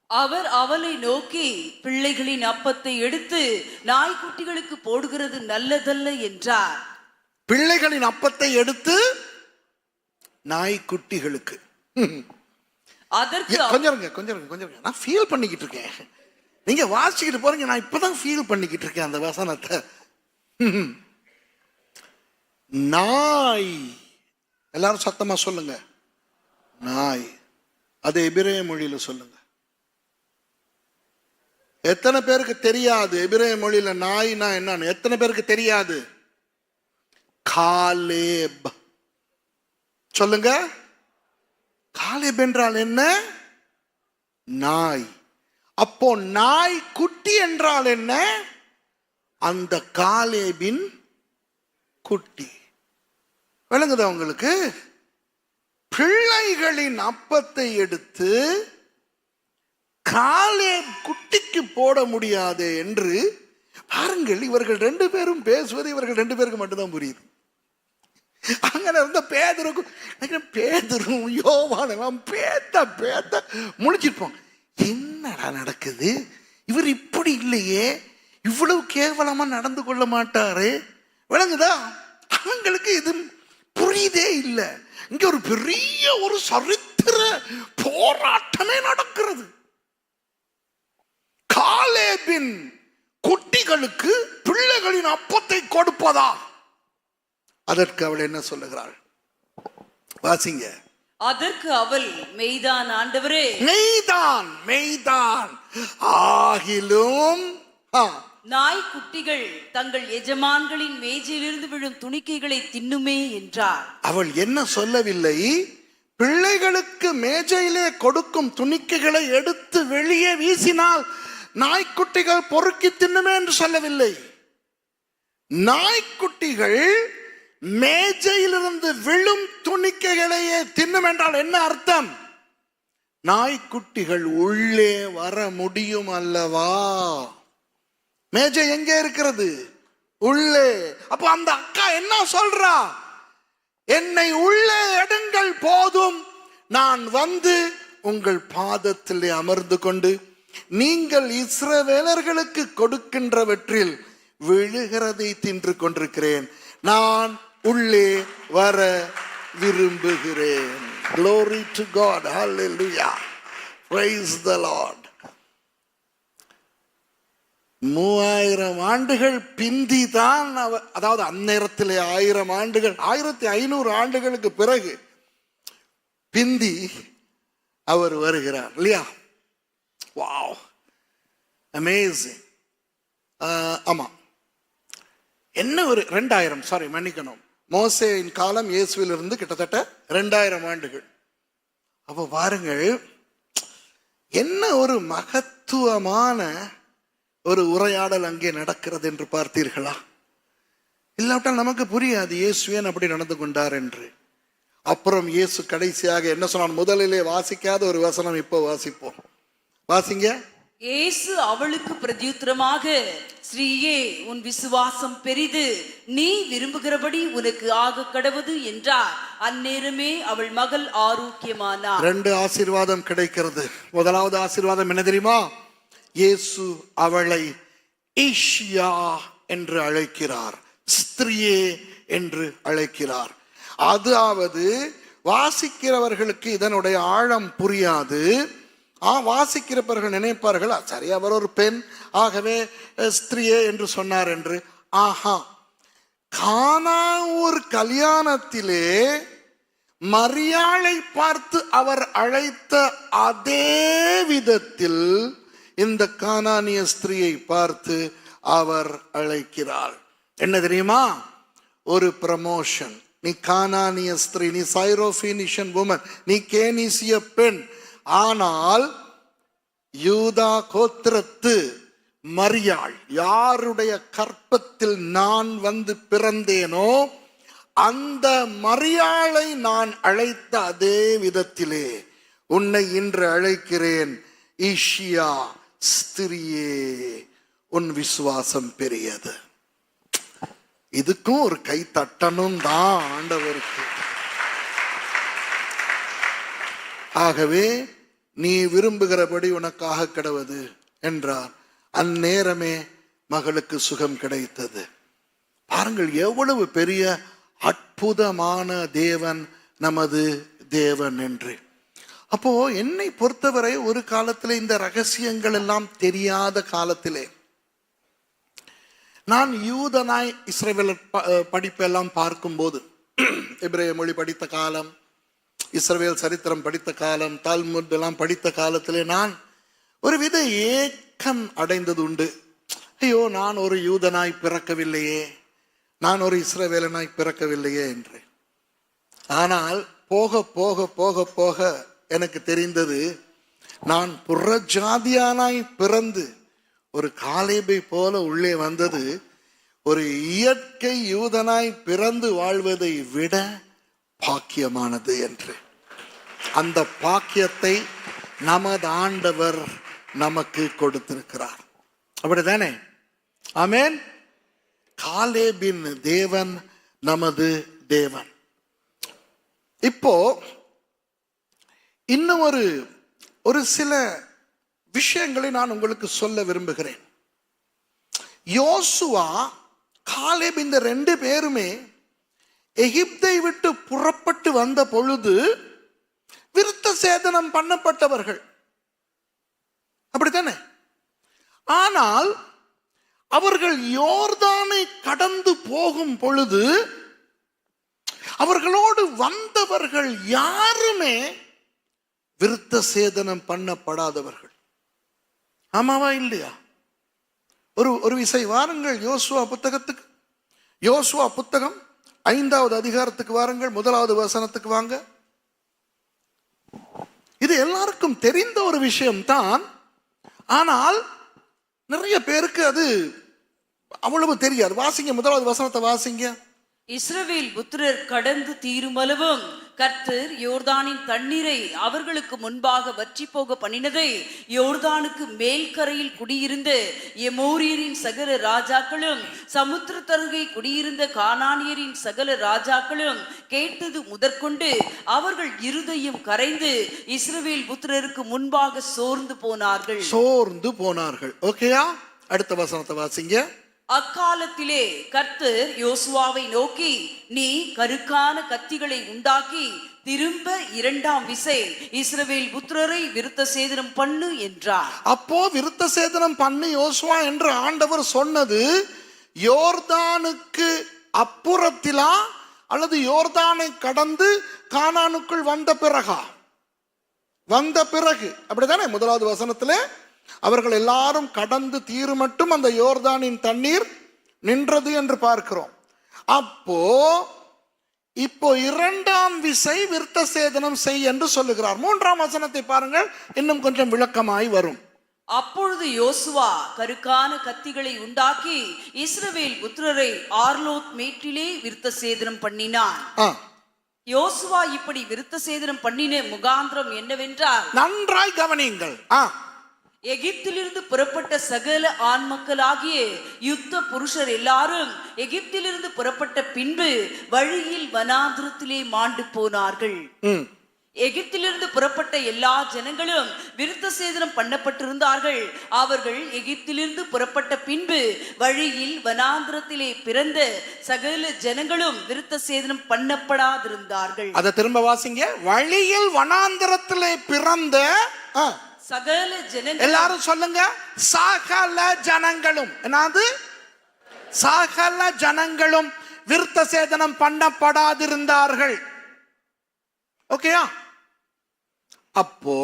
அவர் அவளை நோக்கி, பிள்ளைகளின் அப்பத்தை எடுத்து நாய்க்குட்டிகளுக்கு போடுகிறது நல்லதல்ல என்றார். பிள்ளைகளின் அப்பத்தை எடுத்து நாய்க்குட்டிகளுக்கு. அதற்கு கொஞ்சம் நான் ஃபீல் பண்ணிக்கிட்டு இருக்கேன். நீங்க வாசிக்கிட்டு போறீங்க, நான் இப்பதான் ஃபீல் பண்ணிக்கிட்டு இருக்கேன் அந்த வசனத்தை. நாய், எல்லாரும் சத்தமா சொல்லுங்க, நாய். அது எபிரேய மொழியில சொல்லுங்க. எத்தனை பேருக்கு தெரியாது எபிரேய மொழியில நாய்னா என்னன்னு? எத்தனை பேருக்கு தெரியாது? காலேப். சொல்லுங்க. காலேப் என்றால் என்ன? நாய். அப்போ நாய் குட்டி என்றால் என்ன? அந்த காலேபின் குட்டி. விளங்குதா உங்களுக்கு? பிள்ளைகளின் அப்பத்தை எடுத்து காலேப் குட்டிக்கு போட முடியாது என்று பாருங்கள். இவர்கள் ரெண்டு பேரும் பேசுவது இவர்கள் ரெண்டு பேருக்கு மட்டும்தான் புரியுது. அங்கே இருந்த பேதுரும் யோவானும் பேத்த முழிச்சிருப்போம். என்னடா நடக்குது, இவர் இப்படி இல்லையே, இவ்வளவு கேவலமா நடந்து கொள்ள மாட்டாரு, விளங்குதா? அவங்களுக்கு இது புரியுதே இல்லை. இங்க ஒரு பெரிய ஒரு சரித்திர போராட்டமே நடக்கிறது. காலேபின் குட்டிகளுக்கு பிள்ளைகளின் அப்பத்தை கொடுப்பதா? அதற்கு அவள் என்ன சொல்லுகிறாள்? வாசிங்க. அதற்கு அவள், மெய்தான் ஆண்டவரே. மெய்தான், மெய்தான். ஆகிலும் நாய்க்குட்டிகள் தங்கள் எஜமான்களின் மேஜையிலிருந்து விழும் துணிக்கைகளை தின்னுமே என்றார். அவள் என்ன சொல்லவில்லை? பிள்ளைகளுக்கு மேஜையிலே கொடுக்கும் துணிக்கைகளை எடுத்து வெளியே வீசினால் நாய்க்குட்டிகள் பொறுக்கி தின்னுமே என்று சொல்லவில்லை. நாய்க்குட்டிகள் மேஜையிலிருந்து விழும் துணிக்கைகளையே தின்னும் என்றால் என்ன அர்த்தம்? நாய்க்குட்டிகள் உள்ளே வர முடியும் அல்லவா? மேஜை எங்கே இருக்கிறது? உள்ளே. அப்ப அந்த அக்கா என்ன சொல்றா? என்னை உள்ளே எடுங்கள் போதும், நான் வந்து உங்கள் பாதத்திலே அமர்ந்து கொண்டு நீங்கள் இஸ்ரவேலர்களுக்கு கொடுக்கின்றவற்றில் விழுகிறதை தின்று கொண்டிருக்கிறேன், நான் உள்ளே வர விரும்புகிறேன். Glory to God. Hallelujah. Praise the Lord. 3000 ஆண்டுகள் பிந்தி தான் அதாவது அந்நேரத்திலே 1000 ஆண்டுகள் 1500 ஆண்டுகளுக்கு பிறகு பிந்தி அவர் வருகிறார் இல்லையா? Wow, amazing. ஆமா, என்ன ஒரு 2000 மன்னிக்கணும், மோசேயின் காலம் இயேசுவிலிருந்து கிட்டத்தட்ட 2000 ஆண்டுகள். அப்போ பாருங்கள், என்ன ஒரு மகத்துவமான ஒரு உரையாடல் அங்கே நடக்கிறது என்று பார்த்தீர்களா? இல்லாவிட்டால் நமக்கு புரியாது இயேசு ஏன் அப்படி நடந்து கொண்டார் என்று. அப்புறம் இயேசு கடைசியாக என்ன சொன்னார்? முதலிலே வாசிக்காத ஒரு வசனம் இப்போ வாசிப்போம். வாசிங்க. இயேசு அவளுக்கு பிரதியுத்தரமாக, ஸ்ரீயே, உன் விசுவாசம் பெரிது, நீ விரும்புகிறபடி உனக்கு ஆக கடவுது என்றார். அந்நேரமே அவள் மகள் ஆரோக்கியமானார். 2 ஆசீர்வாதம் கிடைக்கிறது. முதலாவது ஆசீர்வாதம் என்ன தெரியுமா? இயேசு அவளை ஈஷியா என்று அழைக்கிறார், ஸ்திரியே என்று அழைக்கிறார். அதாவது வாசிக்கிறவர்களுக்கு இதனுடைய ஆழம் புரியாது. வாசிக்கிறவர்கள் நினைப்பார்கள், சரி அவர் ஒரு பெண், ஆகவே ஸ்திரியே என்று சொன்னார் என்று. ஆஹா, கானா ஒரு கல்யாணத்திலே மரியாளை பார்த்து அவர் அழைத்த அதே விதத்தில் இந்த கானானிய ஸ்திரியை பார்த்து அவர் அழைக்கிறார். என்ன தெரியுமா? ஒரு ப்ரமோஷன். நீ கானானிய ஸ்திரீ, நீ சைரோபீனிஷியன் வுமன், நீ கேனிசிய பெண், ஆனால் யூதா கோத்திரத்து மரியாள், யாருடைய கற்பத்தில் நான் வந்து பிறந்தேனோ அந்த மரியாளை நான் அழைத்த அதே விதத்திலே உன்னை இன்று அழைக்கிறேன், ஈஷியா, ஸ்திரியே, உன் விசுவாசம் பெரியது. இதுக்கும் ஒரு கை தட்டணும் தான் ஆண்டவருக்கு. ஆகவே நீ விரும்புகிறபடி உனக்காக கிடவது என்றார். அந்நேரமே மகளுக்கு சுகம் கிடைத்தது. பாருங்கள் எவ்வளவு பெரிய அற்புதமான தேவன் நமது தேவன் என்று. அப்போ என்னை பொறுத்தவரை ஒரு காலத்திலே இந்த ரகசியங்கள் எல்லாம் தெரியாத காலத்திலே நான் யூதனாய் இஸ்ரவேல் படிப்பெல்லாம் பார்க்கும்போது, எபிரேய மொழி படித்த காலம், இஸ்ரவேல் சரித்திரம் படித்த காலம், தால்முத் எல்லாம் படித்த காலத்திலே நான் ஒரு வித ஏக்கம் அடைந்தது உண்டு. ஐயோ, நான் ஒரு யூதனாய் பிறக்கவில்லையே, நான் ஒரு இஸ்ரவேலனாய் பிறக்கவில்லையே என்று. ஆனால் போக போக போக போக எனக்கு தெரிந்தது, நான் புறஜாதியானாய் பிறந்து ஒரு காலேபை போல உள்ளே வந்தது ஒரு இயற்கை யூதனாய் பிறந்து வாழ்வதை விட பாக்கியமானது என்று. அந்த பாக்கியத்தை நமது ஆண்டவர் நமக்கு கொடுத்திருக்கிறார். அப்படிதானே? ஆமென். காலேபின் தேவன் நமது தேவன். இப்போ இன்னும் ஒரு சில விஷயங்களை நான் உங்களுக்கு சொல்ல விரும்புகிறேன். யோசுவா, காலேப் இந்த 2 பேருமே எகிப்தை விட்டு புறப்பட்டு வந்த பொழுது விருத்த சேதனம் பண்ணப்பட்டவர்கள், அப்படித்தானே? ஆனால் அவர்கள் யோர்தானை கடந்து போகும் பொழுது அவர்களோடு வந்தவர்கள் யாருமே விருத்த சேதனம் பண்ணப்படாதவர்கள். ஆமாவா இல்லையா? ஒரு விசை வாருங்கள் யோசுவா புத்தகத்துக்கு. யோசுவா புத்தகம் 5வது அதிகாரத்துக்கு வாருங்கள், 1வது வசனத்துக்கு வாங்க. இது எல்லாருக்கும் தெரிந்த ஒரு விஷயம்தான், ஆனால் நிறைய பேருக்கு அது அவ்வளவு தெரியாது. வாசிங்க, 1வது வசனத்தை வாசிங்க. இஸ்ரவேல் புத்திரர் கடந்து தீருமளவும் கர்த்தர் யோர்தானின் தண்ணீரை அவர்களுக்கு முன்பாக வற்றி போக பண்ணினதை யோர்தானுக்கு மேல் கரையில் குடியிருந்த எமோரியரின் சகல ராஜாக்களும் சமுத்திரத்தருகே குடியிருந்த கானானியரின் சகல ராஜாக்களும் கேட்டது முதற்கொண்டு அவர்கள் இருதயம் கரைந்து இஸ்ரவேல் புத்திரருக்கு முன்பாக சோர்ந்து போனார்கள். ஓகேயா? அடுத்த வசனத்தை வாசிங்க. அக்காலத்திலே கர்த்தர் யோசுவாவை நோக்கி, நீ கருக்கான கத்திகளை உண்டாக்கி திரும்ப 2ஆம் விசை இஸ்ரவேல் புத்திரரை விருத்த சேதனம் பண்ணு என்றார். அப்போ விருத்த சேதனம் பண்ணு யோசுவா என்று ஆண்டவர் சொன்னது யோர்தானுக்கு அப்புறத்திலா அல்லது யோர்தானை கடந்து கானானுக்குள் வந்த பிறகு? அப்படித்தானே? 1வது வசனத்திலே அவர்கள் எல்லாரும் கடந்து தீரு மட்டும் அந்த யோர்தானின் தண்ணீர் நின்றது என்று பார்க்கிறோம். இப்போ 2ஆம் விசை விருத்த சேதனம் செய் என்று சொல்லுகிறார். 3ஆம் வசனத்தை பாருங்கள், இன்னும் கொஞ்சம் விளக்கமாய் வரும். அப்பொழுது யோசுவா கருக்கான கத்திகளை உண்டாக்கி இஸ்ரவேல் புத்திரரை ஆர்லோத் மேட்டிலே விருத்த சேதனம் பண்ணினான். யோசுவா இப்படி விருத்த சேதனம் பண்ணின முகாந்திரம் என்னவென்றால், நன்றாய் கவனியுங்கள். எகிப்திலிருந்து புறப்பட்ட சகல ஆண் மக்களாகிய யுத்த புருஷர் எல்லாரும் எகிப்திலிருந்து புறப்பட்ட பின்பு வழியில் வனாந்திரத்திலே மாண்டு போனார்கள். எகிப்திலிருந்து புறப்பட்ட எல்லா ஜனங்களும் விருத்த சேதனம் பண்ணப்பட்டிருந்தார்கள். அவர்கள் எகிப்திலிருந்து புறப்பட்ட பின்பு வழியில் வனாந்திரத்திலே பிறந்த சகல ஜனங்களும் விருத்த சேதனம் பண்ணப்படாதிருந்தார்கள். அதை திரும்ப வாசிங்க. வழியில் வனாந்திரத்திலே பிறந்த சகல ஜனங்களும், எல்லாரும் சொல்லுங்க, சகல ஜனங்களும். என்னது? சகல ஜனங்களும் விருத்த சேதனம் பண்ணப்படாதிருந்தார்கள். ஓகேயா? அப்போ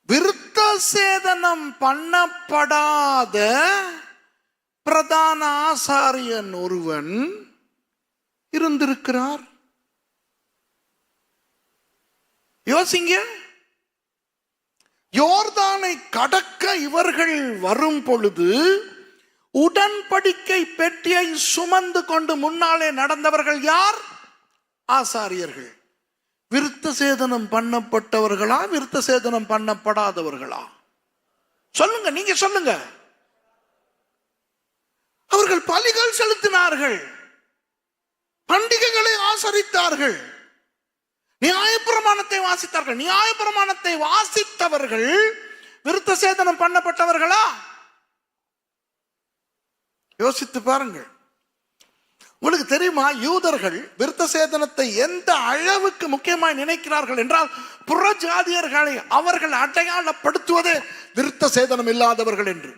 விருத்த சேதனம் பண்ணப்படாத பிரதான ஆசாரியன் ஒருவன் இருந்திருக்கிறார். யோசிங்க. யோர்தானை கடக்க இவர்கள் வரும் பொழுது உடன்படிக்கை பெட்டியை சுமந்து கொண்டு முன்னாலே நடந்தவர்கள் யார்? ஆசாரியர்கள். விருத்த சேதனம் பண்ணப்பட்டவர்களா, விருத்த சேதனம் பண்ணப்படாதவர்களா? சொல்லுங்க, நீங்க சொல்லுங்க. அவர்கள் பலிகள் செலுத்தினார்கள், பண்டிகைகளை ஆசரித்தார்கள், நியாயப்பிரமாணத்தை வாசித்தார்கள். நியாயப்பிரமாணத்தை வாசித்தவர்கள் விருத்த சேதனம் பண்ணப்பட்டவர்களா? யோசித்து பாருங்கள். உங்களுக்கு தெரியுமா, யூதர்கள் விருத்த சேதனத்தை எந்த அளவுக்கு முக்கியமாய் நினைக்கிறார்கள் என்றால், புறஜாதியர்களை அவர்கள் அடையாளப்படுத்துவதே விருத்த சேதனம் இல்லாதவர்கள் என்று.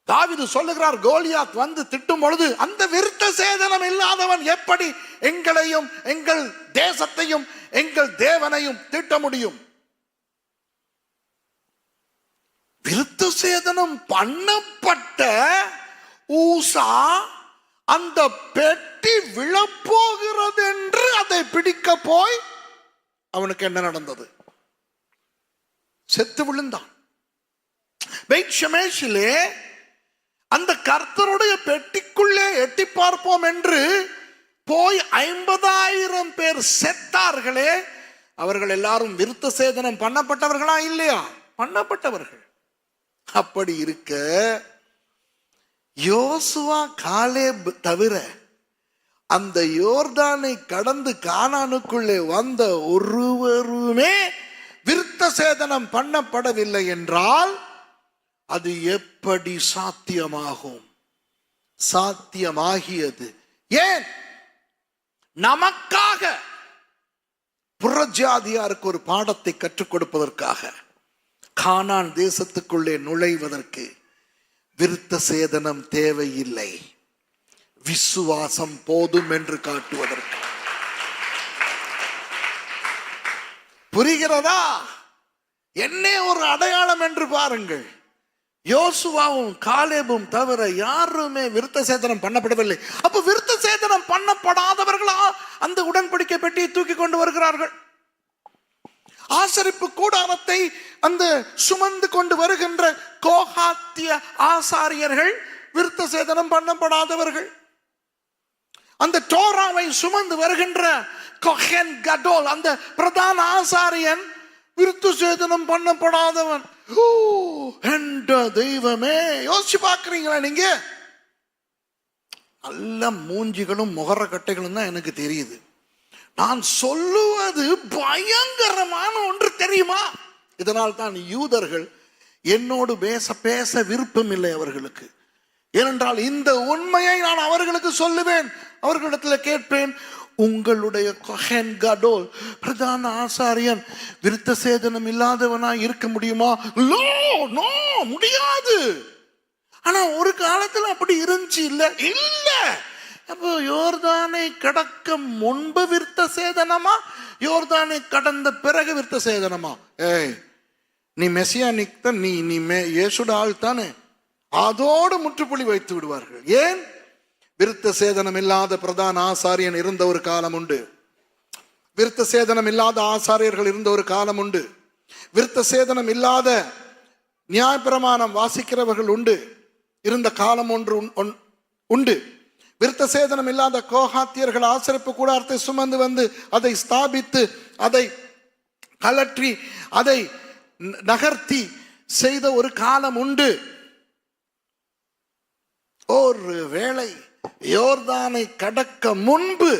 தாவீது சொல்லுகிறார், கோலியாத் வந்து திட்டும் பொழுது, அந்த விருத்த சேதனம் இல்லாதவன் எப்படி எங்களையும் எங்கள் தேசத்தையும் எங்கள் தேவனையும் திட்ட முடியும்? விருத்த சேதனம் பண்ணப்பட்ட ஊசா அந்த பெட்டி விழப்போகிறது என்று அதை பிடிக்க போய் அவனுக்கு என்ன நடந்தது? செத்து விழுந்தான். பெத் ஷெமெஷிலே அந்த கர்த்தருடைய பெட்டிக்குள்ளே எட்டி பார்ப்போம் என்று போய் 50,000 பேர் செத்தார்களே, அவர்கள் எல்லாரும் விருத்த சேதனம் பண்ணப்பட்டவர்களா இல்லையா? பண்ணப்பட்டவர்கள். அப்படி இருக்க யோசுவா காலேப் தவிர அந்த யோர்தானை கடந்து கானானுக்குள்ளே வந்த ஒருவருமே விருத்த சேதனம் பண்ணப்படவில்லை என்றால் அது எப்படி சாத்தியமாகும்? சாத்தியமாகியது ஏன்? நமக்காக, புறஜாதியாருக்கு ஒரு பாடத்தை கற்றுக் கொடுப்பதற்காக. கானான் தேசத்துக்குள்ளே நுழைவதற்கு விருத்த சேதனம் தேவையில்லை, விசுவாசம் போதும் என்று காட்டுவதற்கு. புரிகிறதா? என்னே ஒரு அடையாளம் என்று பாருங்கள். யோசுவாவும் காலேபும் தவிர யாருமே விருத்த சேதனம் பண்ணப்படவில்லை. அப்ப விருத்த சேதனம் பண்ணப்படாதவர்களா அந்த உடன்படிக்கை பெட்டியை தூக்கி கொண்டு வருகிறார்கள்? ஆசரிப்பு கூடாரத்தை அந்த சுமந்து கொண்டு வருகின்ற கோகாத்திய ஆசாரியர்கள் விருத்த சேதனம் பண்ணப்படாதவர்கள். அந்த டோராவை சுமந்து வருகின்ற கொஹென் கடோல், அந்த பிரதான ஆசாரியன் விருத்த சேதனம் பண்ணப்படாதவன். என்ற தெய்வமே, யோசிச்சு பார்க்கிறீங்களா நீங்க? நல்ல மூஞ்சிகளும் முகர கட்டைகளும் தான் எனக்கு தெரியுது. நான் சொல்லுவது பயங்கரமான ஒன்று தெரியுமா? இதனால் தான் யூதர்கள் என்னோடு பேச விருப்பம் இல்லை அவர்களுக்கு. ஏனென்றால் இந்த உண்மையை நான் அவர்களுக்கு சொல்லுவேன், அவர்களிடத்தில் கேட்பேன், உங்களுடைய கொஹென் கடோல் பிரதான ஆசாரியன் விருத்த சேதனம் இல்லாதவனா இருக்க முடியுமா? நோ, முடியாது. ஆனா ஒரு காலத்துல அப்படி இருந்துச்சு இல்ல. அப்போ யோர்தானை கடக்க முன்பு விருத்த சேதனமா, யோர்தானை கடந்த பிறகு விருத்த சேதனமா? ஏய், நீ மெசியானிக் தான், நீ இயேசுட ஆள் தானே, அதோடு முற்றுப்புள்ளி வைத்து விடுவார்கள். ஏன்? விருத்த சேதனம் இல்லாத பிரதான ஆசாரியன் இருந்த ஒரு காலம் உண்டு. விருத்த சேதனம் இல்லாத ஆசாரியர்கள் இருந்த ஒரு காலம் உண்டு. விருத்த சேதனம் இல்லாத நியாயப்பிரமாணம் வாசிக்கிறவர்கள் இருந்த காலம் ஒன்று உண்டு. விருத்த சேதனம் இல்லாத கோகாத்தியர்கள் ஆசரிப்பு கூடாரத்தை சுமந்து வந்து அதை ஸ்தாபித்து அதை கலற்றி அதை நகர்த்தி செய்த ஒரு காலம் உண்டு. ஒரு வேளை யோர்தானை கடக்க முன்பு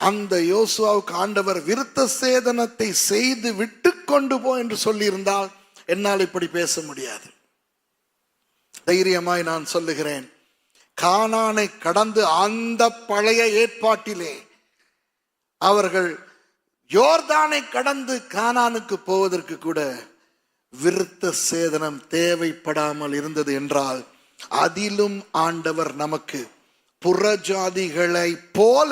அந்த யோசுவாவுக்கு ஆண்டவர் விருத்த சேதனத்தை செய்து விட்டு கொண்டு போ என்று சொல்லி இருந்தால் என்னால் இப்படி பேச முடியாது. தைரியமாய் நான் சொல்லுகிறேன், கானானை கடந்து அந்த பழைய ஏற்பாட்டிலே அவர்கள் யோர்தானை கடந்து கானானுக்கு போவதற்கு கூட விருத்த சேதனம் தேவைப்படாமல் இருந்தது என்றால், அதிலும் ஆண்டவர் நமக்கு புறஜாதிகளை போல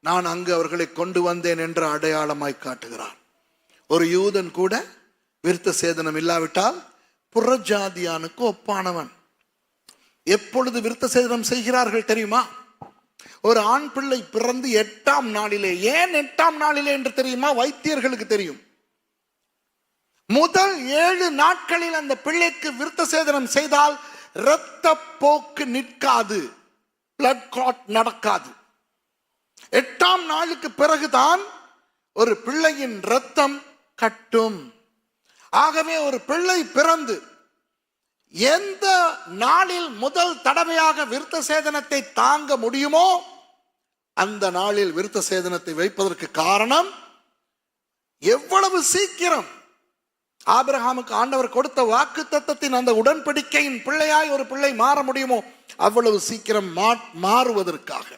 நான் அங்கு அவர்களை கொண்டு வந்தேன் என்ற அடையாளமாய் காட்டுகிறார். ஒரு யூதன் கூட விருத்த சேதனம் இல்லாவிட்டால் புறஜாதியானுக்கு ஒப்பானவன். எப்பொழுது விருத்த சேதனம் செய்கிறார்கள் தெரியுமா? ஒரு ஆண் பிள்ளை பிறந்து 8ஆம் நாளிலே. ஏன் 8ஆம் நாளிலே என்று தெரியுமா? வைத்தியர்களுக்கு தெரியும். முதல் 7 நாட்களில் அந்த பிள்ளைக்கு விருத்த சேதனம் செய்தால் இரத்த போக்கு நிற்காது, பிளட் கிளாட் நடக்காது. 8ஆம் நாளுக்கு பிறகுதான் ஒரு பிள்ளையின் இரத்தம் கட்டும். ஆகவே ஒரு பிள்ளை பிறந்து எந்த நாளில் முதல் தடவையாக விருத்த சேதனத்தை தாங்க முடியுமோ அந்த நாளில் விருத்த சேதனத்தை வைப்பதற்கு காரணம், எவ்வளவு சீக்கிரம் ஆபிரகாமுக்கு ஆண்டவர் கொடுத்த வாக்குத்தத்தத்தின் அந்த உடன்படிக்கையின் பிள்ளையாய் ஒரு பிள்ளை மாற முடியுமோ அவ்வளவு சீக்கிரம் மாறுவதற்காக.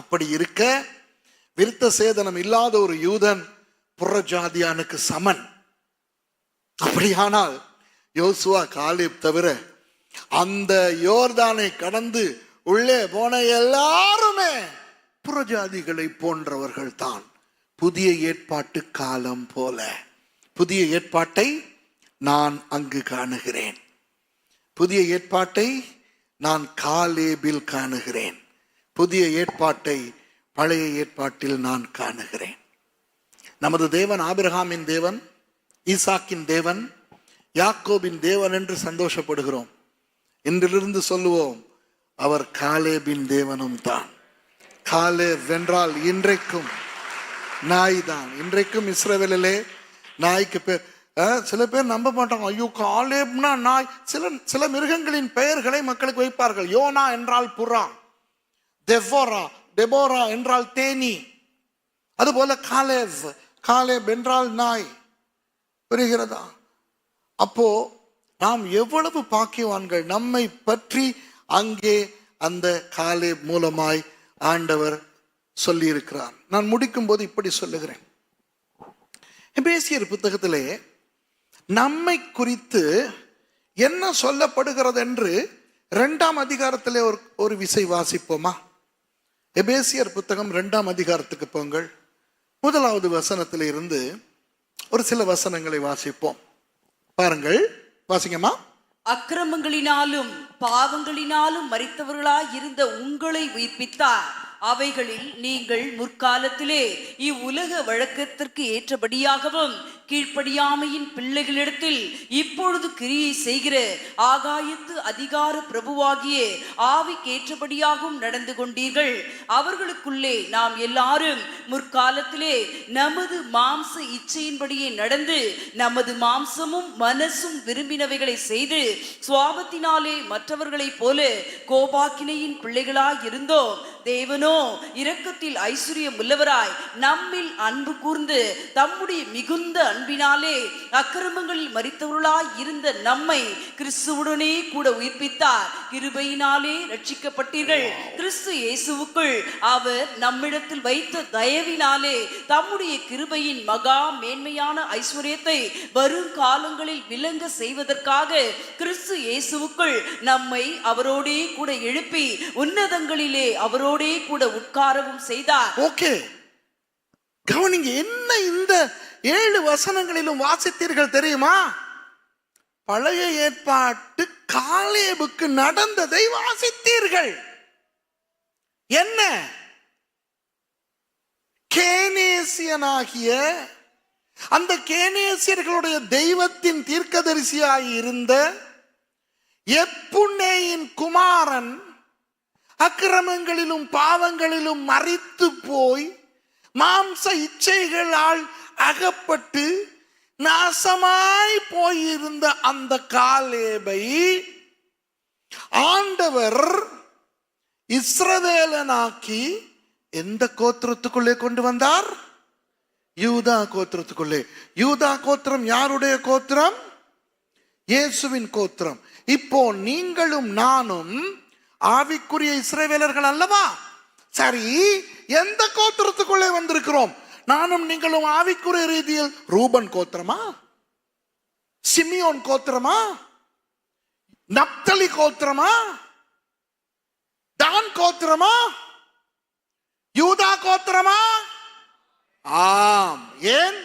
அப்படி இருக்க விருத்த சேதனம் இல்லாத ஒரு யூதன் புறஜாதியானுக்கு சமன். அப்படியானால் யோசுவா காலேப் தவிர அந்த யோர்தானை கடந்து உள்ளே போன எல்லாருமே புறஜாதிகளை போன்றவர்கள் தான். புதிய ஏற்பாட்டு காலம் போல புதிய ஏற்பாட்டை நான் அங்கு காணுகிறேன். புதிய ஏற்பாட்டை நான் காலேபில் காணுகிறேன். புதிய ஏற்பாட்டை பழைய ஏற்பாட்டில் நான் காணுகிறேன். நமது தேவன் ஆபிரகாமின் தேவன், ஈசாக்கின் தேவன், யாக்கோபின் தேவன் என்று சந்தோஷப்படுகிறோம். இன்றிலிருந்து சொல்லுவோம், அவர் காலேபின் தேவனும் தான். காலேப் வென்றால் இன்றைக்கும் நாய் தான். இன்றைக்கும் இஸ்ரவேலிலே நாய்க்கு பேர், சில பேர் நம்ப மாட்டாங்க, ஐயோ காலேப்னா நாய். சில மிருகங்களின் பெயர்களை மக்களுக்கு வைப்பார்கள். யோனா என்றால் புறா. டெபோரா என்றால் தேனி. அதுபோல காலேப் என்றால் நாய். புரிகிறதா? அப்போ நாம் எவ்வளவு பாக்கியவான்கள். நம்மை பற்றி அங்கே அந்த காலேப் மூலமாய் ஆண்டவர் சொல்லி இருக்கிறார். நான் முடிக்கும் போது இப்படி சொல்லுகிறேன். எபேசியர் புத்தகத்திலே நம்மை குறித்து என்ன சொல்லப்படுகிறது என்று 2ஆம் அதிகாரத்திலே ஒரு விசை வாசிப்போமா? எபேசியர் புத்தகம் 2ஆம் அதிகாரத்துக்கு போங்கள். 1வது வசனத்திலே இருந்து ஒரு சில வசனங்களை வாசிப்போம். பாருங்கள், வாசிங்கம்மா. அக்கிரமங்களினாலும் பாவங்களினாலும் மரித்தவர்களாய் இருந்த உங்களை உயிர்ப்பித்தார். அவைகளில் நீங்கள் முற்காலத்திலே இவ்வுலக வழக்கத்திற்கு ஏற்றபடியாகவும் கீழ்ப்படியாமையின் பிள்ளைகளிடத்தில் இப்பொழுது கிரியை செய்கிற ஆகாயத்து அதிகார பிரபுவாகிய ஆவிக்கேற்றபடியாகவும் நடந்து கொண்டீர்கள். அவர்களுக்குள்ளே நாம் எல்லாரும் முற்காலத்திலே நமது மாம்ச இச்சையின்படியே நடந்து நமது மாம்சமும் மனசும் விரும்பினவைகளை செய்து சுவாபத்தினாலே மற்றவர்களைப் போல கோபாக்கினையின் பிள்ளைகளாய் இருந்தோம். தேவனோ இரக்கத்தில் ஐஸ்வர்யம் உள்ளவராய் நம்மில் அன்பு கூர்ந்து தம்முடைய மிகுந்த அன்பினாலே அக்கிரமங்களில் மரித்தவர்களாய் இருந்த நம்மை கிறிஸ்துவுடனே கூட உயிர்ப்பித்தார். கிருபையினாலே ரட்சிக்கப்பட்டீர்கள். கிறிஸ்து இயேசுவுக்குள் அவர் நம்மிடத்தில் வைத்த தயவினாலே தம்முடைய கிருபையின் மகா மேன்மையான ஐஸ்வர்யத்தை வரும் காலங்களில் விளங்க செய்வதற்காக கிறிஸ்து இயேசுவுக்குள் நம்மை அவரோடே கூட எழுப்பி உன்னதங்களிலே அவரோடே கூட உட்காரவும் செய்தார். ஓகே, கவனிங்க. என்ன இந்த 7 வசனங்களிலும் வாசித்தீர்கள் தெரியுமா? பழைய ஏற்பாட்டு காலேபுக்கு நடந்ததை வாசித்தீர்கள். என்ன? கேனேசியனாகிய அந்த கேனேசியர்களுடைய தெய்வத்தின் தீர்க்கதரிசியாய் இருந்த எப்புன்னேயின் குமாரன் அக்கிரமங்களிலும் பாவங்களிலும் மரித்து போய் மாம்ச இச்சைகளால் அகப்பட்டு நாசமாய் போயிருந்த அந்த காலேபை ஆண்டவர் இஸ்ரவேலனாக்கி எந்த கோத்திரத்துக்குள்ளே கொண்டு வந்தார்? யூதா கோத்திரத்துக்குள்ளே. யூதா கோத்திரம் யாருடைய கோத்திரம்? இயேசுவின் கோத்திரம். இப்போ நீங்களும் நானும் ஆவிக்குரிய இஸ்ரவேலர்கள் அல்லவா? சரி, எந்த கோத்திரத்துக்குள்ளே வந்திருக்கிறோம்? நானும் நீங்களும் ஆவிக்குரிய ரீதியில் ரூபன் கோத்திரமா, சிமியோன் கோத்திரமா, நப்தலி கோத்திரமா, தான் கோத்திரமா, யூதா கோத்திரமா? ஆம். ஏன்?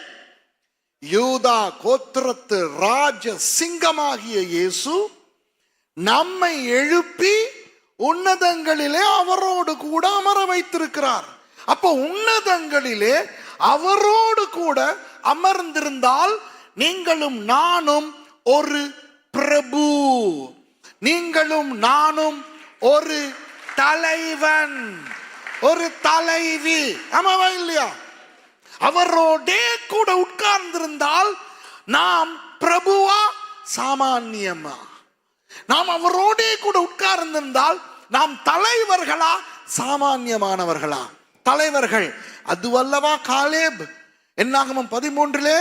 யூதா கோத்திரத்து ராஜ சிங்கமாகிய இயேசு நம்மை எழுப்பி உன்னதங்களிலே அவரோடு கூட அமர வைத்திருக்கிறார். அப்போ உன்னதங்களிலே அவரோடு கூட அமர்ந்திருந்தால் நீங்களும் நானும் ஒரு பிரபு, நீங்களும் நானும் ஒரு தலைவன், ஒரு தலைவி. ஆமாவா இல்லையா? அவரோடே கூட உட்கார்ந்திருந்தால் நாம் பிரபுவா சாமான்யமா? நாம் அவரோடே கூட உட்கார்ந்திருந்தால் நாம் தலைவர்களா சாமான்யமானவர்களா? தலைவர்கள். அதுவல்லவா காலேப். என்னாகமம் 13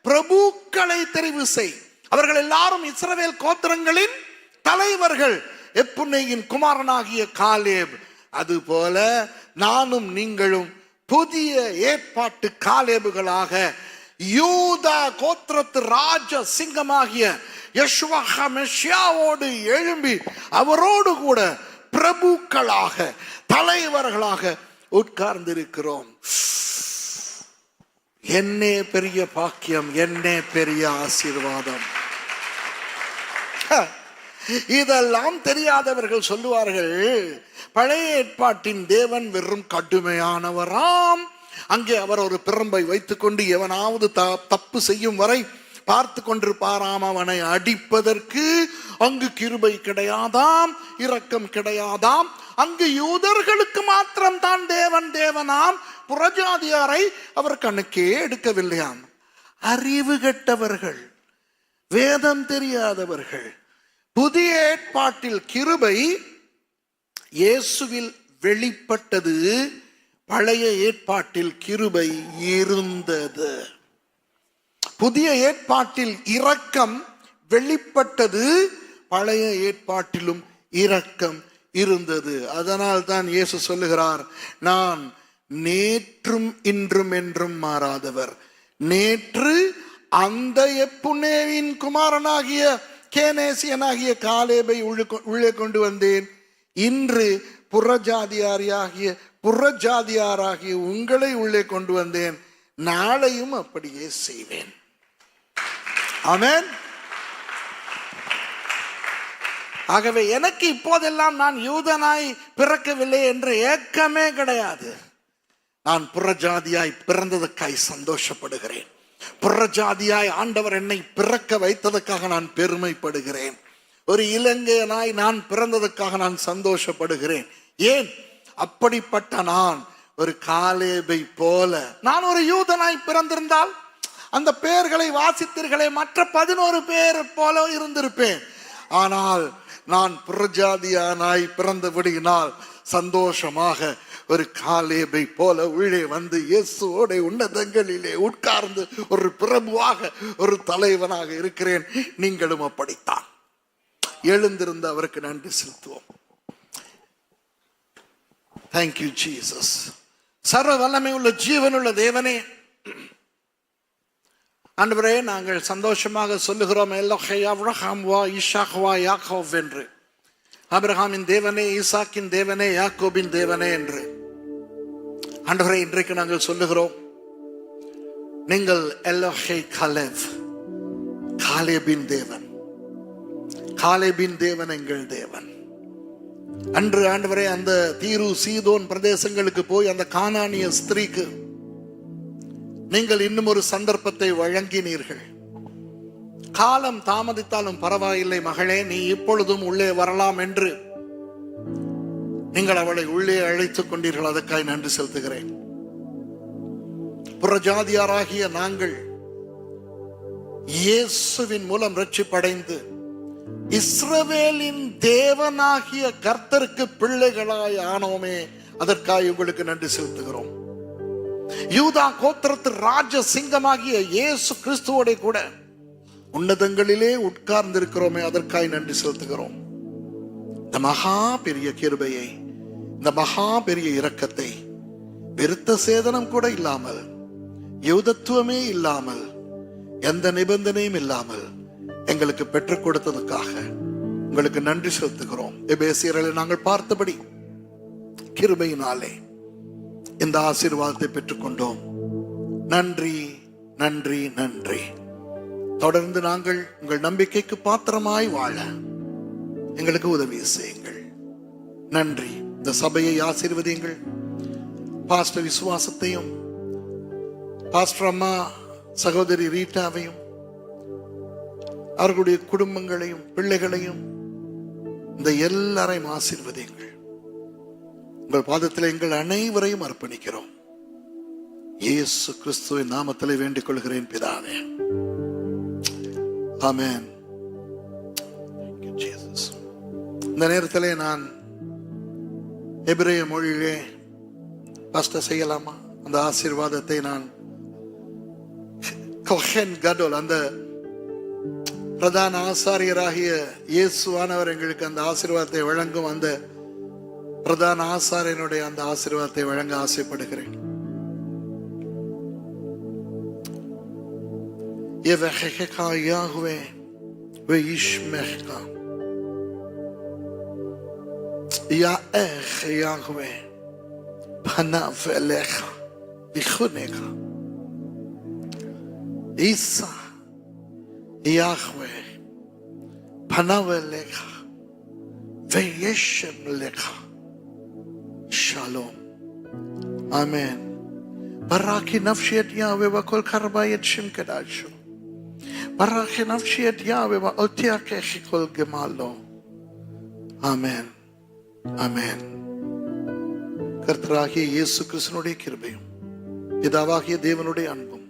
பிரபுக்களை தெரிவு செய். அவர்கள் எல்லாரும் இஸ்ரவேல் கோத்திரங்களின் தலைவர்கள். எப்புன்னேயின் குமாரனாகிய காலேப். அதுபோல நானும் நீங்களும் புதிய ஏற்பாட்டு காலேபுகளாக யூதா கோத்திரத்து ராஜ சிங்கமாகிய யெஷுவா மெஷியாவோடு எழும்பி அவரோடு கூட பிரபுக்களாக தலைவர்களாக உட்கார்ந்திருக்கிறோம். என்னே பெரிய பாக்கியம், என்னே பெரிய ஆசீர்வாதம். இதெல்லாம் தெரியாதவர்கள் சொல்லுவார்கள், பழைய ஏற்பாட்டின் தேவன் வெறும் கடுமையானவராம். அங்கே அவர் ஒரு பிரம்பை வைத்துக்கொண்டு எவனாவது தப்பு செய்யும் வரை பார்த்து கொண்டிருப்பாராம், அவனை அடிப்பதற்கு. அங்கு கிருபை கிடையாதாம், இரக்கம் கிடையாதாம். அங்கு யூதர்களுக்கு மாத்திரம் தான் தேவனாம், புறஜாதியாரை அவர் கணக்கே எடுக்கவில்லையாம். அறிவு கெட்டவர்கள், வேதம் தெரியாதவர்கள். புதிய ஏற்பாட்டில் கிருபை இயேசுவில் வெளிப்பட்டது. பழைய ஏற்பாட்டில் கிருபை இருந்தது. புதிய ஏற்பாட்டில் இரக்கம் வெளிப்பட்டது. பழைய ஏற்பாட்டிலும் இரக்கம் இருந்தது. அதனால் தான் இயேசு சொல்லுகிறார், நான் நேற்றும் இன்றும் என்றும் மாறாதவர். நேற்று அந்த எப்புனேவின் குமாரனாகிய கேனேசியனாகிய காலேபை உள்ளே கொண்டு வந்தேன். இன்று புறஜாதியாராகிய உங்களை உள்ளே கொண்டு வந்தேன். நாளையும் அப்படியே செய்வேன். ஆமென். ஆகவே எனக்கு இப்போதெல்லாம் நான் யூதனாய் பிறக்கவில்லை என்ற ஏக்கமே கிடையாது. நான் புறஜாதியாய் பிறந்ததுக்காய் சந்தோஷப்படுகிறேன். புறஜாதியாய் ஆண்டவர் என்னை பிறக்க வைத்ததற்காக நான் பெருமைப்படுகிறேன். ஒரு இலங்கையனாய் நான் பிறந்ததற்காக நான் சந்தோஷப்படுகிறேன். ஏன்? அப்படிப்பட்ட நான் ஒரு காலேபை போல, நான் ஒரு யூதனாய் பிறந்திருந்தால் அந்த பெயர்களை வாசித்தீர்களே, மற்ற 11 பேர் போல இருந்திருப்பேன். ஆனால் நான் புறஜாதியானாய் பிறந்தபடியினால் சந்தோஷமாக ஒரு காலேபை போல உள்ளே வந்து இயேசுவோட உன்னதங்களிலே உட்கார்ந்து ஒரு பிரபுவாக, ஒரு தலைவனாக இருக்கிறேன். நீங்களும் அப்படித்தான். எழுந்திருந்து அவருக்கு நன்றி செலுத்துவோம். Thank you Jesus. சர்வ வல்லமை உள்ள ஜீவனுள்ள தேவனே, ஆண்டவரே, நாங்கள் சந்தோஷமாக சொல்லுகிறோம், எல்லோஹே அப்ரஹாம் வா ஈசாக் வா யாக்கோப் என்று. ஆபிரகாமின் தேவனே, ஈசாக்கின் தேவனே, யாக்கோபின் தேவனே என்று. ஆண்டவரே, இன்றைக்கு நாங்கள் சொல்லுகிறோம், நீங்கள் எல்லோஹே காலேப், காலேபின் தேவன். காலேபின் தேவன் எங்கள் தேவன். அன்று ஆண்டவரே, அந்த தீரு சீதோன் பிரதேசங்களுக்கு போய் அந்த கானானிய ஸ்திரீக்கு நீங்கள் இன்னும் ஒரு சந்தர்ப்பத்தை வழங்கினீர்கள். காலம் தாமதித்தாலும் பரவாயில்லை மகளே, நீ இப்பொழுதும் உள்ளே வரலாம் என்று நீங்கள் அவளை உள்ளே அழைத்துக் கொண்டீர்கள். அதற்காக நன்றி செலுத்துகிறேன். புறஜாதியாராகிய நாங்கள் இயேசுவின் மூலம் ரட்சிப்படைந்து இஸ்ரவேலின் தேவனாகிய கர்த்தருக்கு பிள்ளைகளாய் ஆனோமே, அதற்காக உங்களுக்கு நன்றி செலுத்துகிறோம். யூதா கோத்திரத்து ராஜ சிங்கமாகிய இயேசு கிறிஸ்துவோட கூட உன்னதங்களிலே உட்கார்ந்து இருக்கிறோமே, அதற்காக நன்றி செலுத்துகிறோம். இந்த மகா பெரிய கிருபையை, இந்த மகா பெரிய இரக்கத்தை, விருத்த சேதனம் கூட இல்லாமல், யூதத்துவமே இல்லாமல், எந்த நிபந்தனையும் இல்லாமல் எங்களுக்கு பெற்றுக் கொடுத்ததுக்காக உங்களுக்கு நன்றி செலுத்துகிறோம். எபேசியர்களை நாங்கள் பார்த்தபடி கிருபையினாலே இந்த ஆசீர்வாதத்தை பெற்றுக்கொண்டோம். நன்றி, நன்றி, நன்றி. தொடர்ந்து நாங்கள் உங்கள் நம்பிக்கைக்கு பாத்திரமாய் வாழ எங்களுக்கு உதவி செய்யுங்கள். நன்றி. இந்த சபையை ஆசீர்வதியுங்கள். பாஸ்டர் விசுவாசத்தையும், பாஸ்டர் அம்மா சகோதரி ரீட்டாவையும், அவர்களுடைய குடும்பங்களையும் பிள்ளைகளையும், இந்த எல்லாரையும் ஆசீர்வதியுங்கள். உங்கள் பாதத்தில் எங்கள் அனைவரையும் அர்ப்பணிக்கிறோம். இயேசு கிறிஸ்துவின் நாமத்தில் வேண்டிக் கொள்கிறேன் பிதாவே. ஆமென். இந்த நேரத்திலே நான் எபிரேய மொழியிலே பாஸ்டர் செய்யலாமா? அந்த ஆசீர்வாதத்தை நான் கொஹென் கடோல், அந்த பிரதான ஆசாரியராகிய இயேசுவானவர் எங்களுக்கு அந்த ஆசீர்வாதத்தை வழங்கும் அந்த பிரதான ஆசாரியனுடைய அந்த ஆசீர்வாதத்தை வழங்க ஆசைப்படுகிறேன். Shalom. Amen. Baraki nafshi et Yahweh va kol karba et shim kedashu. Baraki nafshi et Yahweh va otiakechi kol gemalo. Amen. Amen. கர்த்தராகிய இயேசு கிறிஸ்துவினுடைய கிருபையும், பிதாவாகிய தேவனுடைய அன்பும்,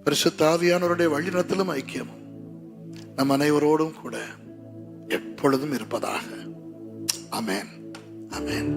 பரிசுத்த ஆவியானவருடைய வழிநடத்தலும் ஐக்கியமும் நம் அனைவரோடும் கூட எப்பொழுதும் இருப்பதாக. ஆமென். ஆமென்.